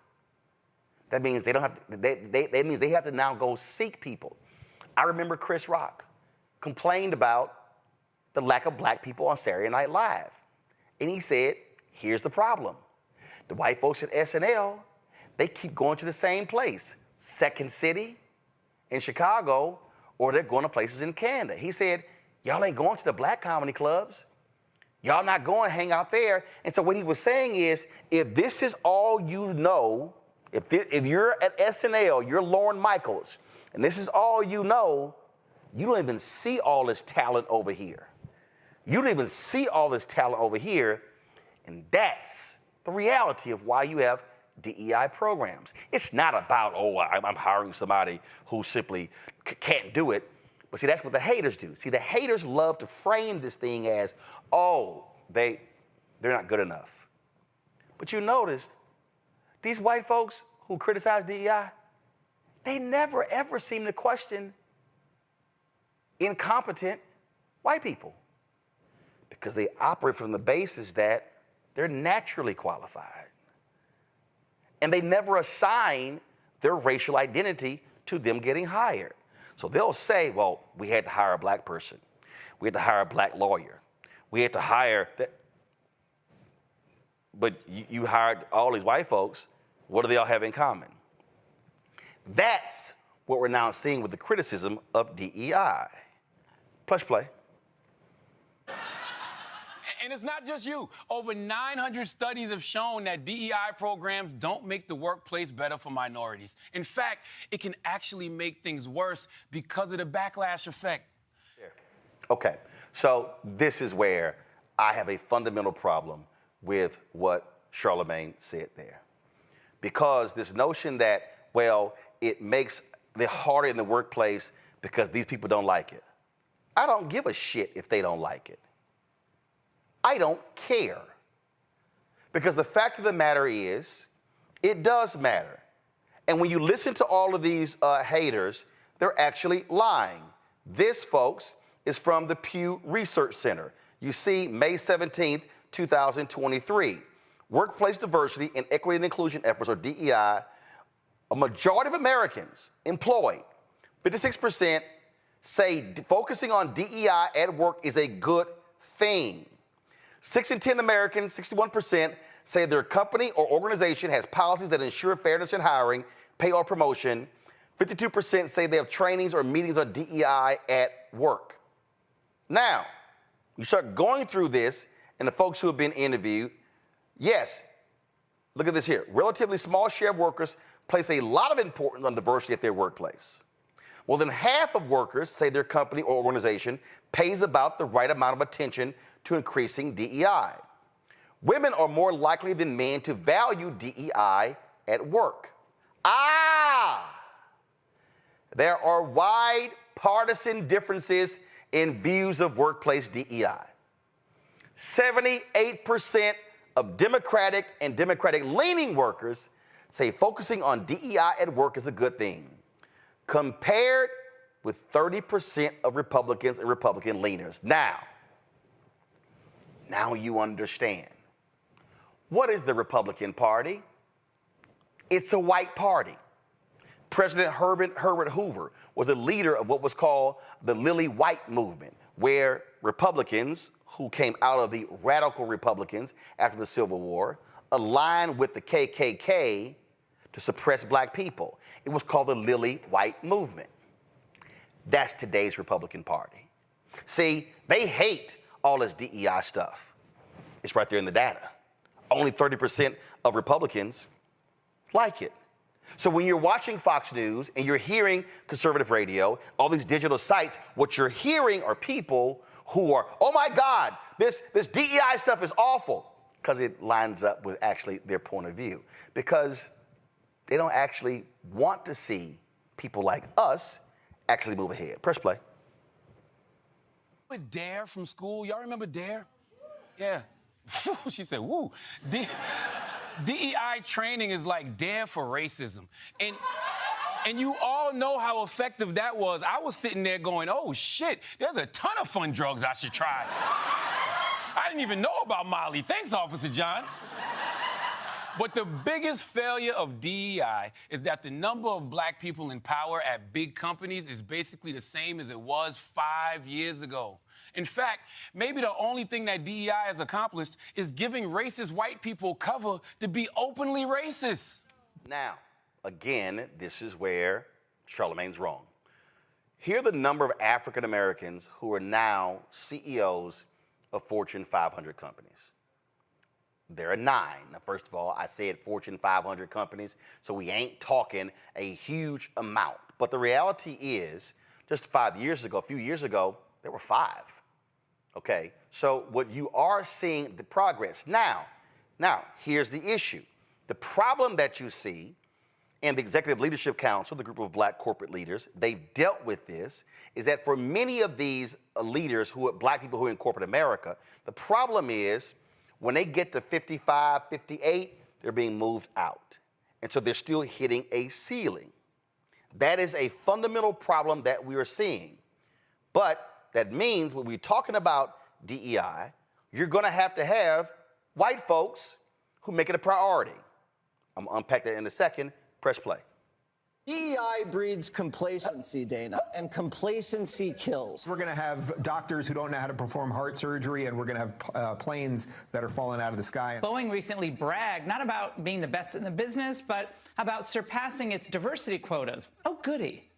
That means they don't have to, that means they have to now go seek people. I remember Chris Rock complained about the lack of black people on Saturday Night Live. And he said, here's the problem. The white folks at SNL, they keep going to the same place, Second City in Chicago, or they're going to places in Canada. He said, y'all ain't going to the black comedy clubs. Y'all not going to hang out there. And so what he was saying is, if this is all you know, if you're at SNL, you're Lorne Michaels, and this is all you know, you don't even see all this talent over here. You don't even see all this talent over here, and that's the reality of why you have DEI programs. It's not about, oh, I'm hiring somebody who simply can't do it. But see, that's what the haters do. See, the haters love to frame this thing as, oh, they're not good enough. But you noticed, these white folks who criticize DEI, they never, ever seem to question incompetent white people, because they operate from the basis that they're naturally qualified. And they never assign their racial identity to them getting hired. So they'll say, well, we had to hire a black person. We had to hire a black lawyer. We had to hire that. But you hired all these white folks. What do they all have in common? That's what we're now seeing with the criticism of DEI. Plush play. And it's not just you. Over 900 studies have shown that DEI programs don't make the workplace better for minorities. In fact, it can actually make things worse because of the backlash effect. Yeah. Okay, so this is where I have a fundamental problem with what Charlamagne said there. Because this notion that, well, it makes it harder in the workplace because these people don't like it. I don't give a shit if they don't like it. I don't care. Because the fact of the matter is, it does matter. And when you listen to all of these haters, they're actually lying. This, folks, is from the Pew Research Center. You see, May 17th, 2023. Workplace diversity and equity and inclusion efforts, or DEI, a majority of Americans employed, 56%, say focusing on DEI at work is a good thing. 6 in 10 Americans, 61%, say their company or organization has policies that ensure fairness in hiring, pay, or promotion. 52% say they have trainings or meetings on DEI at work. Now, you start going through this, and the folks who have been interviewed, yes, look at this here. Relatively small share of workers place a lot of importance on diversity at their workplace. More than half of workers say their company or organization pays about the right amount of attention to increasing DEI. Women are more likely than men to value DEI at work. There are wide partisan differences in views of workplace DEI. 78% of Democratic and Democratic-leaning workers say focusing on DEI at work is a good thing, compared with 30% of Republicans and Republican leaners. Now you understand. What is the Republican Party? It's a white party. President Herbert Hoover was a leader of what was called the Lily White movement, where Republicans who came out of the radical Republicans after the Civil War aligned with the KKK to suppress black people. It was called the Lily White movement. That's today's Republican Party. See, they hate all this DEI stuff. It's right there in the data. Only 30% of Republicans like it. So when you're watching Fox News and you're hearing conservative radio, all these digital sites, what you're hearing are people who are, oh my God, this DEI stuff is awful, because it lines up with actually their point of view. Because they don't actually want to see people like us actually move ahead. Press play. Dare from school, y'all remember Dare? Yeah. She said, woo. DEI training is like Dare for racism. And you all know how effective that was. I was sitting there going, oh shit, there's a ton of fun drugs I should try. I didn't even know about Molly. Thanks, Officer John. But the biggest failure of DEI is that the number of black people in power at big companies is basically the same as it was 5 years ago. In fact, maybe the only thing that DEI has accomplished is giving racist white people cover to be openly racist. Now, again, this is where Charlamagne's wrong. Here are the number of African Americans who are now CEOs of Fortune 500 companies. There are 9. Now, first of all, I said Fortune 500 companies, so we ain't talking a huge amount. But the reality is, just 5 years ago, a few years ago, there were 5. Okay? So what you are seeing, the progress. Now, here's the issue. The problem that you see, and the Executive Leadership Council, the group of black corporate leaders, they've dealt with this, is that for many of these leaders who are black people who are in corporate America, the problem is, when they get to 55, 58, they're being moved out. And so they're still hitting a ceiling. That is a fundamental problem that we are seeing. But that means when we're talking about DEI, you're going to have white folks who make it a priority. I'm going to unpack that in a second. Press play. DEI breeds complacency, Dana, and complacency kills. We're going to have doctors who don't know how to perform heart surgery, and we're going to have planes that are falling out of the sky. Boeing recently bragged not about being the best in the business, but about surpassing its diversity quotas. Oh, goody.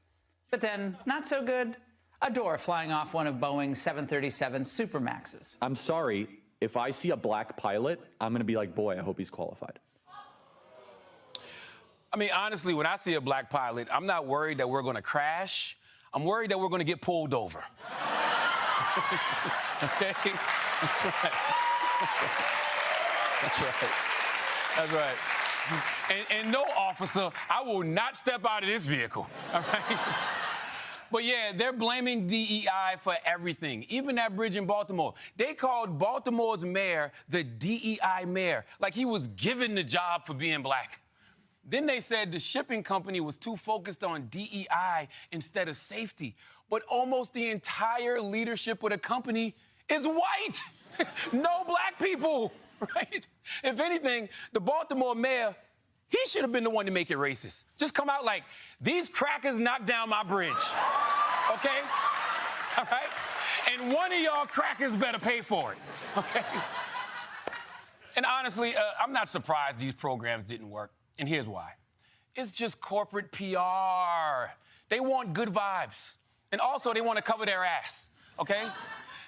But then, not so good, a door flying off one of Boeing's 737 Supermaxes. I'm sorry, if I see a black pilot, I'm going to be like, boy, I hope he's qualified. I mean, honestly, when I see a black pilot, I'm not worried that we're going to crash. I'm worried that we're going to get pulled over. Okay? That's right. That's right. And no, officer, I will not step out of this vehicle. All right? But yeah, they're blaming DEI for everything, even that bridge in Baltimore. They called Baltimore's mayor the DEI mayor, like he was given the job for being black. Then they said the shipping company was too focused on DEI instead of safety. But almost the entire leadership of the company is white. No black people, right? If anything, the Baltimore mayor, he should have been the one to make it racist. Just come out like, these crackers knocked down my bridge, okay? All right? And one of y'all crackers better pay for it, okay? And honestly, I'm not surprised these programs didn't work. And here's why. It's just corporate PR. They want good vibes. And also, they want to cover their ass, okay?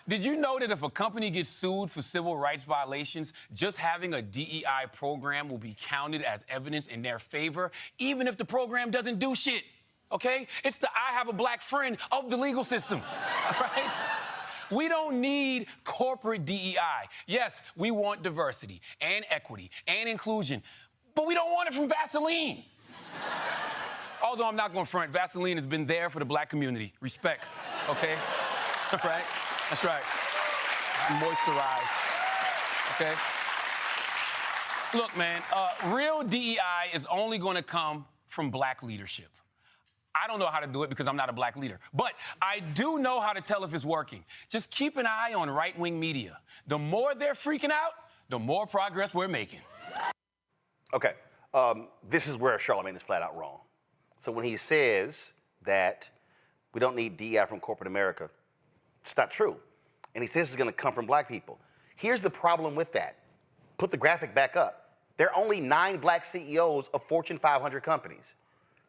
Did you know that if a company gets sued for civil rights violations, just having a DEI program will be counted as evidence in their favor, even if the program doesn't do shit, okay? It's the I have a black friend of the legal system, all right? We don't need corporate DEI. Yes, we want diversity and equity and inclusion, but we don't want it from Vaseline. Although I'm not going to front, Vaseline has been there for the black community. Respect, okay? All right? That's right. Moisturized, okay? Look, man, real DEI is only going to come from black leadership. I don't know how to do it because I'm not a black leader, but I do know how to tell if it's working. Just keep an eye on right-wing media. The more they're freaking out, the more progress we're making. Okay, this is where Charlamagne is flat out wrong. So when he says that we don't need DEI from corporate America, it's not true. And he says it's going to come from black people. Here's the problem with that. Put the graphic back up. There are only 9 black CEOs of Fortune 500 companies.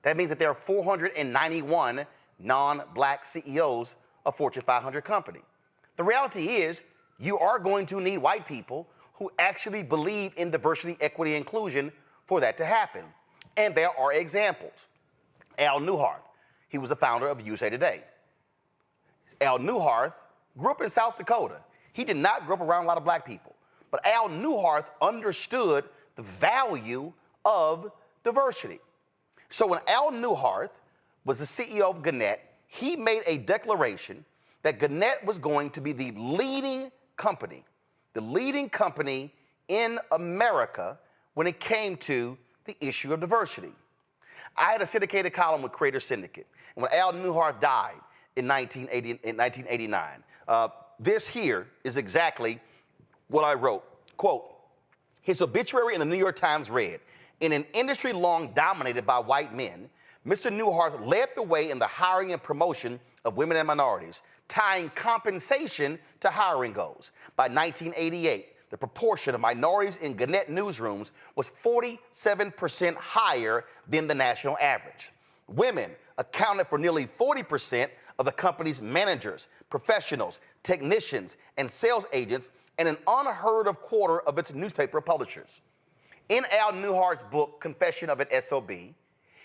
That means that there are 491 non-black CEOs of Fortune 500 company. The reality is you are going to need white people who actually believe in diversity, equity, and inclusion for that to happen. And there are examples. Al Newharth, he was the founder of USA Today. Al Newharth grew up in South Dakota. He did not grow up around a lot of black people. But Al Newharth understood the value of diversity. So when Al Newharth was the CEO of Gannett, he made a declaration that Gannett was going to be the leading company in America when it came to the issue of diversity. I had a syndicated column with Creator Syndicate. And when Al Newharth died in 1989, this here is exactly what I wrote. Quote, his obituary in the New York Times read, in an industry long dominated by white men, Mr. Newharth led the way in the hiring and promotion of women and minorities, tying compensation to hiring goals. By 1988, the proportion of minorities in Gannett newsrooms was 47% higher than the national average. Women accounted for nearly 40% of the company's managers, professionals, technicians, and sales agents, and an unheard of quarter of its newspaper publishers. In Al Newhart's book, Confession of an SOB,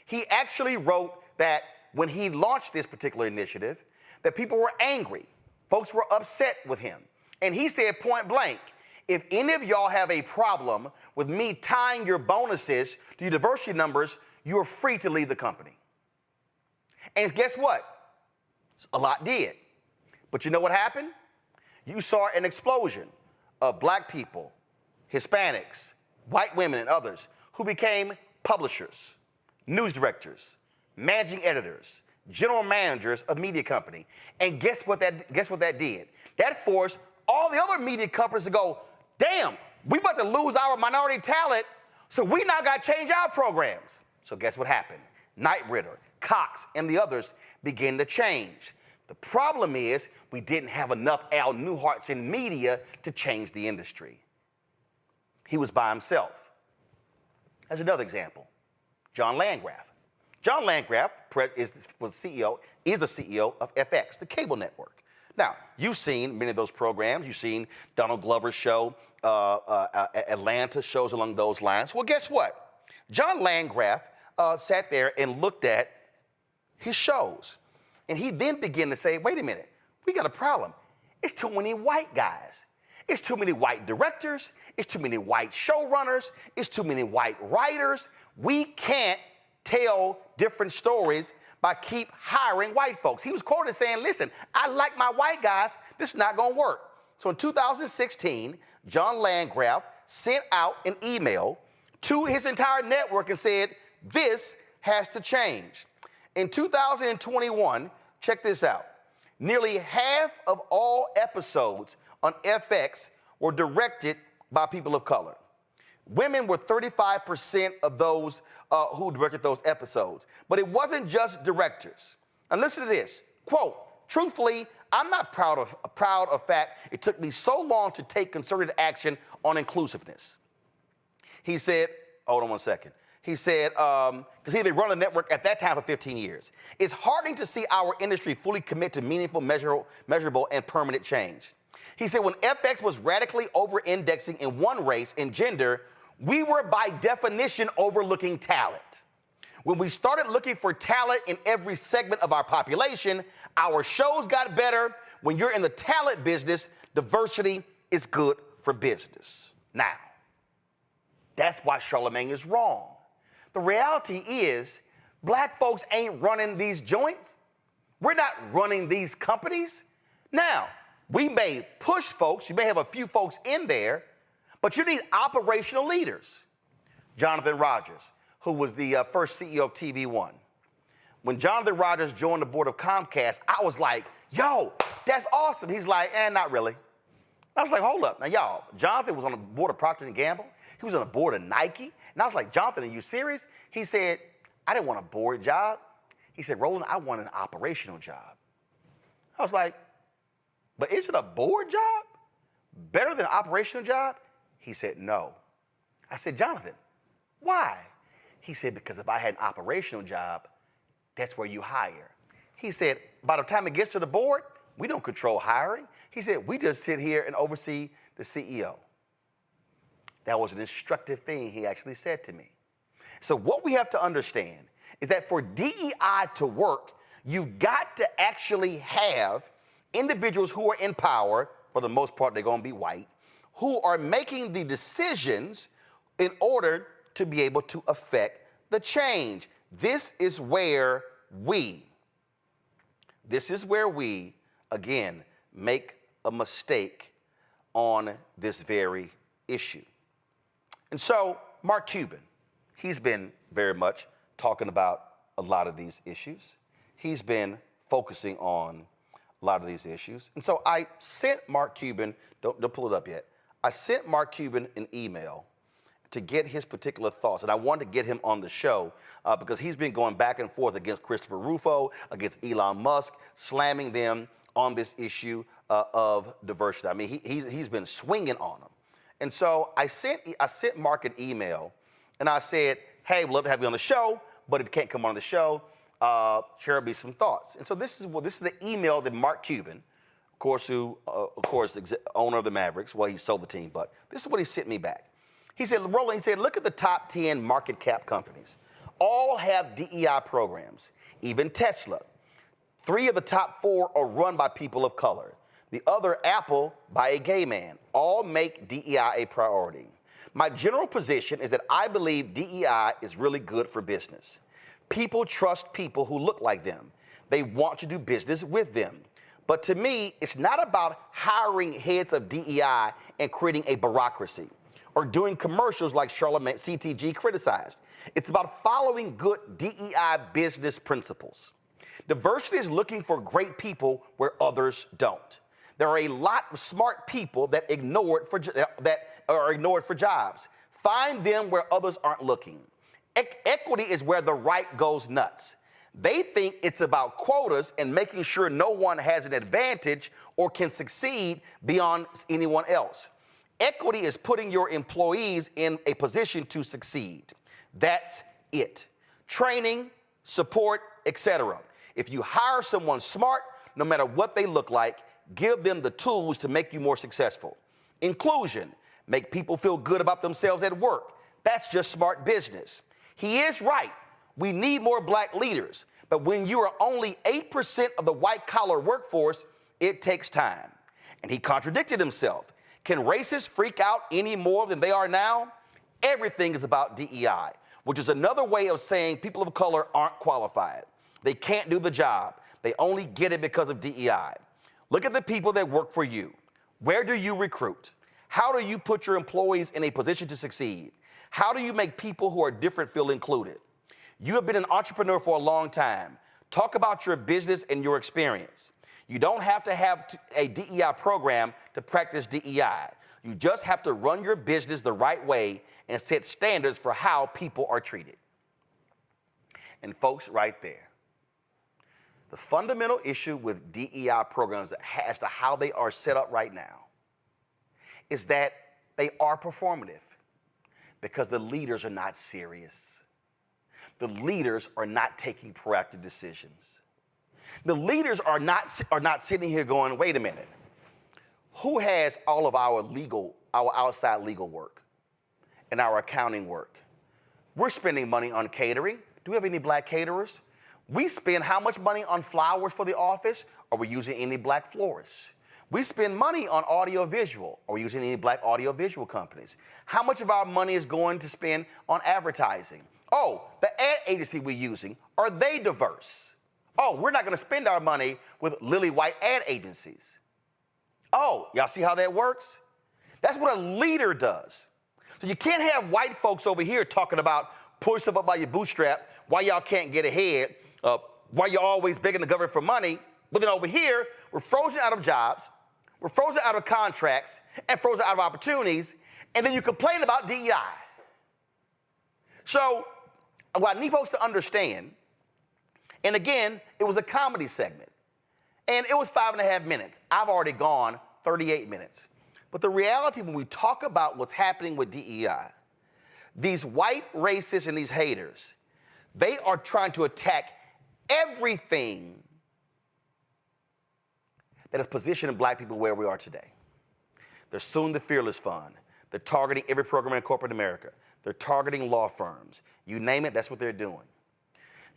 he actually wrote that when he launched this particular initiative, that people were angry. Folks were upset with him. And he said point blank, if any of y'all have a problem with me tying your bonuses to your diversity numbers, you're free to leave the company. And guess what? A lot did. But you know what happened? You saw an explosion of black people, Hispanics, white women, and others who became publishers, news directors, managing editors, general managers of media company. And guess what that did? That forced all the other media companies to go, damn, we about to lose our minority talent, so we now got to change our programs. So guess what happened? Knight Ridder, Cox, and the others began to change. The problem is we didn't have enough Al Newharts in media to change the industry. He was by himself. As another example, John Landgraf. John Landgraf is the CEO of FX, the cable network. Now, you've seen many of those programs. You've seen Donald Glover's show, Atlanta, shows along those lines. Well, guess what? John Landgraf sat there and looked at his shows. And he then began to say, wait a minute, we got a problem. It's too many white guys. It's too many white directors. It's too many white showrunners. It's too many white writers. We can't tell different stories by keep hiring white folks. He was quoted saying, listen, I like my white guys. This is not going to work. So in 2016, John Landgraf sent out an email to his entire network and said, this has to change. In 2021, check this out. Nearly half of all episodes on FX were directed by people of color. Women were 35% of those who directed those episodes. But it wasn't just directors. And listen to this, quote, truthfully, I'm not proud of fact it took me so long to take concerted action on inclusiveness. He said, hold on one second. He said, because he had been running the network at that time for 15 years. It's heartening to see our industry fully commit to meaningful, measurable, and permanent change. He said, when FX was radically over-indexing in one race and gender, we were by definition overlooking talent. When we started looking for talent in every segment of our population, our shows got better. When you're in the talent business, diversity is good for business. Now, that's why Charlamagne is wrong. The reality is, black folks ain't running these joints. We're not running these companies. Now, we may push folks, you may have a few folks in there, but you need operational leaders. Jonathan Rogers, who was the first CEO of TV One. When Jonathan Rogers joined the board of Comcast, I was like, yo, that's awesome. He's like, not really. I was like, hold up. Now, y'all, Jonathan was on the board of Procter & Gamble. He was on the board of Nike. And I was like, Jonathan, are you serious? He said, I didn't want a board job. He said, Roland, I want an operational job. I was like, but isn't a board job better than an operational job? He said, no. I said, Jonathan, why? He said, because if I had an operational job, that's where you hire. He said, by the time it gets to the board, we don't control hiring. He said, we just sit here and oversee the CEO. That was an instructive thing he actually said to me. So what we have to understand is that for DEI to work, you've got to actually have individuals who are in power, for the most part, they're going to be white, who are making the decisions in order to be able to affect the change. This is where we, again, make a mistake on this very issue. And so, Mark Cuban, he's been very much talking about a lot of these issues. He's been focusing on a lot of these issues. And so I sent Mark Cuban, don't pull it up yet, I sent Mark Cuban an email to get his particular thoughts. And I wanted to get him on the show because he's been going back and forth against Christopher Rufo, against Elon Musk, slamming them on this issue of diversity. I mean, he's been swinging on them. And so I sent Mark an email, and I said, hey, we'd love to have you on the show, but if you can't come on the show, share me some thoughts. And so this is the email that Mark Cuban, of course, owner of the Mavericks, well, he sold the team, but this is what he sent me back. He said, Roland, he said, look at the top 10 market cap companies. All have DEI programs, even Tesla. 3 of the top 4 are run by people of color. The other, Apple, by a gay man. All make DEI a priority. My general position is that I believe DEI is really good for business. People trust people who look like them. They want to do business with them. But to me, it's not about hiring heads of DEI and creating a bureaucracy or doing commercials like Charlamagne CTG criticized. It's about following good DEI business principles. Diversity is looking for great people where others don't. There are a lot of smart people that are ignored for jobs. Find them where others aren't looking. Equity is where the right goes nuts. They think it's about quotas and making sure no one has an advantage or can succeed beyond anyone else. Equity is putting your employees in a position to succeed. That's it. Training, support, etc. If you hire someone smart, no matter what they look like, give them the tools to make you more successful. Inclusion, make people feel good about themselves at work. That's just smart business. He is right. We need more black leaders. But when you are only 8% of the white-collar workforce, it takes time. And he contradicted himself. Can racists freak out any more than they are now? Everything is about DEI, which is another way of saying people of color aren't qualified. They can't do the job. They only get it because of DEI. Look at the people that work for you. Where do you recruit? How do you put your employees in a position to succeed? How do you make people who are different feel included? You have been an entrepreneur for a long time. Talk about your business and your experience. You don't have to have a DEI program to practice DEI. You just have to run your business the right way and set standards for how people are treated. And folks, right there, the fundamental issue with DEI programs as to how they are set up right now is that they are performative because the leaders are not serious. The leaders are not taking proactive decisions. The leaders are not sitting here going, wait a minute, who has all of our outside legal work and our accounting work? We're spending money on catering. Do we have any black caterers? We spend how much money on flowers for the office? Are we using any black florists? We spend money on audiovisual. Are we using any black audiovisual companies? How much of our money is going to spend on advertising? Oh, the ad agency we're using, are they diverse? Oh, we're not going to spend our money with lily white ad agencies. Oh, y'all see how that works? That's what a leader does. So you can't have white folks over here talking about pull yourself up by your bootstrap, why y'all can't get ahead, why you're always begging the government for money. But then over here, we're frozen out of jobs, we're frozen out of contracts, and frozen out of opportunities, and then you complain about DEI. So what I need folks to understand, and again, it was a comedy segment, and it was 5.5 minutes. I've already gone 38 minutes. But the reality when we talk about what's happening with DEI, these white racists and these haters, they are trying to attack everything that is positioning black people where we are today. They're suing the Fearless Fund. They're targeting every program in corporate America. They're targeting law firms. You name it, that's what they're doing.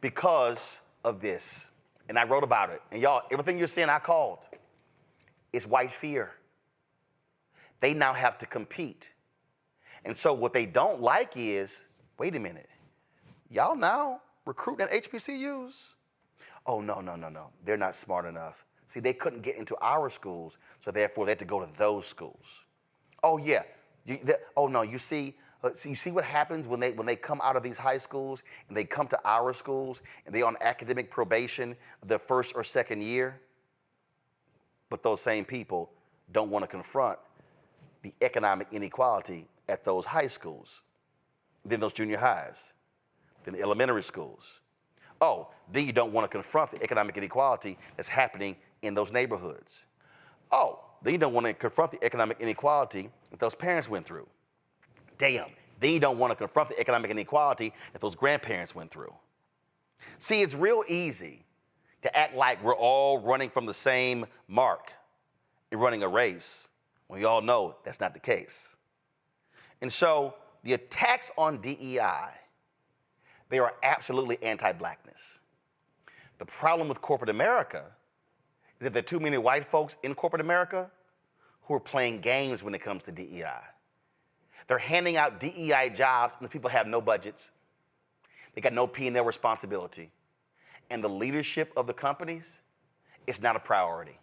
Because of this, and I wrote about it, and y'all, everything you're seeing I called, it's white fear. They now have to compete. And so what they don't like is, wait a minute, y'all now recruiting at HBCUs? Oh, no. They're not smart enough. See, they couldn't get into our schools, so therefore they had to go to those schools. Oh, yeah. You see what happens when they come out of these high schools and they come to our schools and they're on academic probation their first or second year? But those same people don't want to confront the economic inequality at those high schools, then those junior highs, then the elementary schools. Oh, then you don't want to confront the economic inequality that's happening in those neighborhoods. Oh, then you don't want to confront the economic inequality that those parents went through. Damn, then you don't want to confront the economic inequality that those grandparents went through. See, it's real easy to act like we're all running from the same mark and running a race when we all know that's not the case. And so the attacks on DEI, they are absolutely anti-blackness. The problem with corporate America is that there are too many white folks in corporate America who are playing games when it comes to DEI. They're handing out DEI jobs and the people have no budgets. They got no P&L responsibility. And the leadership of the companies, it's not a priority.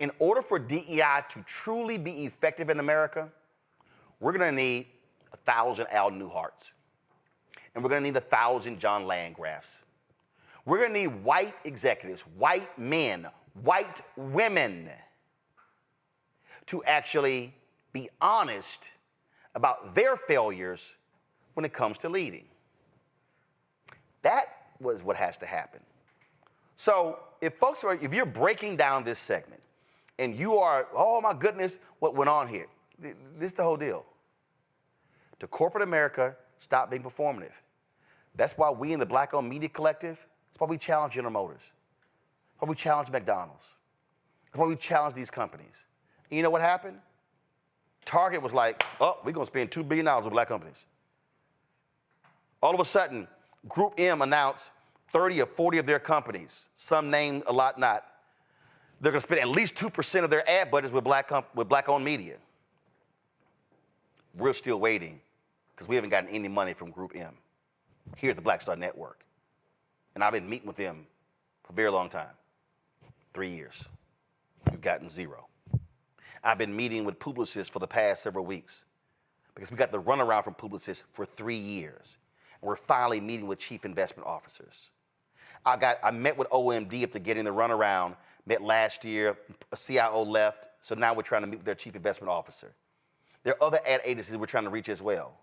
In order for DEI to truly be effective in America, we're gonna need 1,000 Al Newharts. And we're gonna need 1,000 John Landgrafs. We're gonna need white executives, white men, white women to actually be honest about their failures when it comes to leading. That was what has to happen. So if you're breaking down this segment and you are, oh my goodness, what went on here? This is the whole deal. To corporate America, stop being performative. That's why we in the Black-owned media collective, that's why we challenge General Motors. That's why we challenge McDonald's. That's why we challenge these companies. And you know what happened? Target was like, oh, we're gonna spend $2 billion with black companies. All of a sudden, Group M announced 30 or 40 of their companies, some named, a lot not. They're gonna spend at least 2% of their ad budgets with black-owned media. We're still waiting because we haven't gotten any money from Group M here at the Black Star Network. And I've been meeting with them for a very long time, 3 years. We've gotten zero. I've been meeting with Publicis for the past several weeks because we got the runaround from Publicis for 3 years. And we're finally meeting with chief investment officers. I met with OMD after getting the runaround, met last year, a CIO left, so now we're trying to meet with their chief investment officer. There are other ad agencies we're trying to reach as well.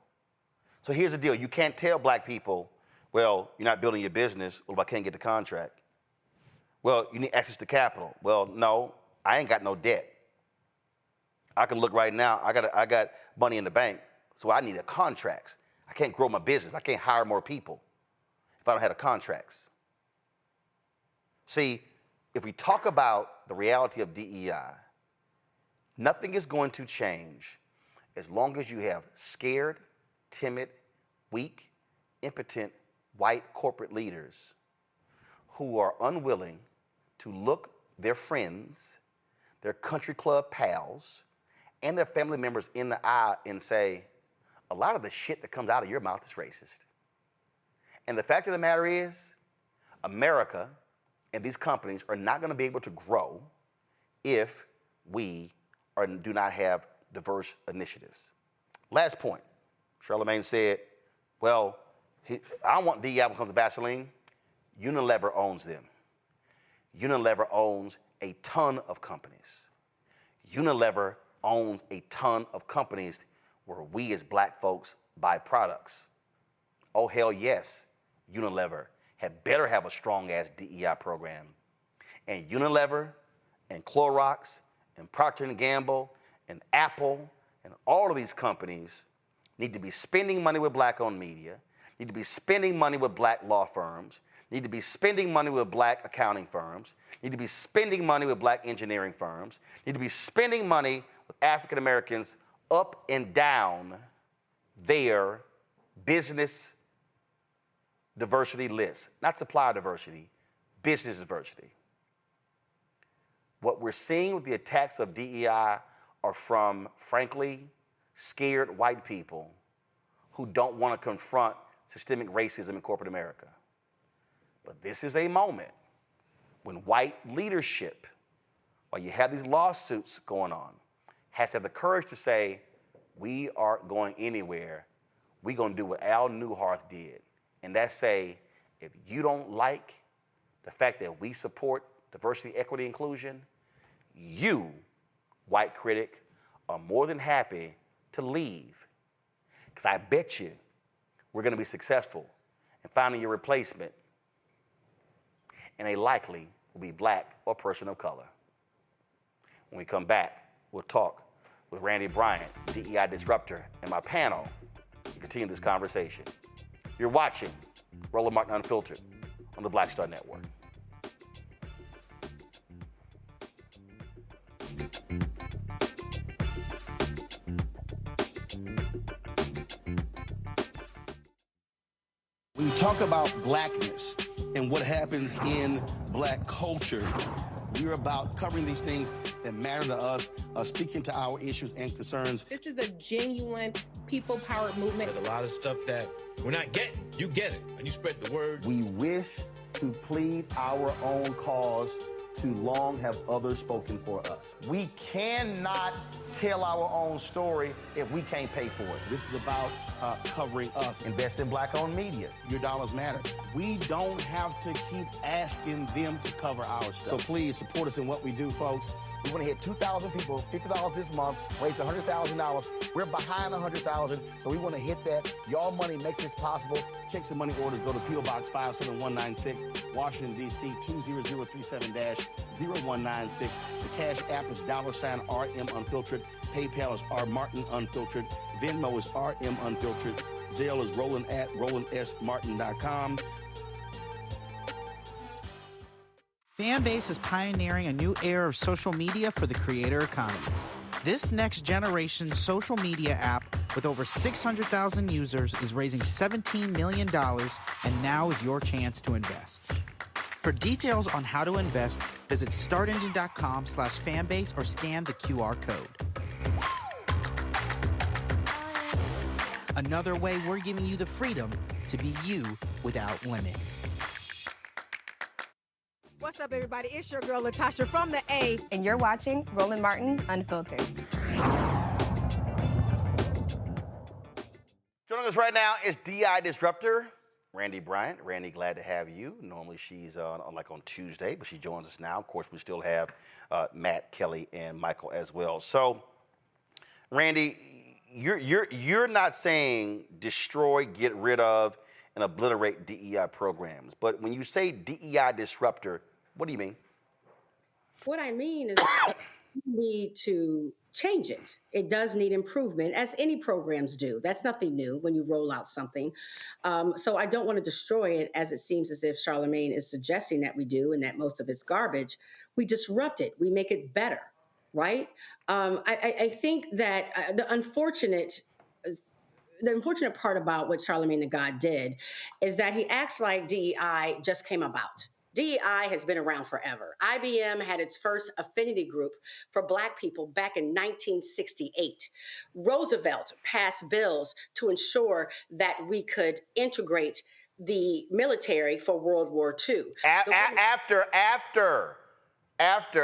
So here's the deal. You can't tell black people, well, you're not building your business. Well, if I can't get the contract. Well, you need access to capital. Well, no, I ain't got no debt. I can look right now. I got money in the bank, so I need contracts. I can't grow my business. I can't hire more people if I don't have contracts. See, if we talk about the reality of DEI, nothing is going to change as long as you have scared, timid, weak, impotent, white corporate leaders who are unwilling to look their friends, their country club pals, and their family members in the eye and say, a lot of the shit that comes out of your mouth is racist. And the fact of the matter is, America and these companies are not going to be able to grow if we do not have diverse initiatives. Last point. Charlamagne said, well, I don't want DEI when it comes to Vaseline. Unilever owns them. Unilever owns a ton of companies. Unilever owns a ton of companies where we as black folks buy products. Oh, hell yes, Unilever had better have a strong-ass DEI program. And Unilever and Clorox and Procter & Gamble and Apple and all of these companies need to be spending money with black-owned media, need to be spending money with black law firms, need to be spending money with black accounting firms, need to be spending money with black engineering firms, need to be spending money with African Americans up and down their business diversity list. Not supplier diversity, business diversity. What we're seeing with the attacks of DEI are from, frankly, scared white people who don't want to confront systemic racism in corporate America. But this is a moment when white leadership, while you have these lawsuits going on, has to have the courage to say, we aren't going anywhere. We're going to do what Al Newhart did. And that's say, if you don't like the fact that we support diversity, equity, inclusion, you, white critic, are more than happy to leave. Because I bet you we're going to be successful in finding your replacement, and they likely will be black or person of color. When we come back, we'll talk with Randy Bryant, DEI Disruptor, and my panel to continue this conversation. You're watching Roland Martin Unfiltered on the Black Star Network. When you talk about blackness and what happens in black culture, we're about covering these things that matter to us, speaking to our issues and concerns. This is a genuine people-powered movement. There's a lot of stuff that we're not getting. You get it, and you spread the word. We wish to plead our own cause. Too long have others spoken for us. We cannot tell our own story if we can't pay for it. This is about covering us. Invest in black-owned media. Your dollars matter. We don't have to keep asking them to cover our stuff. So please support us in what we do, folks. We want to hit 2,000 people, $50 this month, raise $100,000. We're behind 100,000, so we want to hit that. Y'all money makes this possible. Check some money orders. Go to P.O. Box 57196, Washington, D.C. 20037-0196. The Cash App is $RM Unfiltered. PayPal is R Martin Unfiltered. Venmo is RM Unfiltered. Zelle is Roland at RolandSMartin.com. Fanbase is pioneering a new era of social media for the creator economy. This next generation social media app with over 600,000 users is raising $17 million, and now is your chance to invest. For details on how to invest, visit startengine.com/fanbase or scan the QR code. Another way we're giving you the freedom to be you without limits. What's up, everybody? It's your girl, Latasha from the A. And you're watching Roland Martin Unfiltered. Joining us right now is DEI Disruptor, Randy Bryant. Randy, glad to have you. Normally she's on Tuesday, but she joins us now. Of course, we still have Matt, Kelly, and Michael as well. So, Randy, you're not saying destroy, get rid of, and obliterate DEI programs. But when you say DEI Disruptor, what do you mean? What I mean is we need to change it. It does need improvement, as any programs do. That's nothing new when you roll out something. So I don't want to destroy it, as it seems as if Charlamagne is suggesting that we do, and that most of it's garbage. We disrupt it. We make it better, right? I think that the unfortunate part about what Charlamagne the God did is that he acts like DEI just came about. DEI has been around forever. IBM had its first affinity group for Black people back in 1968. Roosevelt passed bills to ensure that we could integrate the military for World War II. After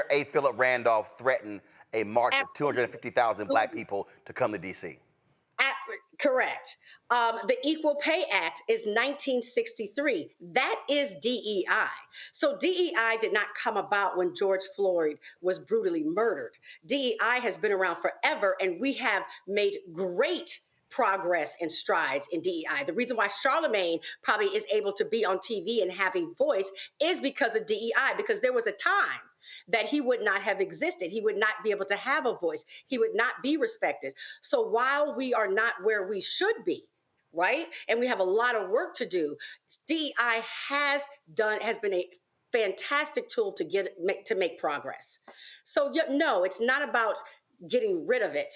A. Philip Randolph threatened a march of 250,000 Black people to come to D.C. Correct. The Equal Pay Act is 1963. That is DEI. So DEI did not come about when George Floyd was brutally murdered. DEI has been around forever, and we have made great progress and strides in DEI. The reason why Charlamagne probably is able to be on TV and have a voice is because of DEI, because there was a time that he would not have existed. He would not be able to have a voice. He would not be respected. So while we are not where we should be, right, and we have a lot of work to do, DEI has been a fantastic tool to make progress. So no, it's not about getting rid of it.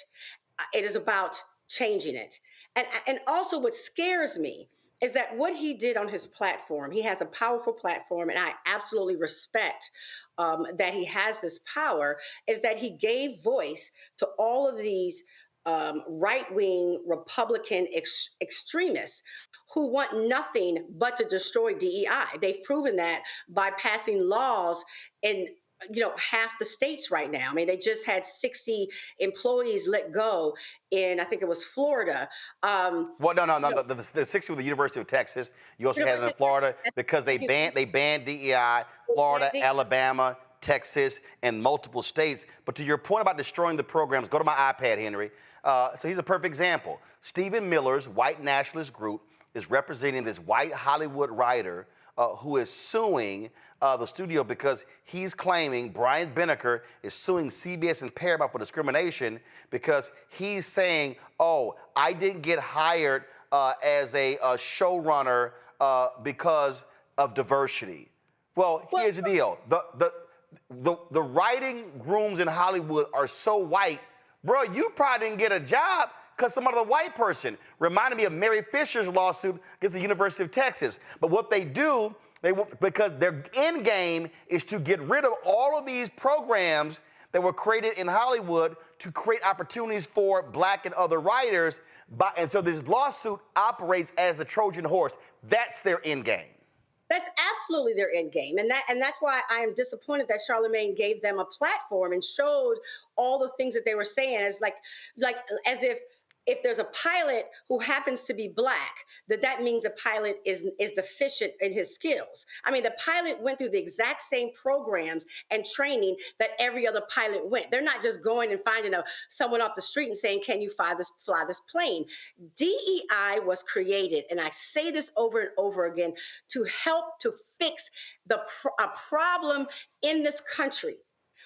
It is about changing it. And also what scares me is that what he did on his platform, he has a powerful platform, and I absolutely respect that he has this power, is that he gave voice to all of these right-wing Republican extremists who want nothing but to destroy DEI. They've proven that by passing laws in half the states right now. I mean, they just had 60 employees let go in, I think it was Florida. Well, no. The 60 with the University of Texas. You also had it in Florida because they banned DEI, Florida, Alabama, Texas, and multiple states. But to your point about destroying the programs, go to my iPad, Henry. So here's a perfect example. Stephen Miller's white nationalist group is representing this white Hollywood writer who is suing the studio because he's claiming Brian Benecker is suing CBS and Paramount for discrimination because he's saying, oh, I didn't get hired as a showrunner because of diversity. Well, here's the deal. The writing rooms in Hollywood are so white, bro, you probably didn't get a job because some other white person. Reminded me of Mary Fisher's lawsuit against the University of Texas. But what they do, because their end game is to get rid of all of these programs that were created in Hollywood to create opportunities for black and other writers. And so this lawsuit operates as the Trojan horse. That's their end game. That's absolutely their end game. And that's why I am disappointed that Charlamagne gave them a platform and showed all the things that they were saying as as if there's a pilot who happens to be black, that means a pilot is deficient in his skills. I mean, the pilot went through the exact same programs and training that every other pilot went. They're not just going and finding someone off the street and saying, can you fly this plane? DEI was created, and I say this over and over again, to help to fix a problem in this country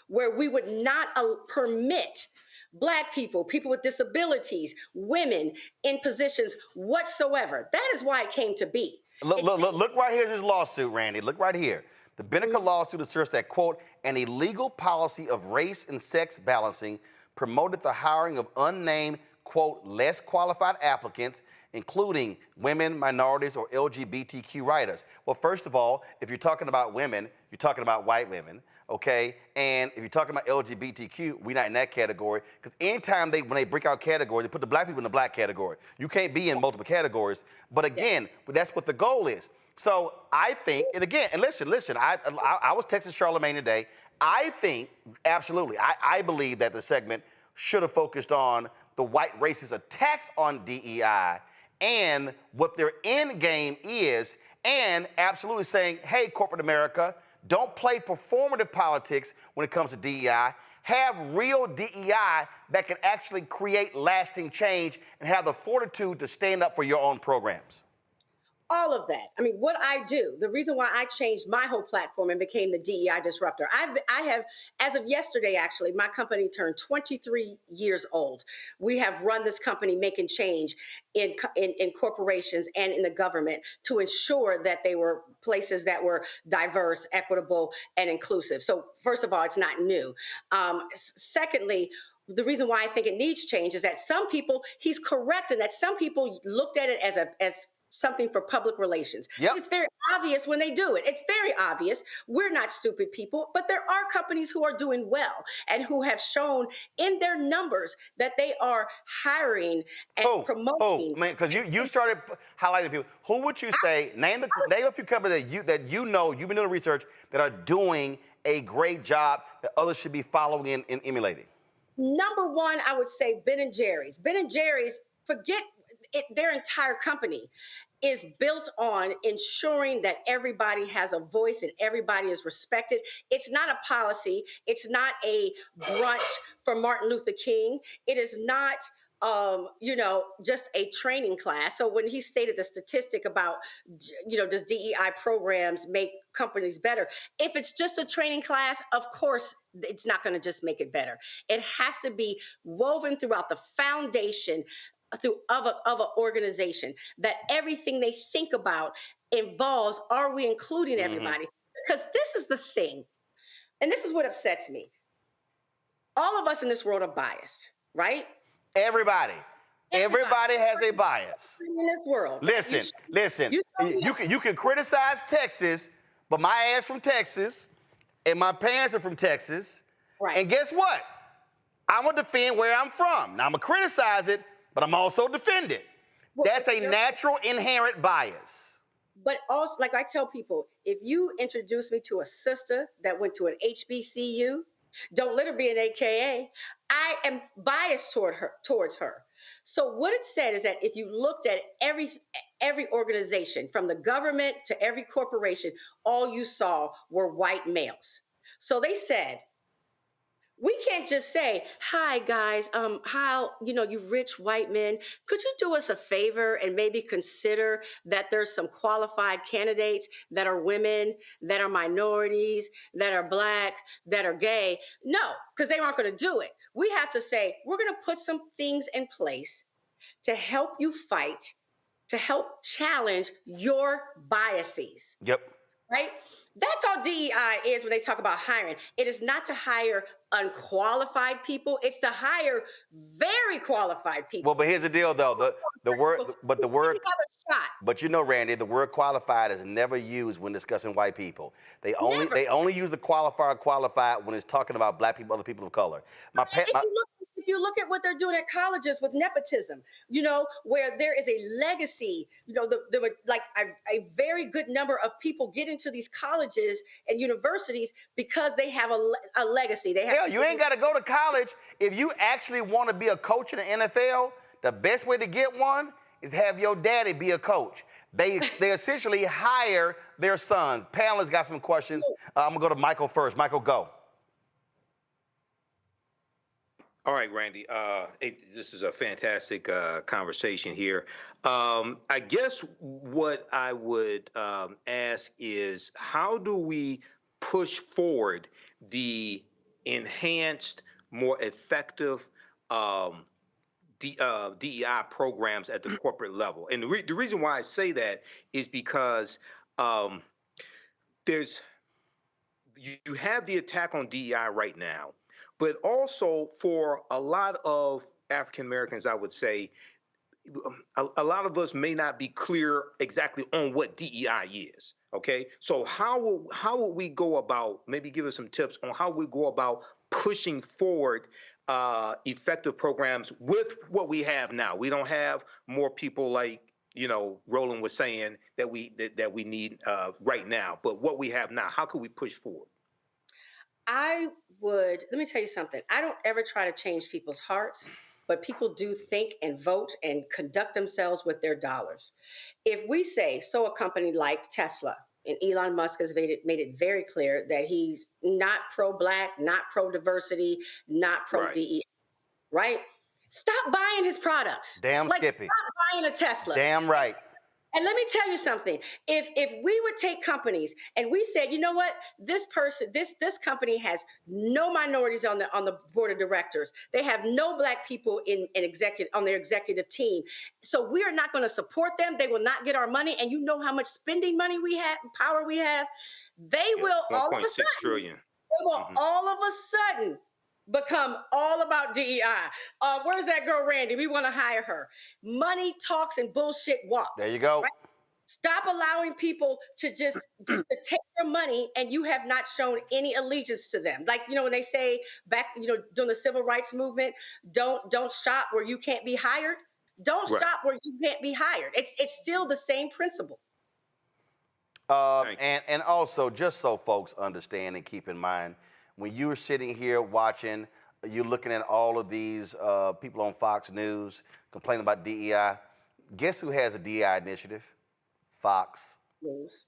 where we would not permit Black people, people with disabilities, women in positions whatsoever. That is why it came to be. Look right here, this lawsuit, Randy. Look right here. The Benecker lawsuit asserts that, quote, an illegal policy of race and sex balancing promoted the hiring of unnamed, quote, less qualified applicants, including women, minorities, or LGBTQ writers. Well, first of all, if you're talking about women, you're talking about white women, okay? And if you're talking about LGBTQ, we're not in that category, because anytime when they break out categories, they put the black people in the black category. You can't be in multiple categories, but again, that's what the goal is. So I think, and again, and listen, I was texting Charlamagne today. I think, absolutely, I believe that the segment should have focused on the white racist attacks on DEI and what their end game is, and absolutely saying, hey, corporate America, don't play performative politics when it comes to DEI. Have real DEI that can actually create lasting change and have the fortitude to stand up for your own programs. All of that. I mean, what I do, the reason why I changed my whole platform and became the DEI disruptor, I have, as of yesterday, actually, my company turned 23 years old. We have run this company making change in corporations and in the government to ensure that they were places that were diverse, equitable, and inclusive. So first of all, it's not new. Secondly, the reason why I think it needs change is that some people, he's correct in that some people looked at it as something for public relations. Yep. It's very obvious when they do it. It's very obvious. We're not stupid people, but there are companies who are doing well and who have shown in their numbers that they are hiring and promoting. Man, because you started highlighting people. Who would you say, name a few companies that you know, you've been doing research, that are doing a great job that others should be following and emulating? Number one, I would say Ben & Jerry's. Ben & Jerry's, forget it, their entire company is built on ensuring that everybody has a voice and everybody is respected. It's not a policy. It's not a brunch for Martin Luther King. It is not just a training class. So when he stated the statistic about, does DEI programs make companies better? If it's just a training class, of course, it's not going to just make it better. It has to be woven throughout the foundation of an organization, that everything they think about involves, are we including everybody? Because this is the thing, and this is what upsets me. All of us in this world are biased, right? Everybody has a bias. In this world. Listen. You can criticize Texas, but my ass from Texas, and my parents are from Texas. Right. And guess what? I'm gonna defend where I'm from. Now I'm gonna criticize it, but I'm also defend it. Well, that's a natural inherent bias. But also, like I tell people, if you introduce me to a sister that went to an HBCU, don't let her be an AKA. I am biased towards her. So what it said is that if you looked at every organization, from the government to every corporation, all you saw were white males. So they said, we can't just say, hi guys, you rich white men, could you do us a favor and maybe consider that there's some qualified candidates that are women, that are minorities, that are Black, that are gay? No, because they aren't going to do it. We have to say, we're going to put some things in place to help you fight, to help challenge your biases. Yep. Right? That's all DEI is when they talk about hiring. It is not to hire unqualified people. It's to hire very qualified people. Well, but here's the deal, though. The word. But Randy, the word qualified is never used when discussing white people. They only use the qualified when it's talking about Black people, other people of color. If you look at what they're doing at colleges with nepotism, where there is a legacy, a very good number of people get into these colleges and universities because they have a legacy. You ain't got to go to college. If you actually want to be a coach in the NFL, the best way to get one is have your daddy be a coach. They essentially hire their sons. Panelists got some questions. I'm going to go to Michael first. Michael, go. All right, Randy, this is a fantastic conversation here. I guess what I would ask is, how do we push forward the enhanced, more effective DEI programs at the corporate level? And the reason why I say that is because you have the attack on DEI right now. But also for a lot of African Americans, I would say, a lot of us may not be clear exactly on what DEI is. Okay, so how would we go about, maybe give us some tips on how we go about pushing forward effective programs with what we have now? We don't have more people like Roland was saying that we need right now, but what we have now, how can we push forward? Let me tell you something. I don't ever try to change people's hearts, but people do think and vote and conduct themselves with their dollars. If we say, a company like Tesla, and Elon Musk has made it very clear that he's not pro-Black, not pro-diversity, not pro-DEI, right? Stop buying his products. Damn Skippy. Stop buying a Tesla. Damn right. And let me tell you something. If we would take companies and we said, you know what, this company has no minorities on the board of directors. They have no Black people on their executive team. So we are not going to support them. They will not get our money. And you know how much spending money we have, power we have. They will all of a sudden. 1.6 trillion. They will all of a sudden become all about DEI. Where's that girl, Randy? We want to hire her. Money talks and bullshit walks. There you go. Right? Stop allowing people to just to take your money and you have not shown any allegiance to them. Like, when they say back, during the civil rights movement, don't shop where you can't be hired. Don't shop where you can't be hired. It's still the same principle. And also, just so folks understand and keep in mind, when you're sitting here watching, you're looking at all of these people on Fox News complaining about DEI. Guess who has a DEI initiative? Fox. News.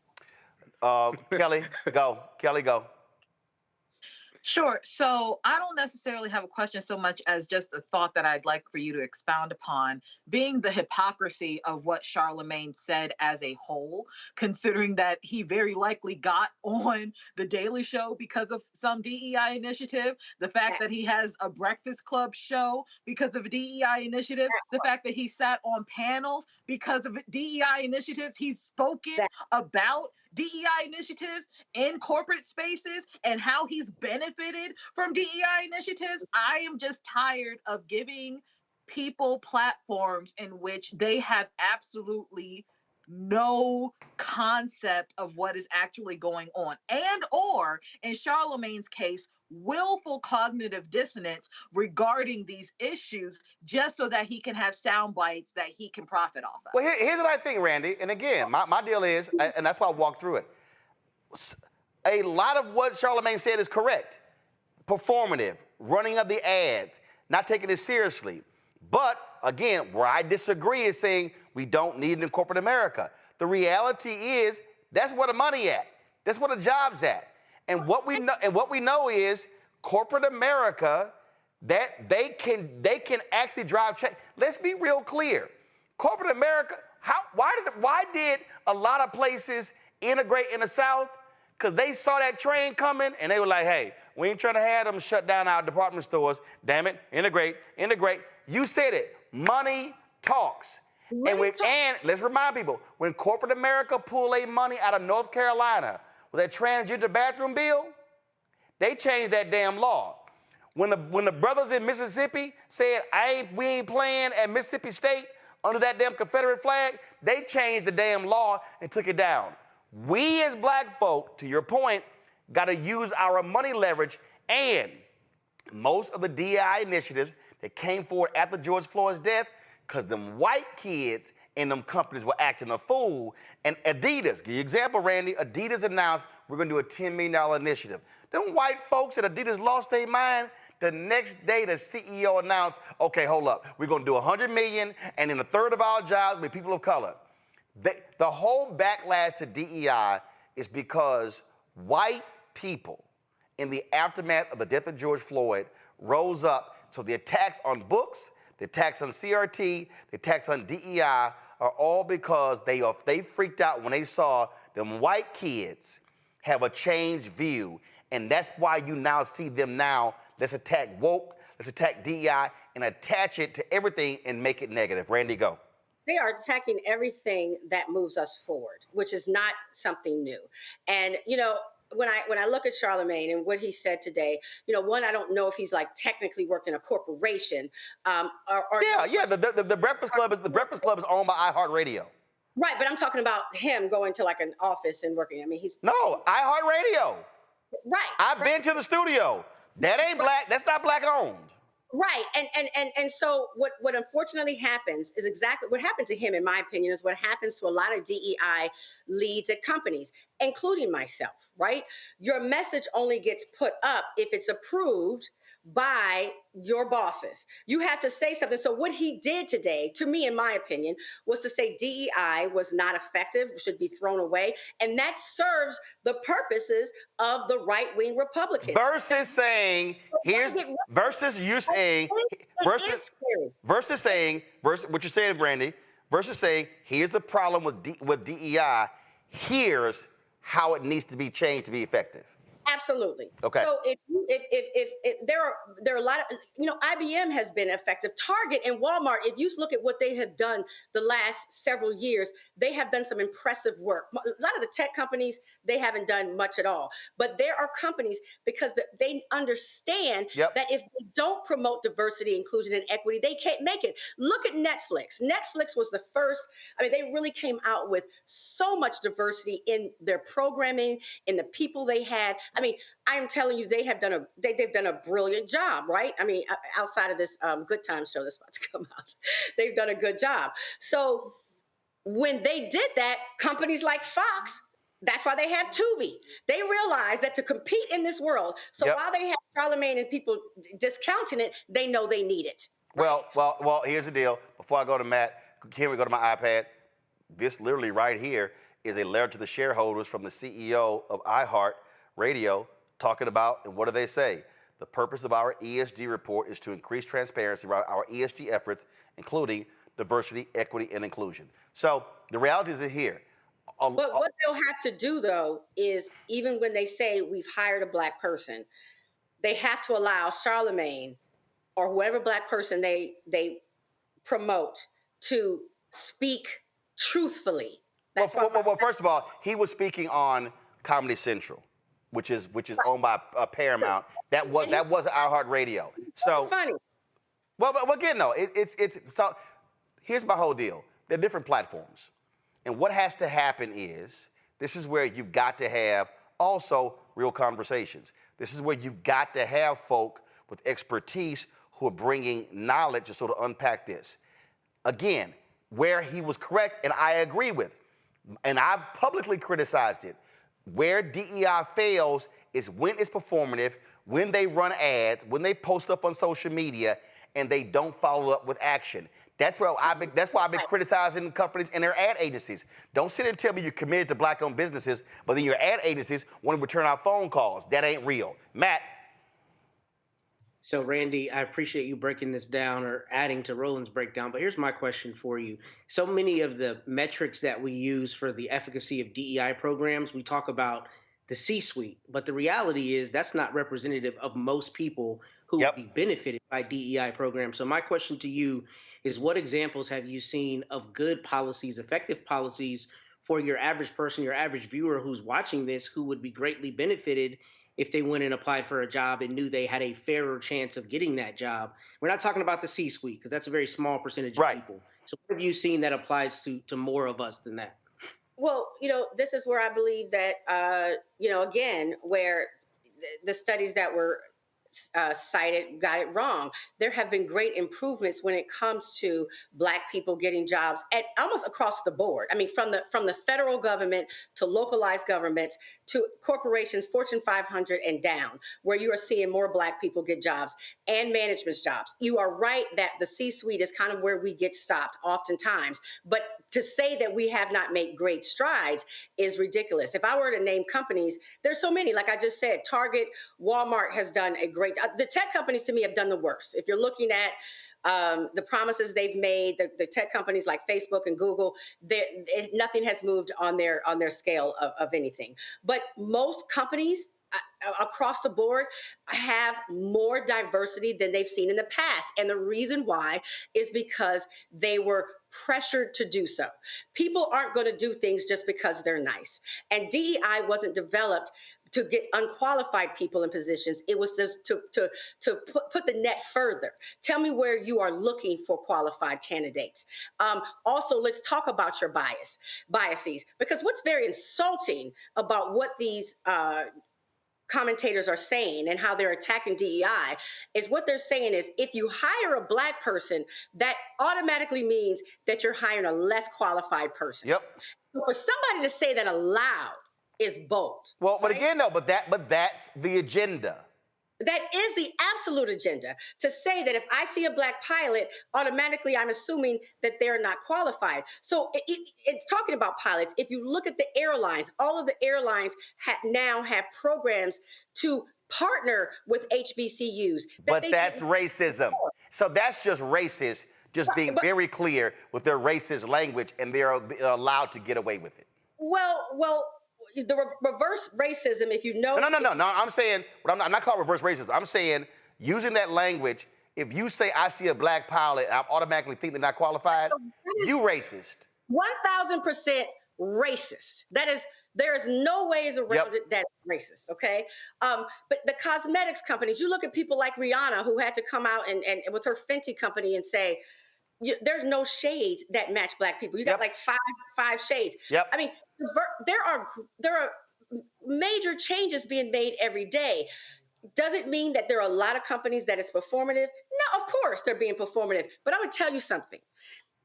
Kelly, go. Kelly, go. Sure. So I don't necessarily have a question so much as just a thought that I'd like for you to expound upon, being the hypocrisy of what Charlamagne said as a whole, considering that he very likely got on The Daily Show because of some DEI initiative, the fact that he has a Breakfast Club show because of a DEI initiative, the fact that he sat on panels because of DEI initiatives, he's spoken about DEI initiatives in corporate spaces and how he's benefited from DEI initiatives. I am just tired of giving people platforms in which they have absolutely no concept of what is actually going on, and or in Charlamagne's case, willful cognitive dissonance regarding these issues just so that he can have sound bites that he can profit off of. Well, here's what I think, Randy. And again, my deal is, and that's why I walked through it. A lot of what Charlamagne said is correct. Performative, running of the ads, not taking it seriously. But again, where I disagree is saying we don't need it in corporate America. The reality is that's where the money at. That's where the job's at. And what we know is corporate America, that they can actually drive change. Let's be real clear. Corporate America, why did a lot of places integrate in the South? Because they saw that train coming and they were like, hey, we ain't trying to have them shut down our department stores. Damn it, integrate. You said it, money talks. And let's remind people, when corporate America pulled their money out of North Carolina with that transgender bathroom bill, they changed that damn law. When the brothers in Mississippi said, we ain't playing at Mississippi State under that damn Confederate flag, they changed the damn law and took it down. We as black folk, to your point, got to use our money leverage, and most of the DEI initiatives that came forward after George Floyd's death, because them white kids in them companies were acting a fool. And Adidas, give you an example, Randy, Adidas announced we're going to do a $10 million initiative. Them white folks at Adidas lost their mind. The next day, the CEO announced, okay, hold up, we're going to do $100 million, and then a third of our jobs will be people of color. The whole backlash to DEI is because white people in the aftermath of the death of George Floyd rose up. So the attacks on books, the attacks on CRT, the attacks on DEI are all because they freaked out when they saw them white kids have a changed view. And that's why you now see them now, let's attack woke, let's attack DEI, and attach it to everything and make it negative. Randy, go. They are attacking everything that moves us forward, which is not something new. And, you know, when I look at Charlamagne and what he said today, you know, one, I don't know if he's like technically worked in a corporation. The Breakfast Club is owned by iHeartRadio. Right, but I'm talking about him going to like an office and working. I mean, No, iHeartRadio. Right. I've been to the studio. That ain't black. That's not black owned. Right. And so what unfortunately happens is exactly what happened to him, in my opinion, is what happens to a lot of DEI leads at companies, including myself, right? Your message only gets put up if it's approved by your bosses. You have to say something. So what he did today, to me, in my opinion, was to say DEI was not effective, should be thrown away. And that serves the purposes of the right-wing Republicans. Versus saying, what you're saying, Brandy, versus saying, here's the problem with DEI, here's how it needs to be changed to be effective. Absolutely. Okay. So if there are a lot of, you know, IBM has been effective. Target and Walmart, if you look at what they have done the last several years, they have done some impressive work. A lot of the tech companies, they haven't done much at all. But there are companies, because they understand that if they don't promote diversity, inclusion, and equity, they can't make it. Look at Netflix. Netflix was the first. I mean, they really came out with so much diversity in their programming, in the people they had. I mean, I'm telling you, they've done a brilliant job, right? I mean, outside of this Good Times show that's about to come out, they've done a good job. So when they did that, companies like Fox, that's why they have Tubi. They realize that to compete in this world, so while they have Charlamagne and people discounting it, they know they need it. Right? Well, here's the deal. Before I go to Matt, can we go to my iPad? This literally right here is a letter to the shareholders from the CEO of iHeartRadio talking about, and what do they say? The purpose of our ESG report is to increase transparency around our ESG efforts, including diversity, equity, and inclusion. So the reality is here. But what they'll have to do, though, is even when they say we've hired a Black person, they have to allow Charlamagne or whoever Black person they promote to speak truthfully. Well, first of all, he was speaking on Comedy Central, which is owned by Paramount. That was iHeartRadio. So funny. Well, but again, no, it's so. Here's my whole deal. They're different platforms, and what has to happen is this is where you've got to have also real conversations. This is where you've got to have folk with expertise who are bringing knowledge to sort of unpack this. Again, where he was correct, and I agree with, and I've publicly criticized it, where DEI fails is when it's performative, when they run ads, when they post stuff on social media, and they don't follow up with action. That's why I've been criticizing companies and their ad agencies. Don't sit and tell me you're committed to Black-owned businesses, but then your ad agencies want to return our phone calls. That ain't real. Matt. So, Randy, I appreciate you breaking this down or adding to Roland's breakdown, but here's my question for you. So many of the metrics that we use for the efficacy of DEI programs, we talk about the C-suite, but the reality is that's not representative of most people who would be benefited by DEI programs. So my question to you is, what examples have you seen of good policies, effective policies for your average person, your average viewer who's watching this, who would be greatly benefited if they went and applied for a job and knew they had a fairer chance of getting that job? We're not talking about the C-suite, because that's a very small percentage of people. So what have you seen that applies to more of us than that? Well, this is where I believe that, again, where the studies that were cited got it wrong. There have been great improvements when it comes to Black people getting jobs at almost across the board. I mean, from the federal government to localized governments to corporations, Fortune 500 and down, where you are seeing more Black people get jobs and management jobs. You are right that the C-suite is kind of where we get stopped oftentimes, but to say that we have not made great strides is ridiculous. If I were to name companies, there's so many, like I just said, Target, Walmart has done a great, the tech companies to me have done the worst. If you're looking at the promises they've made, the tech companies like Facebook and Google, nothing has moved on their scale of anything. But most companies across the board have more diversity than they've seen in the past. And the reason why is because they were pressured to do so. People aren't going to do things just because they're nice. And DEI wasn't developed to get unqualified people in positions. It was just to put the net further. Tell me where you are looking for qualified candidates. Also, let's talk about your biases, because what's very insulting about what these commentators are saying and how they're attacking DEI is what they're saying is if you hire a Black person, that automatically means that you're hiring a less qualified person. Yep. For somebody to say that aloud is bold. Well, but again, no, but that's the agenda. That is the absolute agenda, to say that if I see a Black pilot, automatically I'm assuming that they're not qualified. So it's talking about pilots. If you look at the airlines, all of the airlines now have programs to partner with HBCUs. But that's racism. So that's just racist, just being very clear with their racist language, and they're allowed to get away with it. Well, the reverse racism, if you know. No. I'm saying, I'm not calling reverse racism. I'm saying using that language. If you say I see a Black pilot, I automatically think they're not qualified. You racist. 1,000% racist. There is no ways around it that's racist. Okay, but the cosmetics companies, you look at people like Rihanna, who had to come out and with her Fenty company and say, there's no shades that match Black people. You got like five shades. I mean, there are major changes being made every day. Does it mean that there are a lot of companies that it's performative? No, of course they're being performative. But I would tell you something.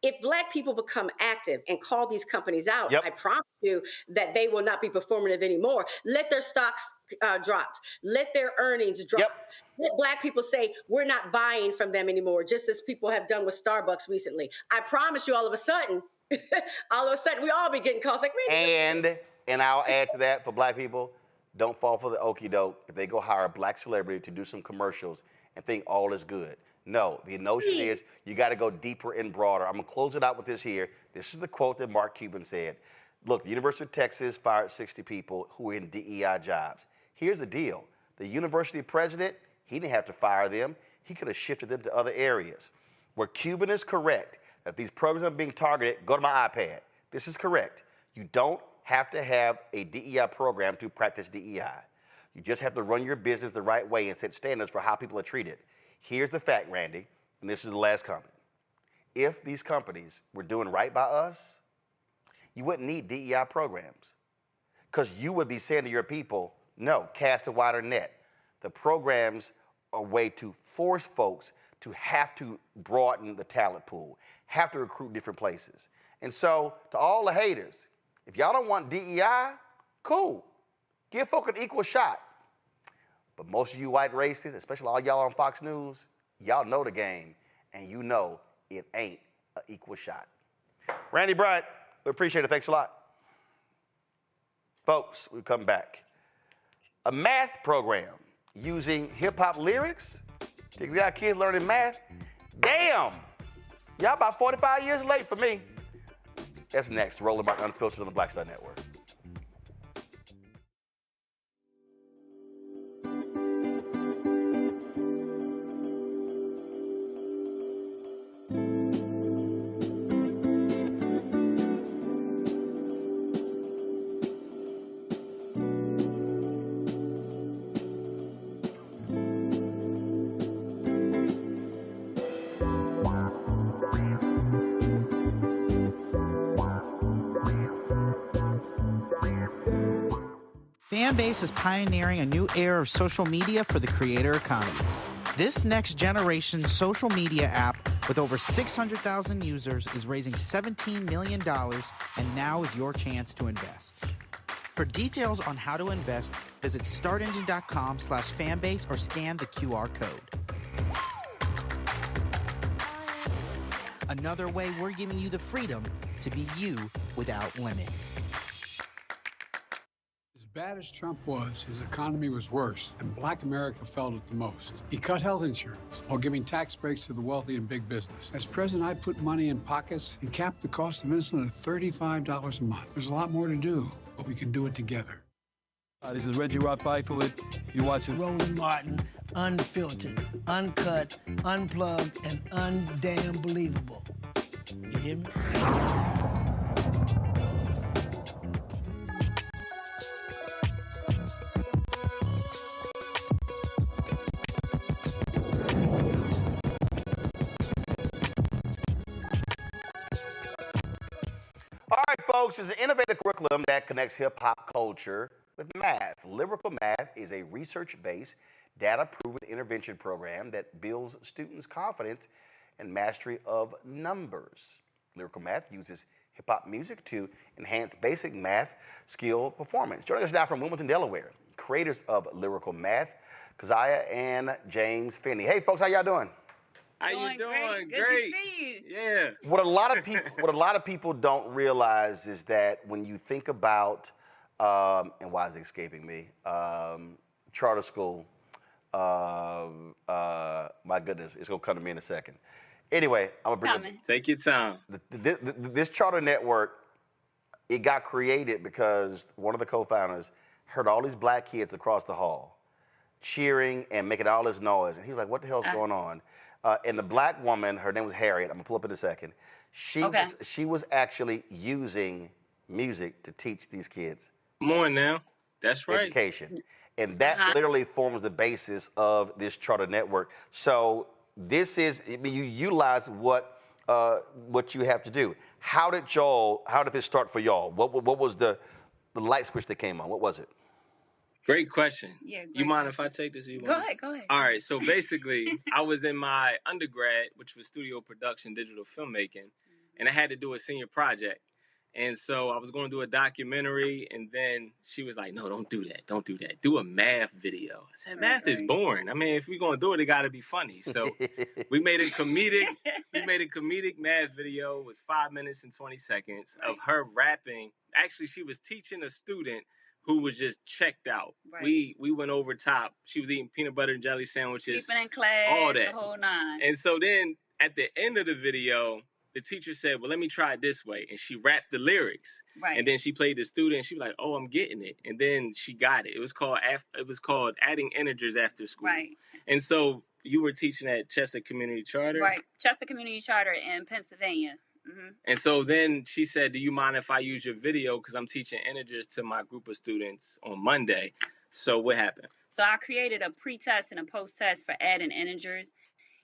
If Black people become active and call these companies out, I promise you that they will not be performative anymore. Let their stocks drop. Let their earnings drop. Let Black people say, we're not buying from them anymore, just as people have done with Starbucks recently. I promise you, all of a sudden, we all be getting calls like, and I'll add to that for Black people, don't fall for the okie doke if they go hire a black celebrity to do some commercials and think all is good. No, the notion is you got to go deeper and broader. I'm going to close it out with this here. This is the quote that Mark Cuban said. Look, the University of Texas fired 60 people who were in DEI jobs. Here's the deal. The university president, he didn't have to fire them. He could have shifted them to other areas. Where Cuban is correct, that if these programs are being targeted, go to my iPad. This is correct. You don't have to have a DEI program to practice DEI. You just have to run your business the right way and set standards for how people are treated. Here's the fact, Randy, and this is the last comment. If these companies were doing right by us, you wouldn't need DEI programs because you would be saying to your people, no, cast a wider net. The programs are a way to force folks to have to broaden the talent pool, have to recruit different places. And so to all the haters, if y'all don't want DEI, cool. Give folk an equal shot. But most of you white racists, especially all y'all on Fox News, y'all know the game, and you know it ain't an equal shot. Randy Bryant, we appreciate it. Thanks a lot. Folks, we come back. A math program using hip-hop lyrics to get our kids learning math. Damn! Y'all about 45 years late for me. That's next. Roland Martin Unfiltered on the Black Star Network. Fanbase is pioneering a new era of social media for the creator economy. This next generation social media app with over 600,000 users is raising $17 million, and now is your chance to invest. For details on how to invest, visit startengine.com/fanbase or scan the QR code. Another way we're giving you the freedom to be you without limits. As bad as Trump was, his economy was worse, and Black America felt it the most. He cut health insurance while giving tax breaks to the wealthy and big business. As president, I put money in pockets and capped the cost of insulin at $35 a month. There's a lot more to do, but we can do it together. This is Reggie Roth-Byford. You're watching Roland Martin, unfiltered, uncut, unplugged, and undamn believable. You hear me? All right, folks, it's an innovative curriculum that connects hip-hop culture with math. Lyrical Math is a research-based, data-proven intervention program that builds students' confidence and mastery of numbers. Lyrical Math uses hip-hop music to enhance basic math skill performance. Joining us now from Wilmington, Delaware, creators of Lyrical Math, Keziah and James Finney. Hey, folks, how y'all doing? How you doing? Good to see you. Yeah. What a lot of people don't realize is that when you think about, and why is it escaping me? Charter school. My goodness, it's gonna come to me in a second. Anyway, I'm gonna bring Take your time. This charter network. It got created because one of the co-founders heard all these black kids across the hall cheering and making all this noise, and he was like, "What the hell's going on?" And the black woman, her name was Harriet. I'm gonna pull up in a second. She was actually using music to teach these kids. Come on now, that's right. Education, and that literally forms the basis of this charter network. So this is, I mean, you utilize what you have to do. How did this start for y'all? What was the light switch that came on? What was it? Great question. Yeah, you mind if I take this? Go ahead. All right. So basically, I was in my undergrad, which was studio production, digital filmmaking, and I had to do a senior project. And so I was going to do a documentary, and then she was like, "No, don't do that. Don't do that. Do a math video." I said, "Math is boring. I mean, if we're going to do it, it got to be funny." So we made a comedic math video. It was 5 minutes and 20 seconds of her rapping. Actually, she was teaching a student who was just checked out. Right. We went over top. She was eating peanut butter and jelly sandwiches. Sleeping in class, all that. the whole nine. And so then at the end of the video, the teacher said, well, let me try it this way. And she rapped the lyrics. Right. And then she played the student. And she was like, oh, I'm getting it. And then she got it. It was called Adding Integers After School. Right. And so you were teaching at Chester Community Charter? Right. Chester Community Charter in Pennsylvania. Mm-hmm. And so then she said, do you mind if I use your video? Because I'm teaching integers to my group of students on Monday. So what happened? So I created a pre-test and a post-test for adding integers.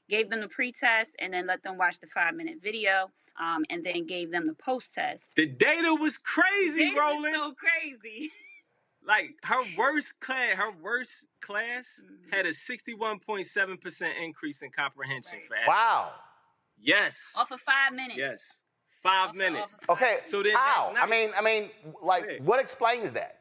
Gave them the pre-test and then let them watch the 5-minute video, and then gave them the post-test. The data was crazy, Roland. Was so crazy. Like her worst class had a 61.7% increase in comprehension for adding. Wow. Yes. Off of 5 minutes. Yes. 5 minutes. Okay. So then how? I mean, like, what explains that?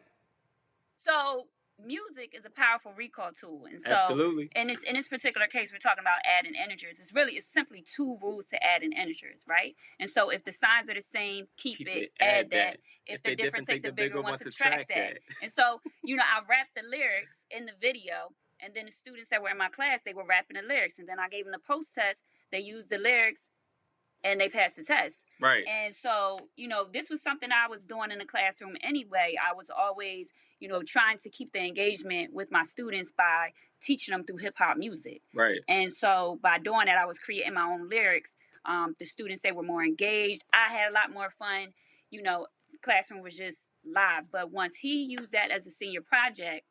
So music is a powerful recall tool, and so absolutely. In this particular case, we're talking about adding integers. It's simply 2 rules to adding integers, right? And so if the signs are the same, keep it, add that. If they're different, take the bigger one, subtract that. And so, I rapped the lyrics in the video, and then the students that were in my class, they were rapping the lyrics, and then I gave them the post test. They used the lyrics, and they passed the test. Right. And so, this was something I was doing in the classroom anyway. I was always, trying to keep the engagement with my students by teaching them through hip hop music. Right. And so by doing that, I was creating my own lyrics. The students, they were more engaged. I had a lot more fun. Classroom was just live. But once he used that as a senior project,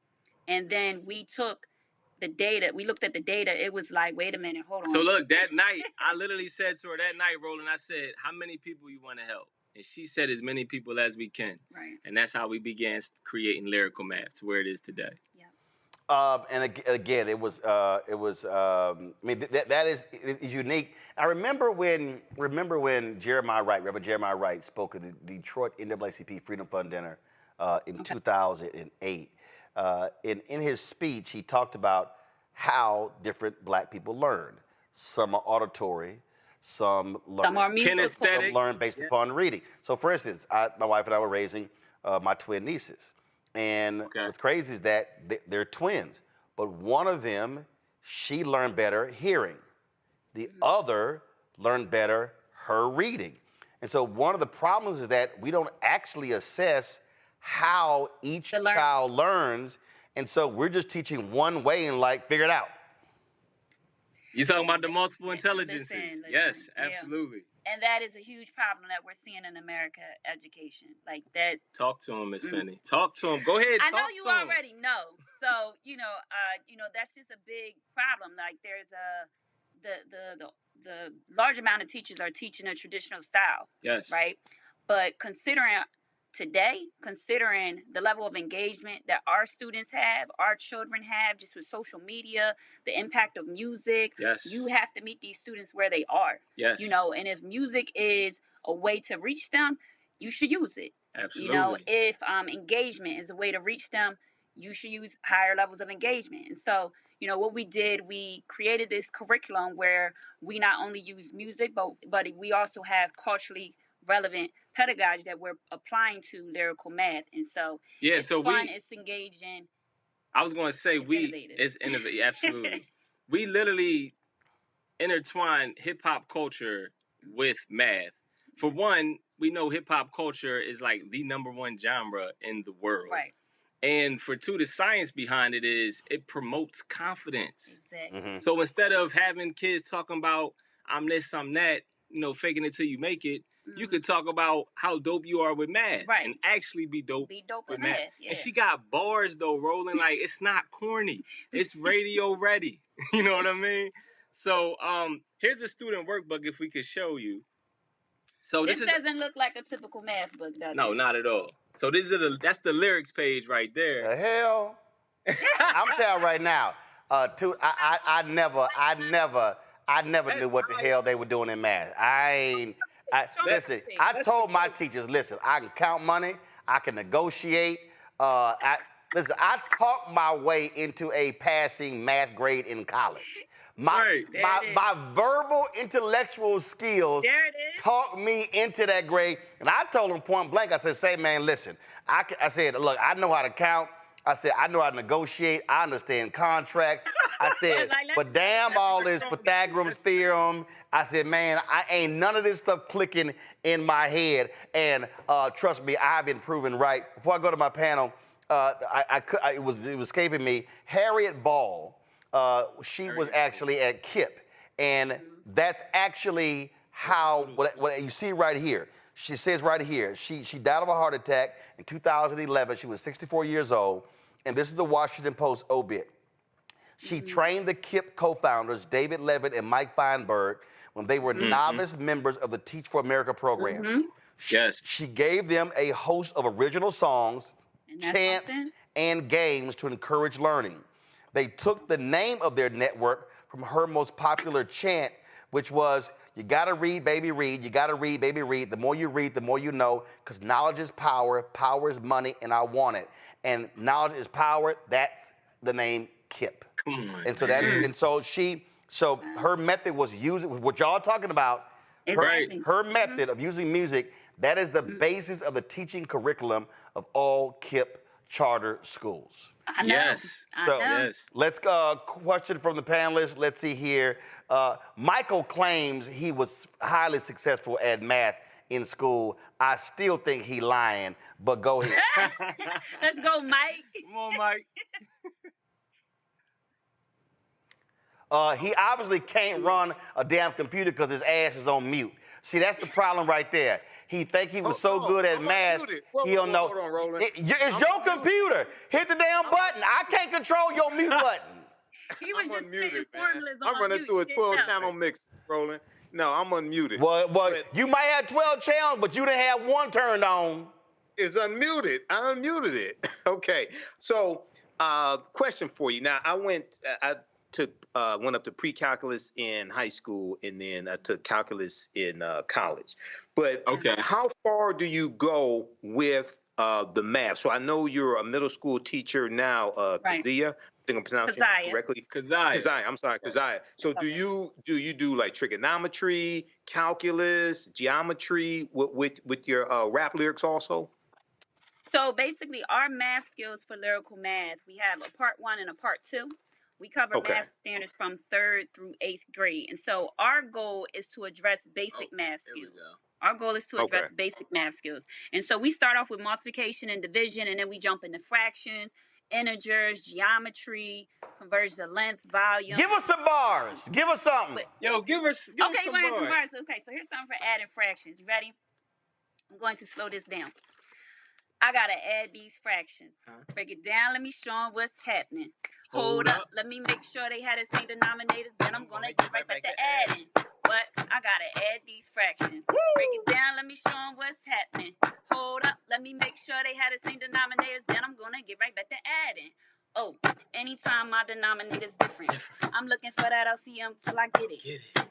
and then we took the data, we looked at the data, it was like, wait a minute, hold on. So look, that night, I literally said to her that night, Roland, I said, how many people you want to help? And she said, as many people as we can. Right. And that's how we began creating Lyrical Math to where it is today. And again, it was. I mean, that is unique. I remember when Reverend Jeremiah Wright spoke at the Detroit NAACP Freedom Fund dinner in 2008. In his speech, he talked about how different Black people learn. Some are auditory, some learn based upon reading. So, for instance, my wife and I were raising my twin nieces. And what's crazy is that they're twins, but one of them, she learned better hearing. The other learned better her reading. And so one of the problems is that we don't actually assess how each child learns. And so we're just teaching one way and figure it out. You're talking about the multiple intelligences. Listen, yes, yeah. absolutely. And that is a huge problem that we're seeing in America education. Like that. Talk to him, Miss Finney. Talk to him. Go ahead. I know you already know. So that's just a big problem. Like there's the large amount of teachers are teaching a traditional style. Yes. Right. But considering the level of engagement that our students have, our children have, just with social media, the impact of music, you have to meet these students where they are. Yes. And if music is a way to reach them, you should use it. Absolutely. If engagement is a way to reach them, you should use higher levels of engagement. And so, what we did, we created this curriculum where we not only use music, but we also have culturally relevant pedagogy that we're applying to lyrical math. And so it's fun, it's engaging. I was going to say it's innovative. Absolutely. We literally intertwine hip hop culture with math. For one, we know hip hop culture is like the #1 genre in the world. Right. And for two, the science behind it is it promotes confidence. Exactly. Mm-hmm. So instead of having kids talking about I'm this, I'm that, faking it till you make it, you could talk about how dope you are with math and actually be dope with math. Yeah. And she got bars though, Roland. Like it's not corny. It's radio ready. You know what I mean? So here's a student workbook if we could show you. So this doesn't look like a typical math book, does it? No, not at all. So that's the lyrics page right there. The hell? I'm telling you right now, I never knew what the hell they were doing in math. Listen, I told my teachers, listen, I can count money, I can negotiate. I talked my way into a passing math grade in college. My verbal intellectual skills talked me into that grade. And I told him point blank, I said, say, man, listen, I said, look, I know how to count. I said, I know how to negotiate. I understand contracts. I said, but damn all this Pythagorean's theorem. I said, man, I ain't none of this stuff clicking in my head. And trust me, I've been proven right. Before I go to my panel, it was escaping me. Harriet Ball, she was actually at KIP. And that's actually how, what you see right here. She says right here, she died of a heart attack in 2011. She was 64 years old. And this is the Washington Post obit. She trained the KIP co-founders, David Levitt and Mike Feinberg, when they were novice members of the Teach for America program. She gave them a host of original songs, chants, and games to encourage learning. They took the name of their network from her most popular chant, which was, you gotta read, baby, read. You gotta read, baby, read. The more you read, the more you know, because knowledge is power, power is money, and I want it. And knowledge is power, that's the name KIP. And so so her method was using, what y'all talking about, her method of using music, that is the basis of the teaching curriculum of all KIP charter schools. I know. So let's question from the panelists. Let's see here. Michael claims he was highly successful at math in school. I still think he lying, but go ahead. Let's go, Mike. Come on, Mike. He obviously can't run a damn computer because his ass is on mute. See, that's the problem right there. He think he was so good at math, he don't know. Hold on, Roland. It's your computer. Hit the damn button. I can't control your mute button. He was just spitting formulas on I'm running through a 12-channel mix, Roland. No, I'm unmuted. Well, you might have 12 channels, but you didn't have one turned on. It's unmuted. I unmuted it. Okay. So, question for you. Now, I went up to pre-calculus in high school, and then I took calculus in college. But how far do you go with the math? So I know you're a middle school teacher now, Kazia. I think I'm pronouncing it correctly. Kazia. I'm sorry, Kazia. So do you do like trigonometry, calculus, geometry with your rap lyrics also? So basically, our math skills for lyrical math, we have a part 1 and a part 2. We cover math standards from 3rd through 8th grade. And so our goal is to address basic math skills. Our goal is to address basic math skills. And so we start off with multiplication and division, and then we jump into fractions, integers, geometry, conversions of length, volume. Give us some bars. Give us something. Give us some bars. Some bars. Okay, so here's something for adding fractions. You ready? I'm going to slow this down. I got to add these fractions. Break it down. Let me show them what's happening. Hold up. Let me make sure they had the same denominators. Then I'm going to get right back to adding. But I got to add these fractions. Break it down. Let me show them what's happening. Hold up. Let me make sure they had the same denominators. Then I'm going to get right back to adding. Oh, anytime my denominator's different. I'm looking for that LCM till I get it.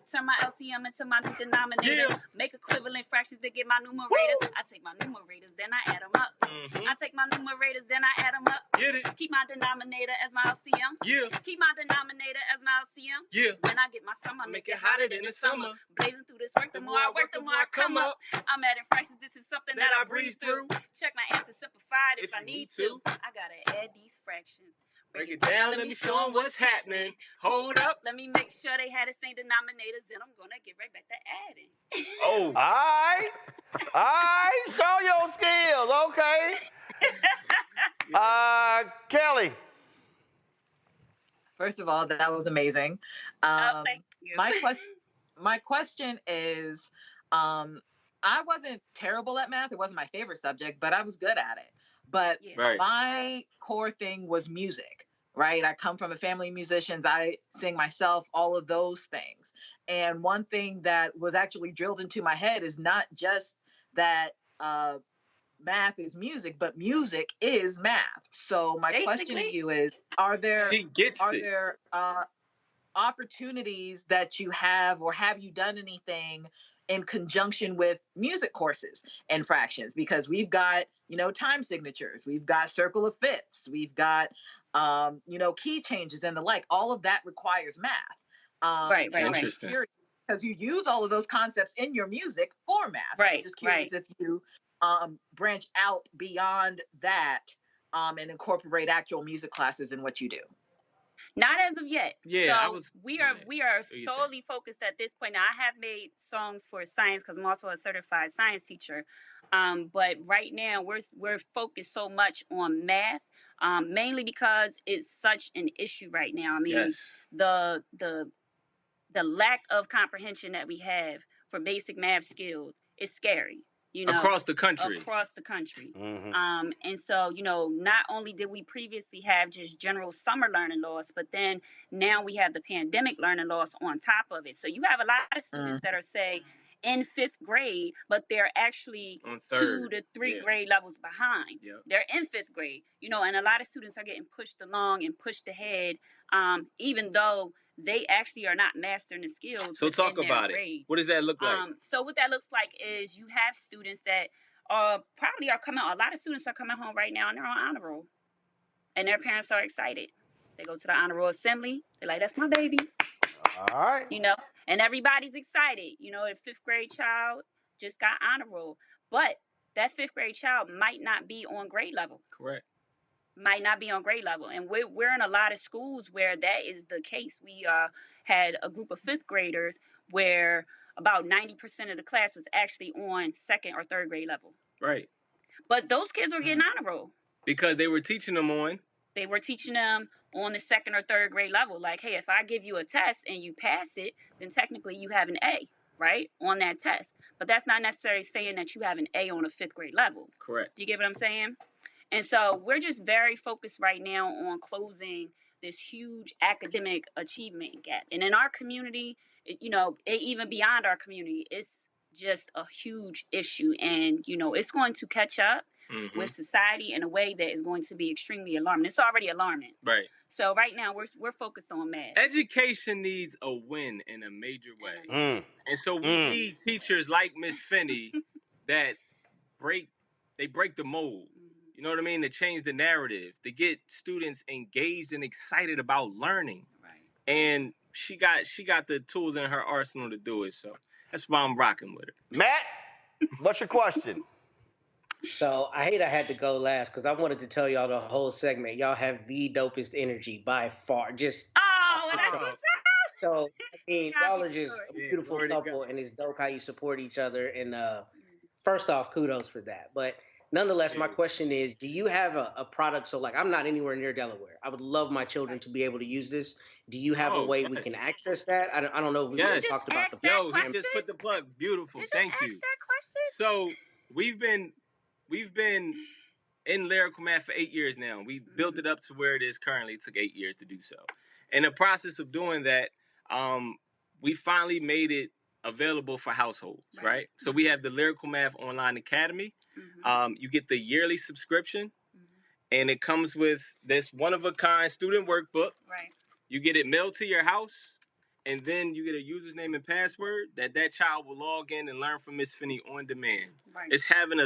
Turn my LCM into my denominator. Make equivalent fractions to get my numerators. I take my numerators, then I add them up. I take my numerators, then I add them up. Keep my denominator as my LCM. Keep my denominator as my LCM. When I get my sum, I make it hotter than the summer. Blazing through this work, the more I work, the more I come up. I'm adding fractions, this is something that I breeze through. Check my answer simplified if I need to. I gotta add these fractions. Break it down, let me show them what's happening. Hold up. Let me make sure they had the same denominators, then I'm gonna get right back to adding. All right, show your skills, okay. Kelly. First of all, that was amazing. Thank you. My question is, I wasn't terrible at math. It wasn't my favorite subject, but I was good at it. But my core thing was music, right? I come from a family of musicians. I sing myself, all of those things. And one thing that was actually drilled into my head is not just that math is music, but music is math. So my question to you is, are there opportunities that you have, or have you done anything in conjunction with music courses and fractions? Because we've got, time signatures, we've got circle of fifths, we've got, key changes and the like. All of that requires math. Interesting. because you use all of those concepts in your music for math. Right, I'm just curious if you branch out beyond that and incorporate actual music classes in what you do. Not as of yet. Yeah, so we are solely focused at this point. Now, I have made songs for science because I'm also a certified science teacher. But right now we're focused so much on math, mainly because it's such an issue right now. I mean, the lack of comprehension that we have for basic math skills is scary. You know, across the country. Mm-hmm. And so, you know, not only did we previously have just general summer learning loss, but then now we have the pandemic learning loss on top of it. So you have a lot of students that are, say, in 5th grade, but they're actually 2 to 3 grade levels behind. Yep. They're in 5th grade, you know, and a lot of students are getting pushed along and pushed ahead, even though they actually are not mastering the skills. So talk about it. What does that look like? So what that looks like is you have students that probably are coming. A lot of students are coming home right now and they're on honor roll, and their parents are excited. They go to the honor roll assembly. They're like, "That's my baby." All right. You know, and everybody's excited. You know, a 5th grade child just got honor roll, but that 5th grade child might not be on grade level. Correct. Might not be on grade level. And we're in a lot of schools where that is the case. We had a group of 5th graders where about 90% of the class was actually on 2nd or 3rd grade level. Right. But those kids were getting honor roll. Because they were teaching them on? They were teaching them on the 2nd or 3rd grade level. Like, hey, if I give you a test and you pass it, then technically you have an A, right, on that test. But that's not necessarily saying that you have an A on a 5th grade level. Correct. Do you get what I'm saying? And so we're just very focused right now on closing this huge academic achievement gap. And in our community, you know, even beyond our community, it's just a huge issue. And, you know, it's going to catch up with society in a way that is going to be extremely alarming. It's already alarming. Right. So right now we're focused on math. Education needs a win in a major way. And so we need teachers like Miss Finney that break the mold. You know what I mean? To change the narrative, to get students engaged and excited about learning. Right. And she got the tools in her arsenal to do it. So that's why I'm rocking with her. Matt, what's your question? So I hate I had to go last because I wanted to tell y'all the whole segment. Y'all have the dopest energy by far. Just so I mean, y'all are just a beautiful couple, and it's dope how you support each other. And first off, kudos for that. But nonetheless, my question is, do you have a product? So like, I'm not anywhere near Delaware. I would love my children to be able to use this. Do you have a way we can access that? I don't know if we talked about the he just put the plug. Beautiful. Thank you. Ask that question? So we've been in lyrical math for 8 years now. We've built it up to where it is currently. It took 8 years to do so. In the process of doing that, we finally made it available for households, right? So we have the Lyrical Math Online Academy. You get the yearly subscription, and it comes with this one-of-a-kind student workbook. Right. You get it mailed to your house, and then you get a username and password that child will log in and learn from Miss Finney on demand. Right. It's having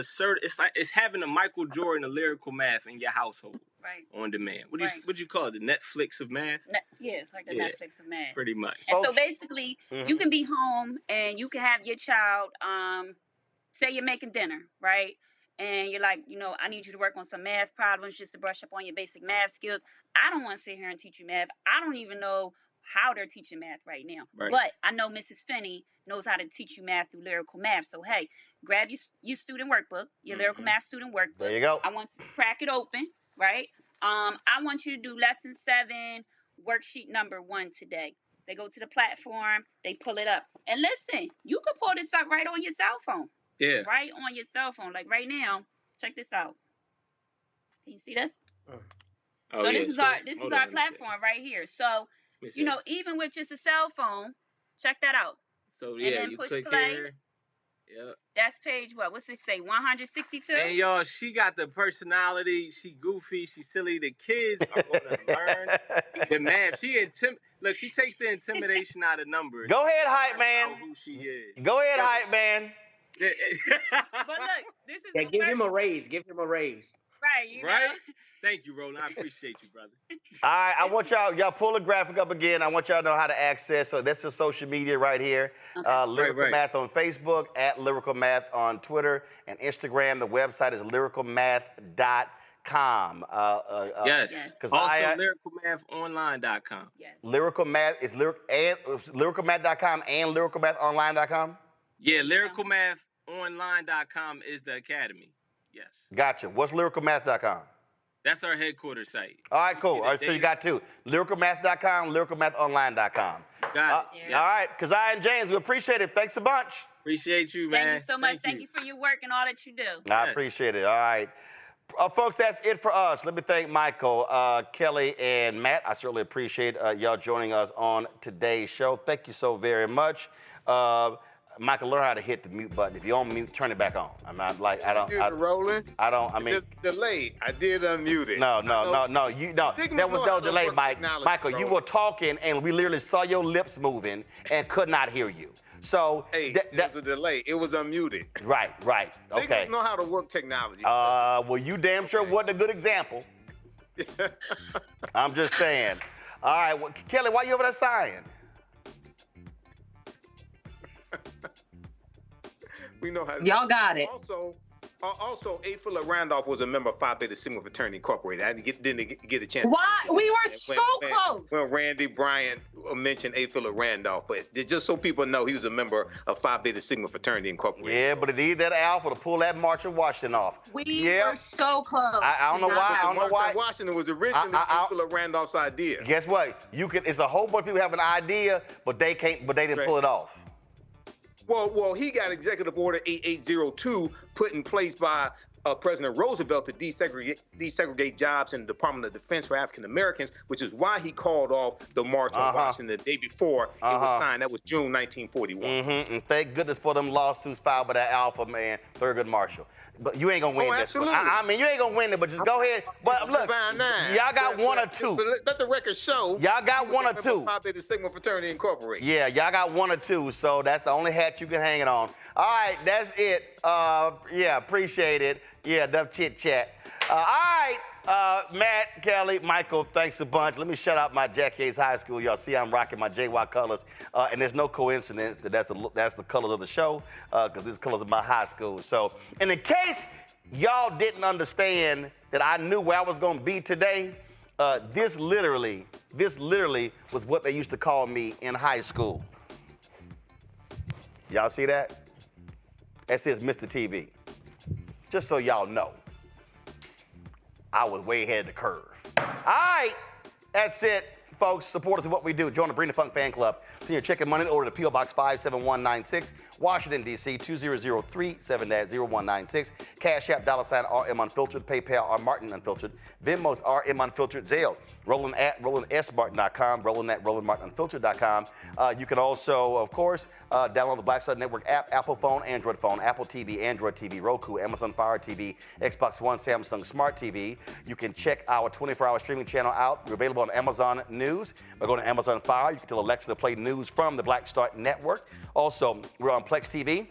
a Michael Jordan of lyrical math in your household. Right. On demand. What do you call it? The Netflix of math? Yeah, it's like the Netflix of math. Pretty much. And so basically, you can be home and you can have your child, say you're making dinner, right? And you're like, you know, I need you to work on some math problems just to brush up on your basic math skills. I don't want to sit here and teach you math. I don't even know how they're teaching math right now. Right. But I know Mrs. Finney knows how to teach you math through lyrical math. So, hey, grab your student workbook, your lyrical math student workbook. There you go. I want you to crack it open, right? I want you to do lesson 7, worksheet number 1 today. They go to the platform, they pull it up. And listen, you can pull this up right on your cell phone. Yeah. Right on your cell phone. Like right now, check this out. Can you see this? So this is our platform right here. So, you know, even with just a cell phone, check that out. So and then you push click play. here. Yep. That's page what? What's it say? 162? And y'all, she got the personality. She goofy. She silly. The kids are going to learn the math. Look, she takes the intimidation out of numbers. Go ahead, hype man. Who she is. Go ahead, hype man. But look, this is give him a raise. Give him a raise. right, you Right? know. Thank you, Roland. I appreciate you, brother. All right, I want y'all pull the graphic up again. I want y'all to know how to access. So this is social media right here. Lyrical Math on Facebook, at Lyrical Math on Twitter and Instagram. The website is lyricalmath.com. Yes. Also, lyricalmathonline.com. Yes. Lyrical Math is lyricalmath.com and lyricalmathonline.com? Yeah, lyricalmathonline.com is the academy. Yes. Gotcha. What's lyricalmath.com? That's our headquarters site. All right, cool. All right, so you got two. Lyricalmath.com, lyricalmathonline.com. Got it. All right, Keziah and James, we appreciate it. Thanks a bunch. Appreciate you, man. Thank you so much. Thank you for your work and all that you do. I appreciate it. All right. Folks, that's it for us. Let me thank Michael, Kelly, and Matt. I certainly appreciate y'all joining us on today's show. Thank you so very much. Michael, learn how to hit the mute button. If you're on mute, turn it back on. I'm not like, Roland. I mean. It's delayed. I did unmute it. No. There was no delay, Mike. Michael, you were talking, and we literally saw your lips moving and could not hear you. So. Hey, there was a delay. It was unmuted. Right. Okay. Signals know how to work technology. Well, you damn sure wasn't a good example. I'm just saying. All right, well, Kelly, why you over there sighing? We know how. Y'all got it. Also, A. Philip Randolph was a member of Phi Beta Sigma Fraternity Incorporated. I didn't get a chance. Why? We were so close. When Randy Bryant mentioned A. Philip Randolph, but just so people know, he was a member of Phi Beta Sigma Fraternity Incorporated. Yeah, but it needed that alpha to pull that March of Washington off. We were so close. I don't know why. March of Washington was originally A. Philip Randolph's idea. Guess what? It's a whole bunch of people have an idea, but they didn't pull it off. Well, he got Executive Order 8802 put in place by President Roosevelt to desegregate jobs in the Department of Defense for African Americans, which is why he called off the March on Washington the day before it was signed. That was June 1941. And thank goodness for them lawsuits filed by that alpha man, Thurgood Marshall. But you ain't gonna win this one. I mean, you ain't gonna win it, but just go ahead. But look, y'all got one or two. Let the record show. Y'all got one or two. Phi Beta Sigma Fraternity Incorporated. Yeah, y'all got one or two, so that's the only hat you can hang it on. All right, that's it. Yeah, appreciate it. Yeah, enough chit chat. All right, Matt, Kelly, Michael, thanks a bunch. Let me shout out my Jack Yates High School. Y'all see I'm rocking my JY colors, and there's no coincidence that that's the colors of the show, because these colors of my high school. So, and in case y'all didn't understand that I knew where I was gonna be today, this literally was what they used to call me in high school. Y'all see that? That says Mr. TV. Just so y'all know, I was way ahead of the curve. All right, that's it, folks. Support us in what we do. Join the Bring the Funk Fan Club. Send your check and money order to P.O. Box 57196, Washington, D.C. 20037, 0196. Cash App, $RM Unfiltered. PayPal, R Martin Unfiltered. Venmo's RM Unfiltered. Zelle, Roland at RolandSMartin.com, Roland at RolandMartinUnfiltered.com. You can also, of course, download the Black Star Network app, Apple phone, Apple TV, Android TV, Roku, Amazon Fire TV, Xbox One, Samsung Smart TV. You can check our 24-hour streaming channel out. We're available on Amazon News. By going to Amazon Fire, you can tell Alexa to play news from the Black Star Network. Also, we're on Plex TV,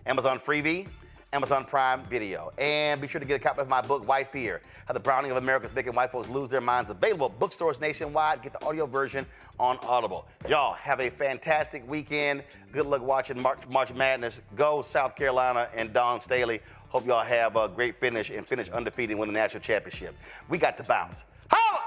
Amazon Freevee, Amazon Prime Video. And be sure to get a copy of my book, White Fear, How the Browning of America is Making White Folks Lose Their Minds. Available at bookstores nationwide. Get the audio version on Audible. Y'all have a fantastic weekend. Good luck watching March Madness. Go South Carolina and Dawn Staley. Hope y'all have a great finish and finish undefeated and win the national championship. We got to bounce. Holla!